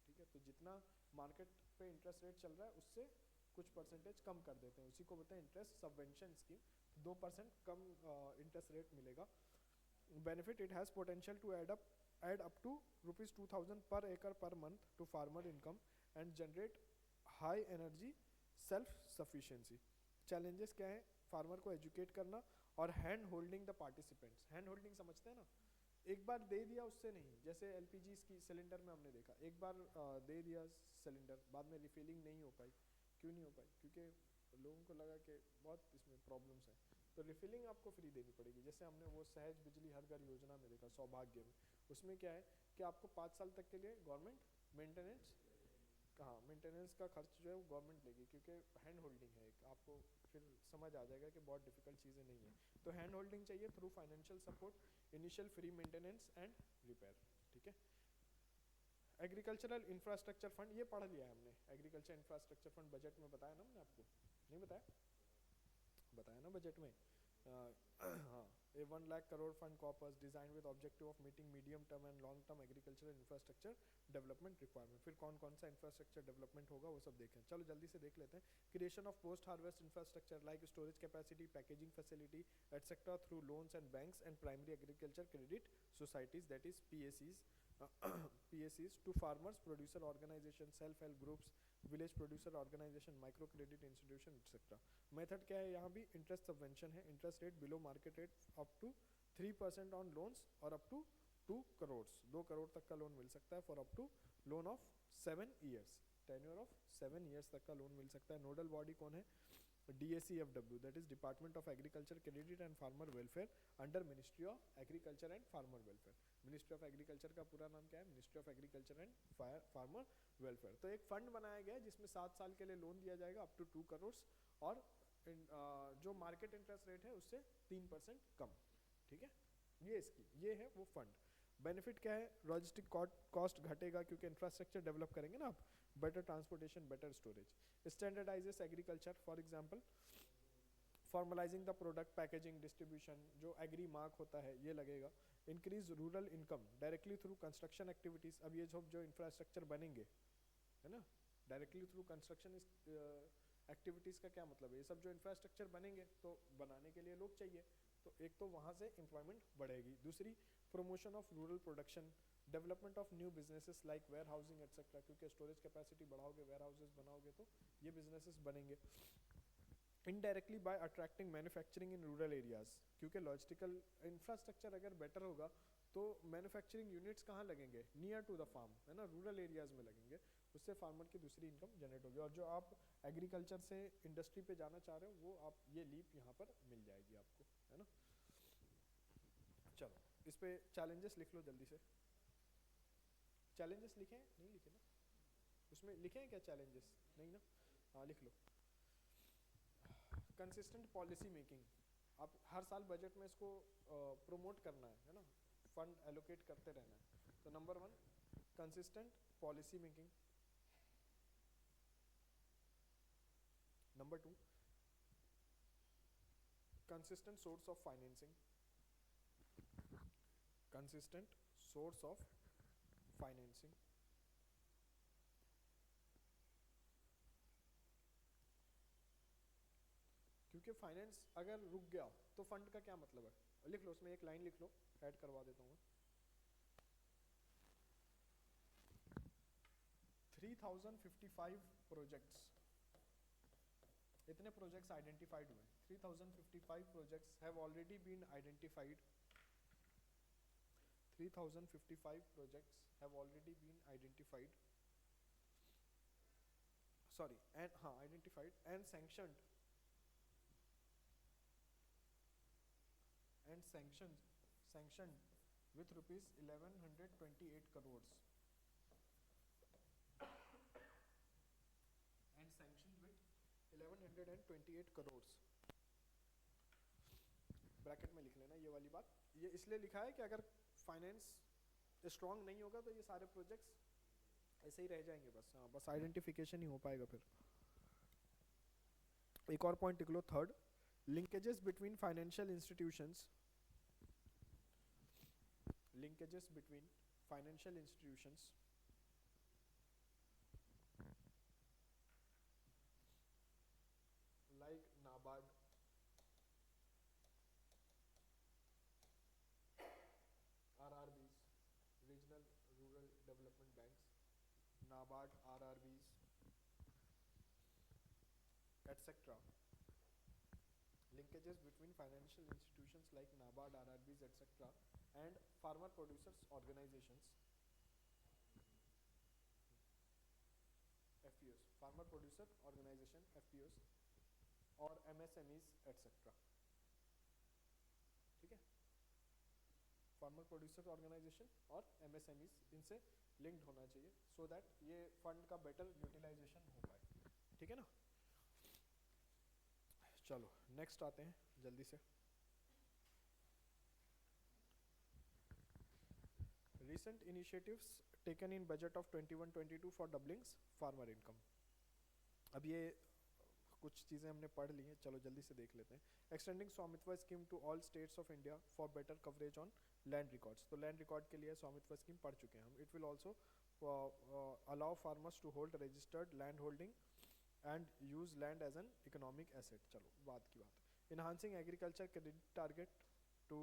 ठीक है. तो जितना मार्केट पे इंटरेस्ट रेट चल रहा है उससे कुछ परसेंटेज कम कर देते हैं, उसी को बोलते हैं इंटरेस्ट सबवेंशन स्कीम. 2% कम इंटरेस्ट रेट मिलेगा. Benefit it has potential to add up to ₹2,000 per acre per month to farmer income and generate high energy self sufficiency. Challenges क्या है? फार्मर को एजुकेट करना और hand holding the participants. Hand holding समझते हैं ना, एक बार दे दिया उससे नहीं. जैसे एलपीजी की सिलेंडर में हमने देखा, एक बार दे दिया सिलेंडर, बाद में रिफिलिंग नहीं हो पाई. क्यों नहीं हो पाई? क्योंकि लोगों को लगा कि बहुत इसमें प्रॉब्लम्स हैं, तो रिफिलिंग आपको फ्री देनी पड़ेगी. जैसे हमने वो सहज बिजली हर घर योजना में देखा, सौभाग्य में, उसमें क्या है कि आपको 5 साल तक के लिए गवर्नमेंट मेंटेनेंस का खर्च जो है वो गवर्नमेंट लेगी, क्योंकि हैंड होल्डिंग है एक. आपको फिर समझ आ जाएगा कि बहुत डिफिकल्ट चीज़ें नहीं है. तो हैंड होल्डिंग चाहिए through financial support, initial free maintenance and repair. ठीक है. एग्रीकल्चरल इंफ्रास्ट्रक्चर फंड, ये पढ़ लिया है हमने. एग्रीकल्चर इंफ्रास्ट्रक्चर फंड बजट में बताया ना मैंने आपको, नहीं बताया ना बजट में. हाँ, a 1 lakh crore fund corpus designed with objective of meeting medium term and long term agricultural infrastructure development requirement. फिर कौन कौन सा इंफ्रास्ट्रक्चर डेवलपमेंट होगा वो सब देखें. चलो जल्दी से देख लेते हैं. Creation of post harvest infrastructure like storage capacity, packaging facility etcetera through loans and banks and primary agriculture credit societies, that is PACs. PACs to farmers, producer organization, self-help groups, village producer organisation, micro credit institution etcetera. Method क्या है यहाँ भी, interest subvention है, interest rate below market rate up to 3% on loans और up to 2 crore, 2 crore तक का loan मिल सकता है for up to loan of 7 years, tenure of 7 years तक का लोन मिल सकता है। नोडल बॉडी कौन है, DACFW, that is department of agriculture credit and farmer welfare under ministry of agriculture and farmer welfare. Ministry of agriculture का पूरा नाम क्या है, ministry of agriculture and farmer welfare. तो एक फंड बनाया गया है जिसमें 7 साल के लिए लोन दिया जाएगा अप टू 2 करोड़ और जो मार्केट इंटरेस्ट रेट है उससे 3% कम, ठीक है। ये है वो फंड। बेनिफिट क्या है, लॉजिस्टिक कॉस्ट घटेगा क्योंकि इंफ्रास्ट्रक्चर डेवलप करेंगे ना आप, better transportation, better storage, standardises agriculture, for example formalising the product, packaging, distribution, जो एग्री मार्क होता है ये लगेगा। Increase rural income directly through construction activities, अब ये जो इंफ्रास्ट्रक्चर बनेंगे है ना, डायरेक्टली थ्रू कंस्ट्रक्शन एक्टिविटीज का क्या मतलब है, ये सब जो इंफ्रास्ट्रक्चर बनेंगे तो बनाने के लिए लोग चाहिए, तो एक तो वहाँ से एम्प्लॉयमेंट बढ़ेगी। दूसरी, promotion of rural production, development of new businesses like warehousing etcetera, क्योंकि स्टोरेज कैपेसिटी बढ़ाओगे, वेयर हाउसेस बनाओगे तो ये बिजनेसेस बनेंगे। Indirectly by attracting manufacturing in rural areas, क्योंकि लॉजिस्टिकल इंफ्रास्ट्रक्चर अगर बेटर होगा तो मैन्युफैक्चरिंग यूनिट्स कहाँ लगेंगे, नियर टू द फार्म, है ना, रूरल एरियाज में लगेंगे, उससे फार्मर की दूसरी इनकम जनरेट होगी। और जो आप एग्रीकल्चर से इंडस्ट्री पे जाना चाह रहे हो वो आप ये लीप यहाँ पर मिल जाएगी आपको, है ना। चलो इस पे चैलेंजेस लिख लो जल्दी से। चैलेंजेस लिखे हैं, नहीं लिखे ना, उसमें लिखे हैं क्या चैलेंजेस, नहीं ना, हाँ लिख लो। कंसिस्टेंट पॉलिसी मेकिंग, आप हर साल बजट में इसको प्रमोट करना है ना, फंड एलोकेट करते रहना है। तो number 1 consistent policy making, number 2 consistent source of financing, consistent source of financing, क्योंकि फाइनेंस अगर रुक गया तो फंड का क्या मतलब है, लिख लो उसमें एक लाइन लिख लो, ऐड करवा देता हूँ। 3055 प्रोजेक्ट्स, इतने प्रोजेक्ट्स आइडेंटिफाइड हुए, 3055 projects have already been identified, 3055 projects have already been identified, sorry, and identified and sanctioned with rupees 1128 crores and sanctioned with 1128 crores, bracket में लिख लेना ये वाली बात। ये इसलिए लिखा है कि अगर फाइनेंस स्ट्रांग नहीं होगा तो ये सारे प्रोजेक्ट्स ऐसे ही रह जाएंगे, बस हाँ, बस आइडेंटिफिकेशन ही हो पाएगा फिर। एक और पॉइंट लिख लो, third, linkages between financial institutions, linkages between financial institutions like NABARD, RRBs, regional rural development banks, NABARD, RRBs, etc. Linkages between financial institutions like NABARD, RRBs, etc. and farmer producers organizations, FPOs, farmer producer organization, FPOs और MSMEs etc. ठीक है, farmer producer organisation और MSMEs इनसे linked होना चाहिए so that ये fund का better utilisation हो पाए, ठीक है ना। चलो नेक्स्ट आते हैं जल्दी से। Recent initiatives taken in budget of 21-22 for doubling farmer income। अब ये कुछ चीज़ें हमने पढ़ ली हैं, चलो जल्दी से देख लेते हैं। Extending SVAMITVA scheme to all states of India for better coverage on land records, तो लैंड रिकॉर्ड के लिए स्वामित्व स्कीम पढ़ चुके हैं हम। It will also allow farmers to hold registered land holding and use land as an economic asset, चलो बात की बात। Enhancing agriculture credit target to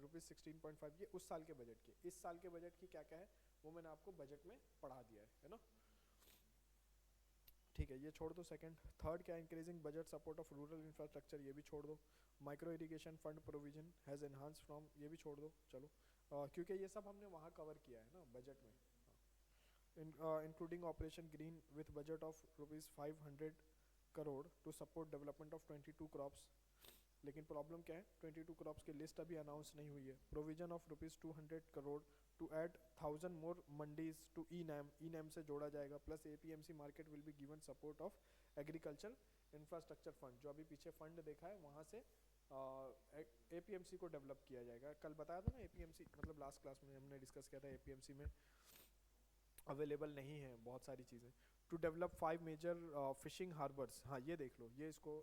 ₹16.5, ये उस साल के बजट की, इस साल के बजट की क्या क्या है वो मैंने आपको बजट में पढ़ा दिया है ना। ठीक है, ये छोड़ दो सेकंड। थर्ड क्या, increasing budget support of rural infrastructure, ये भी छोड़ दो। Micro irrigation fund provision has enhance from, ये भी छोड़ दो। चलो क्योंकि ये सब हमने वहाँ कवर किया है ना बजट में। Including operation green with budget of ₹500 crore to support development of 22 crops. लेकिन प्रॉब्लम क्या है, 22 क्रॉप्स की लिस्ट अभी अनाउंस नहीं हुई है। Provision of ₹200 crore to add 1000 more mandis to E NAM, E NAM से जोड़ा जाएगा। Plus APMC market will be given support of agriculture infrastructure fund, जो अभी पीछे फंड देखा है वहाँ से एपीएमसी को डेवलप किया जाएगा। कल बताया था ना एपीएमसी, मतलब लास्ट क्लास में हमने डिस्कस किया था एपीएमसी में अवेलेबल नहीं है बहुत सारी चीज़ें। To develop 5 major fishing harbours, हाँ ये देख लो, ये इसको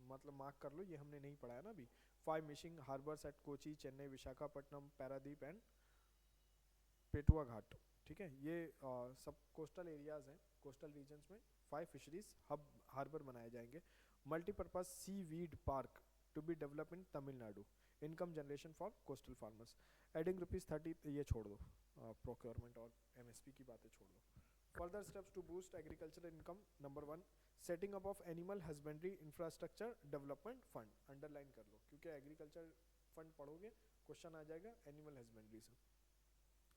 मतलब मार्क कर लो, ये हमने नहीं पढ़ा है ना अभी। 5 fishing harbours at Kochi, Chennai, Visakhapatnam, Paradip and Petuaghat. ठीक है, ये सब कोस्टल एरियाज हैं, कोस्टल रीजन्स में 5 फिशरीज हब हार्बर बनाए जाएंगे। Multipurpose seaweed park to be develop in Tamil Nadu, income generation for coastal farmers. Adding ₹30, ये छोड़ दो, प्रोक्योरमेंट और एमएसपी की बातें छोड़ दो। Further steps to boost agriculture income, number 1 setting up of animal husbandry infrastructure development fund, underline कर लो क्योंकि एग्रीकल्चर फंड पढ़ोगे क्वेश्चन आ जाएगा एनिमल हस्बेंड्री से।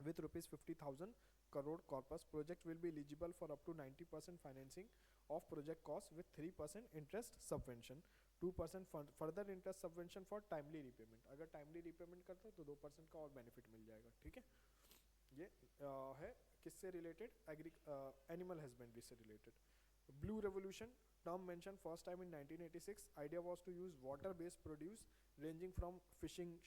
with ₹50,000 crore corpus, project will be eligible for up to 90% financing of project cost with 3% interest subvention, 2% further interest subvention for timely repayment। अगर timely repayment करते हो तो 2% का और benefit मिल जाएगा। ठीक है, ये है किससे रिलेटेड, एनिमल हस्बेंड्री से related. Blue revolution term mentioned first time in 1986, idea was to use water based produce ranging from fishing,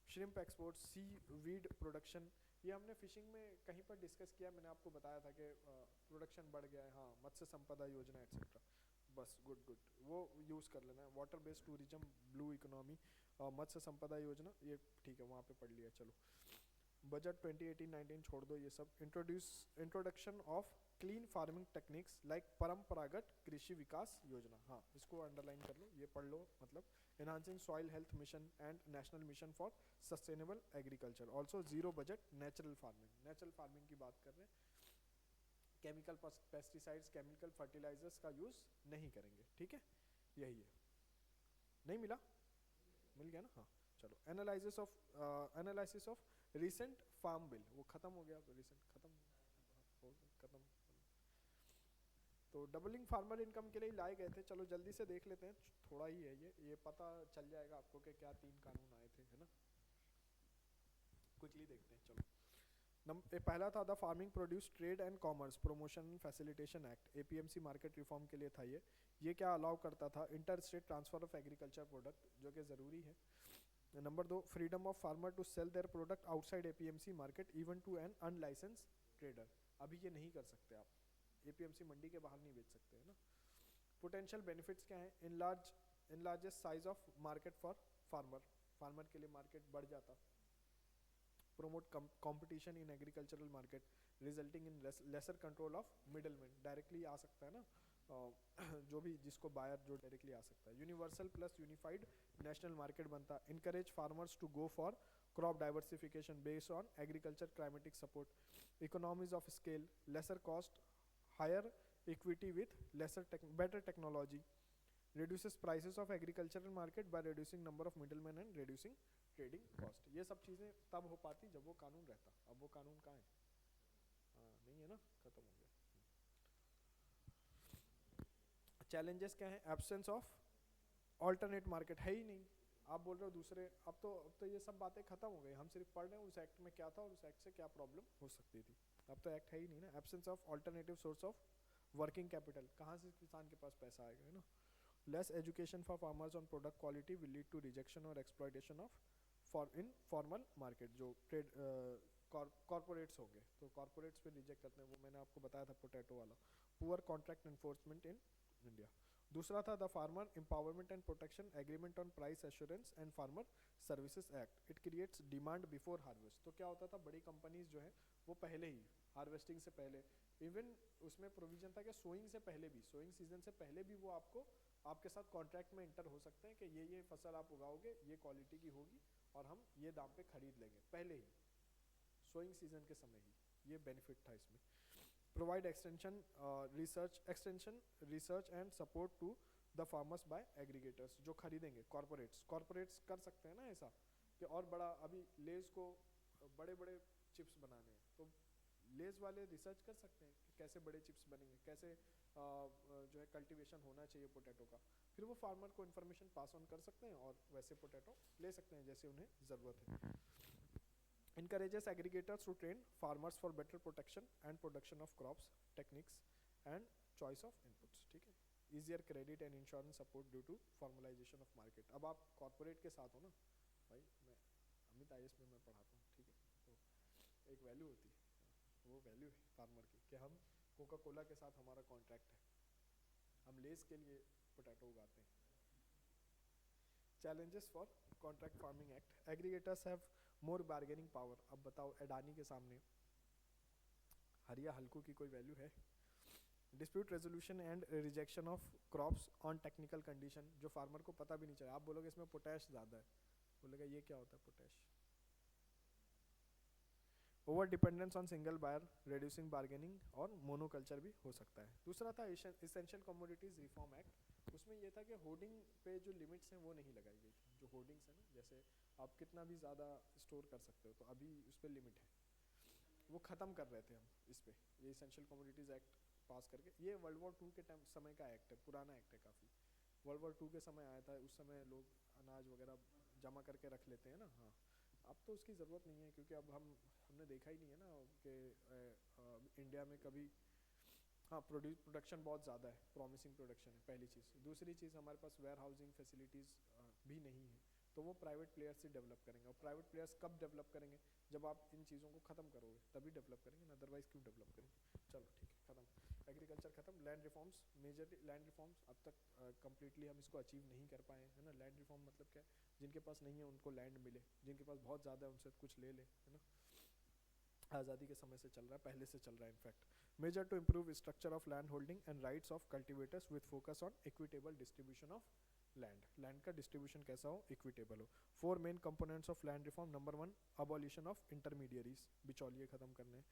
shrimp export, seaweed production. ये हमने फिशिंग में कहीं पर डिस्कस किया, मैंने आपको बताया था कि प्रोडक्शन बढ़ गया है, हाँ, मत्स्य संपदा योजना एक्सेट्रा। बस गुड गुड, वो यूज़ कर लेना है। Water based tourism, blue economy, Matsya Sampada Yojana, ये ठीक है, वहाँ पे पढ़ लिया। चलो बजट 2018-19 छोड़ दो ये सब। Introduction of clean farming techniques like परंपरागत कृषि विकास योजना, हाँ इसको अंडरलाइन कर लो, ये पढ़ लो। मतलब enhancing soil health mission and national mission for sustainable agriculture. Also zero budget natural farming, natural farming की बात कर रहे हैं। केमिकल पेस्टिसाइड्स, केमिकल फर्टिलाइजर्स का यूज नहीं करेंगे। ठीक है, यही है। नहीं मिला, मिल गया ना, हाँ चलो। Analysis of recent farm bill, वो खत्म हो गया, तो रिसेंट खत्म हो खत्म। तो डबलिंग फार्मर इनकम के लिए लाए गए थे, चलो जल्दी से देख लेते हैं, थोड़ा ही है ये पता चल जाएगा आपको कि क्या 3 कानून आए थे, है ना। क्विकली देखते हैं, चलो। पहला था the farming produce trade and commerce promotion facilitation act, APMC market reform के लिए था ये क्या अलाउ करता था, inter state transfer of agriculture product, जो कि ज़रूरी है। Number 2 freedom of farmer to sell their product outside APMC market even to an unlicense trader, अभी ये नहीं कर सकते आप, एपीएमसी मंडी के बाहर नहीं बेच सकते, है ना। पोटेंशियल बेनिफिट्स क्या हैं, enlarges size of market for farmer के लिए मार्केट बढ़ जाता। promote competition in agricultural market resulting in lesser control of middlemen, directly आ सकता है ना, जो भी जिसको बायर जो डायरेक्टली आ सकता है। Universal plus unified national market बनता है। Encourage farmers to go for crop diversification based on agriculture climatic support, economies of scale, lesser cost, higher equity with better technology, reduces prices of agricultural market by reducing number of middlemen and reducing trading cost। ये सब चीज़ें तब हो पाती जब वो कानून रहता, अब वो कानून कहाँ है, हाँ नहीं है ना, खत्म हो गया। चैलेंजेस क्या है, एब्सेंस ऑफ ऑल्टरनेट मार्केट है ही नहीं, आप बोल रहे हो दूसरे, अब तो ये सब बातें खत्म हो गई, हम सिर्फ पढ़ रहे हैं उस एक्ट में क्या था और उस एक्ट से क्या प्रॉब्लम हो सकती थी, अब तो एक्ट है ही नहीं ना। Absence of alternative source of working capital, कहाँ से किसान के पास पैसा आएगा, है ना। Less education for farmers on product quality will lead to rejection or exploitation of informal market, जो ट्रेड कॉर्पोरेट्स होंगे तो कॉर्पोरेट्स पे रिजेक्ट करते हैं, वो मैंने आपको बताया था पोटैटो वाला। Poor contract enforcement in India. दूसरा था the farmer empowerment and protection agreement on price assurance and farmer services act, it creates demand before harvest. तो क्या होता था, बड़ी कंपनीज जो है वो पहले ही हार्वेस्टिंग से पहले, इवन उसमें प्रोविजन था कि सोइंग से पहले भी, सोइंग सीजन से पहले भी वो आपके साथ कॉन्ट्रैक्ट में इंटर हो सकते हैं कि ये फसल आप उगाओगे, ये क्वालिटी की होगी और हम ये दाम पे खरीद लेंगे, पहले ही सोइंग सीजन के समय ही, ये बेनिफिट था इसमें। Provide extension research and support to the farmers by aggregators, जो खरीदेंगे कॉरपोरेट्स कर सकते हैं ना ऐसा कि और बड़ा, अभी लेज को बड़े बड़े चिप्स बनाने हैं तो लेज वाले रिसर्च कर सकते हैं कि कैसे बड़े चिप्स बनेंगे, कैसे जो है कल्टीवेशन होना चाहिए पोटैटो का, फिर वो फार्मर को इन्फॉर्मेशन पास ऑन कर सकते हैं और वैसे पोटैटो ले सकते हैं जैसे उन्हें ज़रूरत है। encourages aggregators to train farmers for better protection and production of crops techniques and choice of inputs, ठीक है। easier credit and insurance support due to formalization of market। अब आप कॉर्पोरेट के साथ हो ना भाई, मैं अमित IAS में मैं पढ़ाता हूँ, ठीक है, तो एक वैल्यू होती है, वो वैल्यू है फार्मर की कि हम कोका कोला के साथ हमारा कॉन्ट्रैक्ट है, हम लेस के लिए पोटैटो उगाते हैं। Challenges for contract farming act, aggregators have more bargaining power. अब बताओ अडानी के सामने हरिया हल्कू की कोई वैल्यू है? Dispute resolution and rejection of crops on technical condition, जो फार्मर को पता भी नहीं चला, आप बोलोगे इसमें पोटैश ज़्यादा है, बोलेगा ये क्या होता है potash. Over dependence on single buyer reducing bargaining, और मोनोकल्चर भी हो सकता है। दूसरा था इसेंशियल कमोडिटीज रिफॉर्म एक्ट, उसमें ये था कि होर्डिंग पे जो लिमिट्स हैं वो नहीं लगाई गई थी। जो होर्डिंग्स है ना, जैसे आप कितना भी ज़्यादा स्टोर कर सकते हो, तो अभी उस पर लिमिट है, वो ख़त्म कर रहे थे हम इस पे, ये इसेंशियल कमोडिटीज़ एक्ट पास करके। ये वर्ल्ड वॉर 2 के टाइम समय का एक्ट है, पुराना एक्ट है काफ़ी, वर्ल्ड वॉर 2 के समय आया था, उस समय लोग अनाज वगैरह जमा करके रख लेते हैं ना। हाँ, अब तो उसकी ज़रूरत नहीं है, क्योंकि अब हमने देखा ही नहीं है ना कि इंडिया में कभी, हाँ प्रोडक्शन बहुत ज़्यादा है, प्रॉमिसिंग प्रोडक्शन है पहली चीज़। दूसरी चीज़, हमारे पास वेयर हाउसिंग फैसिलिटीज़ भी नहीं है, तो वो प्राइवेट प्लेयर्स से डेवलप करेंगे, और प्राइवेट प्लेयर्स कब डेवलप करेंगे, जब आप इन चीज़ों को ख़त्म करोगे तभी डेवलप करेंगे ना, अदरवाइज़ क्यों डेवलप करेंगे। चलो ठीक है, ख़त्म एग्रीकल्चर ख़त्म। Land reforms, majorly land reforms अब तक कम्प्लीटली हम इसको अचीव नहीं कर पाए हैं, है ना। लैंड रिफॉर्म मतलब क्या है, जिनके पास नहीं है उनको लैंड मिले, जिनके पास बहुत ज़्यादा है उनसे कुछ ले ले, है ना। आज़ादी के समय से चल रहा है, पहले से चल रहा है in fact. Measure to improve structure of land holding and rights of cultivators with focus on equitable distribution of land, land का डिस्ट्रीब्यूशन कैसा हो, इक्विटेबल हो। 4 main components of land reform. Number 1, abolition of intermediaries, बिचौलिए खत्म करने,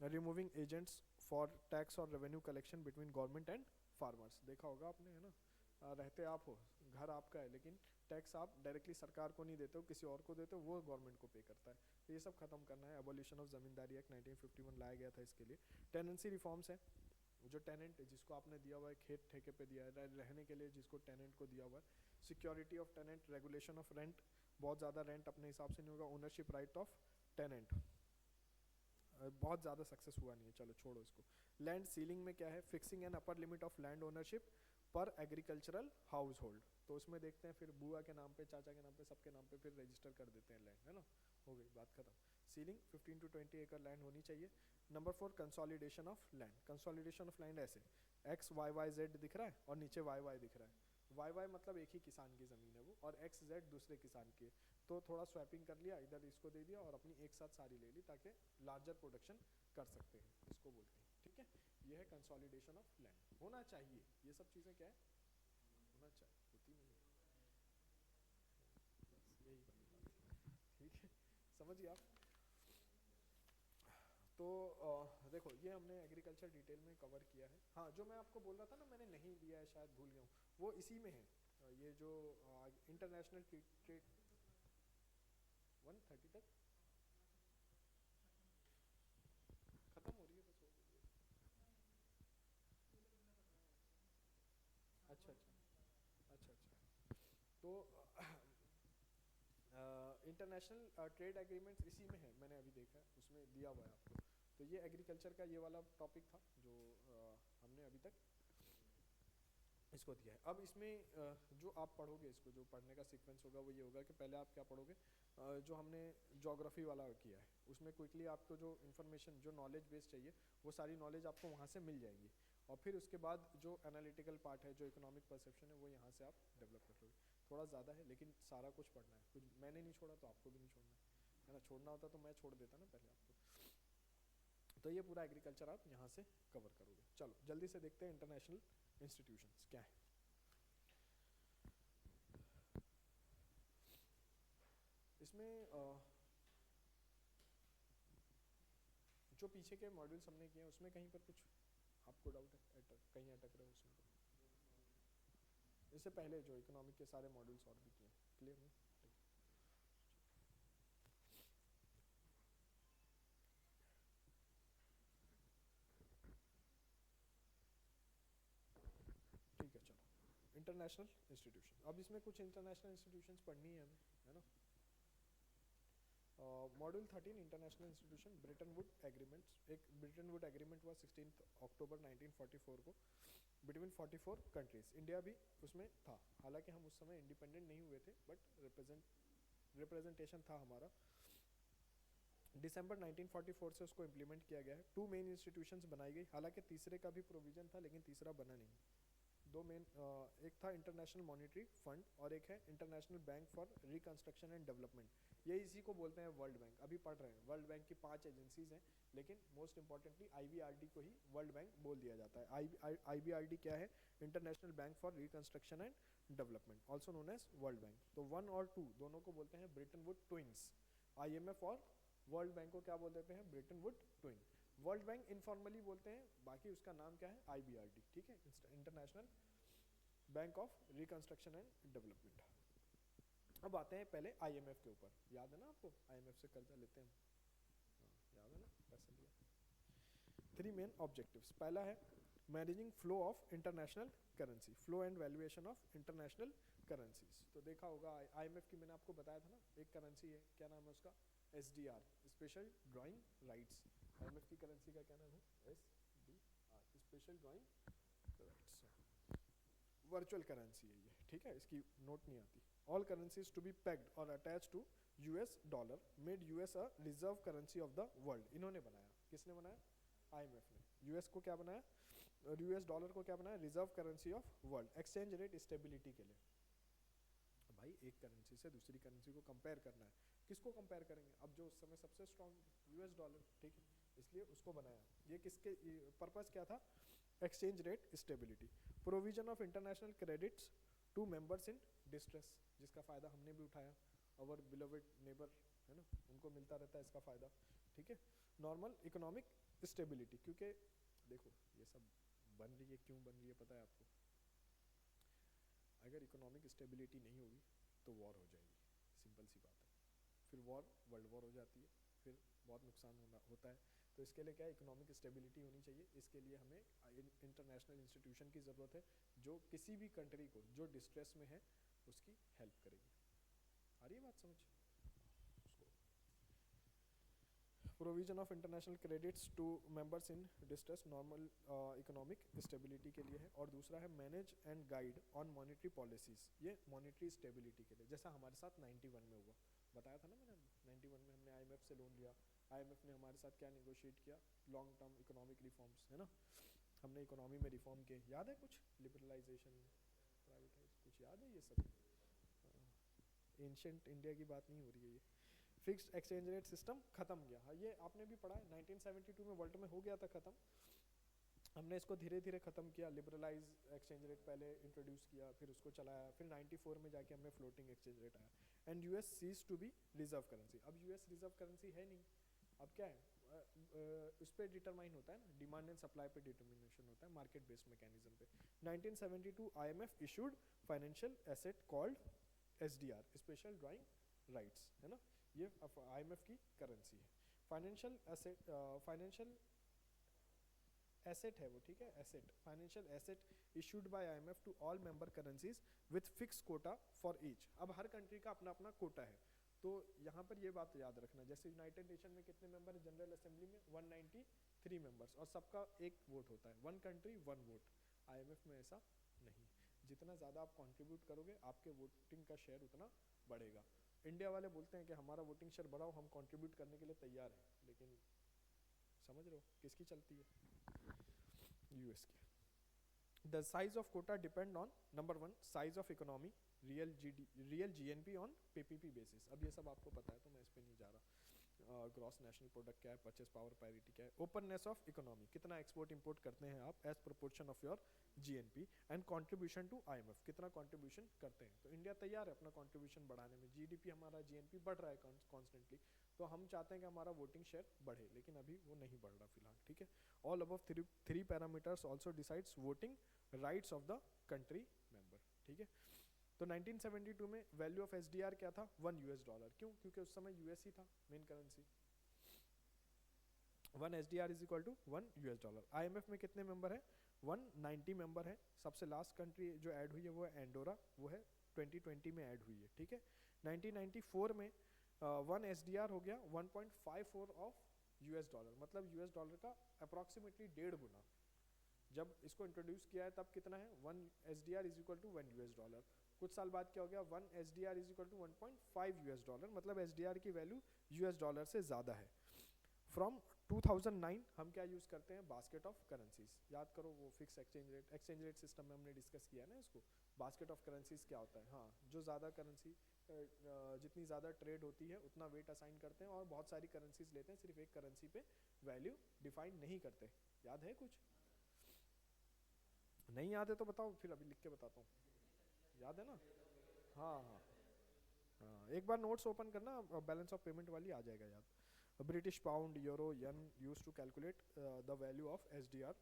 removing agents for tax और revenue collection between government and farmers. देखा होगा आपने, है ना, रहते आप हो, घर आपका है, लेकिन टैक्स आप डायरेक्टली सरकार को नहीं देते हो, किसी और को देते हो, वो गवर्नमेंट को पे करता है, तो ये सब खत्म करना है। एबोलिशन ऑफ जमींदारी एक्ट 1951 लाया गया था इसके लिए। टेनेंसी रिफॉर्म्स है, जो टेनेंट जिसको आपने दिया हुआ है, खेत ठेके पे दिया है रहने के लिए, जिसको टेनेंट को दिया हुआ है। Security of tenant, regulation of rent, बहुत ज़्यादा रेंट अपने हिसाब से नहीं होगा। ओनरशिप राइट ऑफ टेनेंट, बहुत ज़्यादा सक्सेस हुआ नहीं है, चलो छोड़ो इसको। लैंड सीलिंग में क्या है, fixing an upper limit of land ownership पर एग्रीकल्चरल हाउस होल्ड, तो उसमें देखते हैं फिर बुआ के नाम पे, चाचा के नाम पे, सबके नाम पे फिर रजिस्टर कर देते हैं लैंड, है ना, हो गई बात खत्म। सीलिंग 15 to 20 एकड़ लैंड होनी चाहिए। Number 4, consolidation of land. Consolidation of land ऐसे, एक्स वाई वाई जेड दिख रहा है और नीचे वाई वाई दिख रहा है। वाई वाई मतलब एक ही किसान की ज़मीन है वो, और एक्स जेड दूसरे किसान की है, तो थोड़ा स्वैपिंग कर लिया, इधर इसको दे दिया और अपनी एक साथ सारी ले ली, ताकि लार्जर प्रोडक्शन कर सकते हैं, इसको बोलते हैं, ठीक है। ये है कंसोलिडेशन ऑफ लैंड, होना चाहिए ये सब चीज़ें, क्या है, होना चाहिए, होती नहीं है, बस यही वाली बात है, ठीक है, समझिए आप। तो देखो, ये हमने एग्रीकल्चर डिटेल में कवर किया है। हाँ, जो मैं आपको बोल रहा था ना, मैंने नहीं दिया है, शायद भूल गया हूँ, वो इसी में है। ये जो इंटरनेशनल ट्रेड 130 तक खत्म हो रही है, बस हो गई है। अच्छा अच्छा अच्छा अच्छा, तो इंटरनेशनल ट्रेड एग्रीमेंट्स इसी में है, मैंने अभी देखा है, उसमें दिया हुआ है आपको। तो ये एग्रीकल्चर का ये वाला टॉपिक था जो हमने अभी तक इसको दिया है। अब इसमें जो आप पढ़ोगे, इसको जो पढ़ने का सीक्वेंस होगा वो ये होगा कि पहले आप क्या पढ़ोगे, जो हमने ज्योग्राफी वाला किया है, उसमें क्विकली आपको जो इन्फॉर्मेशन, जो नॉलेज बेस चाहिए, वो सारी नॉलेज आपको वहाँ से मिल जाएगी। और फिर उसके बाद जो एनालिटिकल पार्ट है, जो इकोनॉमिक परसेप्शन है, वो यहाँ से आप डेवलप कर लोगे। थोड़ा ज़्यादा है, लेकिन सारा कुछ पढ़ना है, कुछ मैंने नहीं छोड़ा तो आपको भी नहीं छोड़ना है ना। छोड़ना होता तो मैं छोड़ देता ना पहले आपको। तो ये पूरा एग्रीकल्चर आप यहाँ से कवर करोगे। चलो जल्दी से देखते हैं इंटरनेशनल इंस्टीट्यूशंस क्या है। इसमें जो पीछे के मॉड्यूल्स हमने किए हैं उसमें कहीं पर कुछ आपको डाउट है, कहीं अटक रहे हो उसमें तो? इससे पहले जो इकोनॉमिक के सारे मॉड्यूल्स और भी किए, क्लियर है? ठीक है चलो, इंटरनेशनल इंस्टीट्यूशन। अब इसमें कुछ इंटरनेशनल इंस्टीट्यूशंस पढ़नी है हमें, है ना। Module 13 international institution, Britain would agreements. एक ब्रिटन वुड एग्रीमेंट हुआ 16 अक्टूबर 1944 को बिटवीन 44 कंट्रीज, इंडिया भी उसमें था। हालांकि हम उस समय इंडिपेंडेंट नहीं हुए थे, बट रिप्रेजेंटेशन था हमारा। दिसंबर 1944 से उसको इम्प्लीमेंट किया गया है। 2 मेन इंस्टीट्यूशंस बनाई गई, हालांकि तीसरे का भी प्रोविजन था लेकिन तीसरा बना नहीं। 2 मेन, एक था इंटरनेशनल मॉनेटरी फंड और एक है international bank for reconstruction and development. ये इसी को बोलते हैं वर्ल्ड बैंक। अभी पढ़ रहे हैं, वर्ल्ड बैंक की 5 एजेंसीज हैं, लेकिन मोस्ट इंपॉर्टेंटली IBRD को ही वर्ल्ड बैंक बोल दिया जाता है। IBRD क्या है? International bank for reconstruction and development, also known as World Bank. तो 1 और 2 दोनों को बोलते हैं ब्रिटन वुड ट्विंस। IMF और वर्ल्ड बैंक को क्या बोल देते हैं? Bretton Woods twin. World Bank informally बोलते हैं, बाकी उसका नाम क्या है? IBRD, ठीक है, international bank of reconstruction and development. अब आते हैं पहले IMF के ऊपर। याद है ना आपको, IMF से कर्जा लेते हैं, याद है ना, पैसा लिया। 3 मेन ऑब्जेक्टिव्स। पहला है managing flow of international currency, flow and valuation of international currencies. तो देखा होगा IMF की मैंने आपको बताया था ना, एक करेंसी है, क्या नाम है उसका? SDR, special drawing rights. IMF की करेंसी का क्या नाम है? SDR, special drawing rights. Virtual currency है ये, ठीक है, इसकी नोट नहीं आती। All currencies to be pegged और attach to US dollar, made US a reserve currency of the world. इन्होंने बनाया, किसने बनाया? IMF ने। US को क्या बनाया? US डॉलर को क्या बनाया? Reserve currency of world, exchange rate stability के लिए। भाई एक करेंसी से दूसरी करेंसी को कंपेयर करना है, किसको कंपेयर करेंगे? अब जो उस समय सबसे स्ट्रॉन्ग US डॉलर, ठीक है, इसलिए उसको बनाया। ये किसके पर्पस क्या था? Exchange rate stability. Provision of international credits to members in distress, जिसका फ़ायदा हमने भी उठाया, अवर बिलोवेड नेबर, है ना, उनको मिलता रहता है इसका फ़ायदा, ठीक है। नॉर्मल इकोनॉमिक स्टेबिलिटी, क्योंकि देखो ये सब बन रही है, क्यों बन रही है पता है आपको? अगर इकोनॉमिक स्टेबिलिटी नहीं होगी तो वॉर हो जाएगी, सिंपल सी बात है। फिर वॉर वर्ल्ड वॉर हो जाती है, फिर बहुत नुकसान होता है। तो इसके लिए क्या है? इकोनॉमिक स्टेबिलिटी होनी चाहिए। इसके लिए हमें इंटरनेशनल इंस्टीट्यूशन की ज़रूरत है, जो किसी भी कंट्री को जो डिस्ट्रेस में है उसकी हेल्प करेगी। आ रही है बात समझ? उसको provision of international credits to members in distress, normal economic stability के लिए है। और दूसरा है manage and guide on monetary policies, ये मॉनेटरी स्टेबिलिटी के लिए, जैसा हमारे साथ 91 में हुआ, बताया था ना मैंने। 91 में हमने IMF से लोन लिया, IMF ने हमारे साथ क्या नेगोशिएट किया? लॉन्ग टर्म इकोनॉमिक रिफॉर्म्स, है ना, हमने इकोनॉमी में रिफॉर्म किए, याद है कुछ? लिबरलाइजेशन, प्राइवेटाइज, कुछ याद है ये सब? एंशिएंट इंडिया की बात नहीं हो रही है ये। फिक्स्ड एक्सचेंज रेट सिस्टम खत्म गया, हाँ ये आपने भी पढ़ा है, 1972 में वर्ल्ड में हो गया था खत्म। हमने इसको धीरे धीरे खत्म किया, लिबरलाइज एक्सचेंज रेट पहले इंट्रोड्यूस किया, फिर उसको चलाया, फिर 94 में जाके हमें फ्लोटिंग एक्सचेंज रेट आया। And US ceases to be reserve currency. अब US रिजर्व करेंसी है नहीं, अब क्या है? उस पर डिटरमाइन होता है ना, डिमांड एंड सप्लाई पे डिटर्मिनेशन होता है, मार्केट बेस्ड मैकेनिज्म पे। 1972 IMF issued financial asset called SDR, special drawing rights, है ना, ये IMF की करेंसी है। फाइनेंशियल एसेट, फाइनेंशियल एसेट है वो, ठीक है, asset, financial asset issued by IMF to all member currencies with fix quota for each. अब हर कंट्री का अपना अपना कोटा है, तो यहाँ पर ये बात याद रखना, जैसे यूनाइटेड नेशन में कितने मेंबर है जनरल असेंबली में? 193 मेंबर्स, और सबका एक वोट होता है, 1 कंट्री 1 वोट। IMF में ऐसा नहीं, जितना ज़्यादा आप कंट्रीब्यूट करोगे आपके वोटिंग का शेयर उतना बढ़ेगा। इंडिया वाले बोलते हैं कि हमारा वोटिंग शेयर बढ़ाओ, हम कंट्रीब्यूट करने के लिए तैयार हैं, लेकिन समझ रहे हो किसकी चलती है? US की। The size of quota depend on number 1 size of economy, real GNP on PPP basis। अब ये सब आपको पता है तो मैं इस पे नहीं जा रहा। ग्रॉस नेशनल प्रोडक्ट क्या है, परचेस पावर पैरिटी क्या है, ओपननेस ऑफ इकोनॉमी, कितना एक्सपोर्ट इंपोर्ट करते हैं आप as proportion of your GNP, and contribution to IMF, कितना कंट्रीब्यूशन करते हैं। तो इंडिया तैयार है अपना कंट्रीब्यूशन बढ़ाने में, जीडीपी हमारा जीएनपी बढ़ रहा है कॉन्स्टेंटली, तो हम चाहते हैं कि हमारा वोटिंग शेयर बढ़े, लेकिन अभी वो नहीं बढ़ रहा फिलहाल, ठीक है। All above three parameters also decides voting rights of the country member, ठीक है। तो 1972 में वैल्यू ऑफ एसडीआर क्या था, $1, क्यों, क्योंकि उस समय यूएस ही था main currency. 1 SDR is equal to $1। IMF में कितने मेंबर है, 190 मेंबर है। सबसे लास्ट कंट्री जो ऐड हुई है वो है एंडोरा, वो है 2020 में ऐड हुई है, ठीक है। 1994 में 1 SDR हो गया 1.54 ऑफ $, मतलब $, का अप्रॉक्सीमेटली 1.5 गुना। जब इसको इंट्रोड्यूस किया है तब कितना है, 1 SDR इज इक्वल टू $1। कुछ साल बाद क्या हो गया, 1 SDR इज इक्वल टू $1.5, मतलब SDR की वैल्यू $, से ज़्यादा है। फ्रॉम 2009 हम क्या यूज़ करते हैं, बास्केट ऑफ करेंसीज, याद करो वो फिक्स एक्सचेंज रेट सिस्टम में हमने डिस्कस किया ना इसको। बास्केट ऑफ करेंसीज क्या होता है, हाँ, जो ज़्यादा करेंसी जितनी ज़्यादा ट्रेड होती है उतना वेट असाइन करते हैं, और बहुत सारी करेंसीज लेते हैं, सिर्फ एक करेंसी पे वैल्यू डिफाइन नहीं करते। याद है कुछ, नहीं याद है तो बताओ, फिर अभी लिख के बताता हूँ, याद है ना। हाँ हाँ हाँ, एक बार नोट्स ओपन करना, बैलेंस ऑफ पेमेंट वाली आ जाएगा याद। British pound, euro, yen use to calculate the value of SDR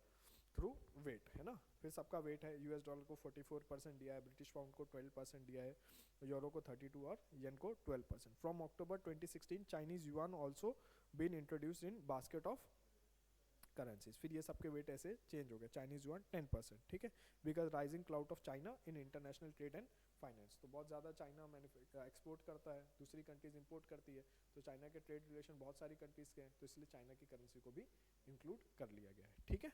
through weight, है ना। फिर सबका वेट है, $, को 44% दिया है, ब्रिटिश पाउंड को 12% दिया है, यूरो को 32 और येन को 12%। From October 2016 Chinese yuan also been introduced in basket of currencies. फिर ये सबके वेट ऐसे चेंज हो गए, चाइनीज युआन 10%, ठीक है, because rising cloud of China in international trade and finance. तो बहुत ज़्यादा चाइना एक्सपोर्ट करता है, दूसरी कंट्रीज इंपोर्ट करती है, तो चाइना के ट्रेड रिलेशन बहुत सारी कंट्रीज के हैं, तो इसलिए चाइना की करेंसी को भी इंक्लूड कर लिया गया है, ठीक है।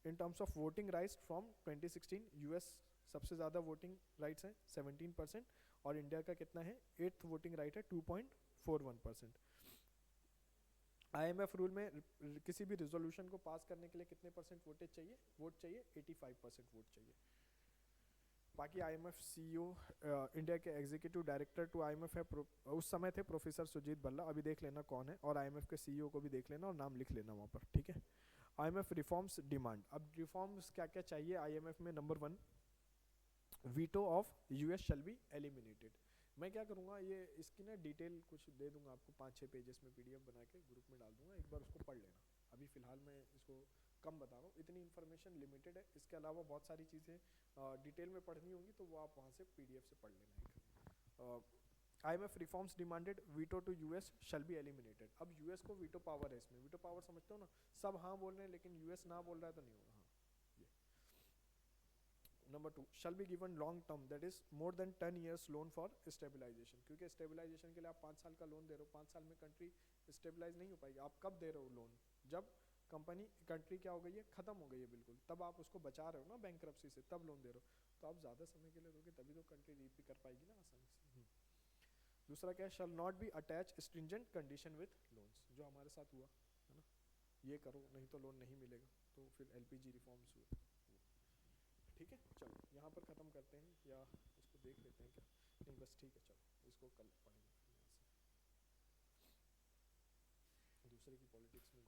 In terms of voting rights from 2016 US सबसे ज़्यादा वोटिंग राइट्स हैं 17%, और इंडिया का कितना है, 8th वोटिंग राइट है 2.41%। आईएमएफ रूल में किसी भी रिजोल्यूशन को पास करने के लिए कितने परसेंट वोटेज चाहिए, वोट चाहिए, 85% वोट चाहिए। बाकी आईएमएफ सीईओ, इंडिया के एग्जीक्यूटिव डायरेक्टर टू आईएमएफ है, उस समय थे प्रोफेसर सुजीत भल्ला, अभी देख लेना कौन है, और आईएमएफ के सीईओ को भी देख लेना और नाम लिख लेना वहाँ पर, ठीक है। आईएमएफ रिफॉर्म्स डिमांड, अब रिफॉर्म्स क्या क्या चाहिए आईएमएफ में। Number 1, veto of US shall be eliminated. मैं क्या करूँगा, ये इसकी ना डिटेल कुछ दे दूंगा आपको 5-6 पेजेस में पीडीएफ बना के ग्रुप में डाल दूंगा, एक बार उसको पढ़ लेना। अभी फ़िलहाल मैं इसको कम बता रहा हूँ, इतनी इन्फॉर्मेशन लिमिटेड है, इसके अलावा बहुत सारी चीज़ें डिटेल में पढ़नी होंगी तो वो आप वहाँ से पीडीएफ से पढ़ लेना एक। IMF reforms demanded, veto to US shall be eliminated. अब यूएस को वीटो पावर है इसमें, वीटो पावर समझते हो ना, सब हाँ बोल रहे हैं लेकिन यूएस ना बोल रहा है तो नहीं होगा। हाँ, ये number 2, shall be given long term, that is more than 10 years loan for stabilisation, क्योंकि स्टेबलाइजेशन के लिए आप 5 साल का लोन दे रहे हो, 5 साल में कंट्री स्टेबलाइज नहीं हो पाएगी। आप कब दे रहे हो लोन, जब कंट्री क्या हो गई है, खत्म हो गई है बिल्कुल, तब आप उसको बचा रहे हो ना बैंकरप्सी से, तब लोन दे रहे हो। तो आप ज़्यादा समय के लिए दोगे तभी तो कंट्री रीपे कर पाएगी ना आसानी से। दूसरा क्या है, shall not be attach stringent condition with loans, जो हमारे साथ हुआ है ना, ये करो नहीं तो लोन नहीं मिलेगा, तो फिर एलपीजी रिफॉर्म्स हुए, ठीक है। चलो यहाँ पर ख़त्म करते हैं, या इसको देख लेते हैं क्या, नहीं बस ठीक है, चलो इसको कल पढ़ेंगे फिर यहाँ से, दूसरे की पॉलिटिक्स में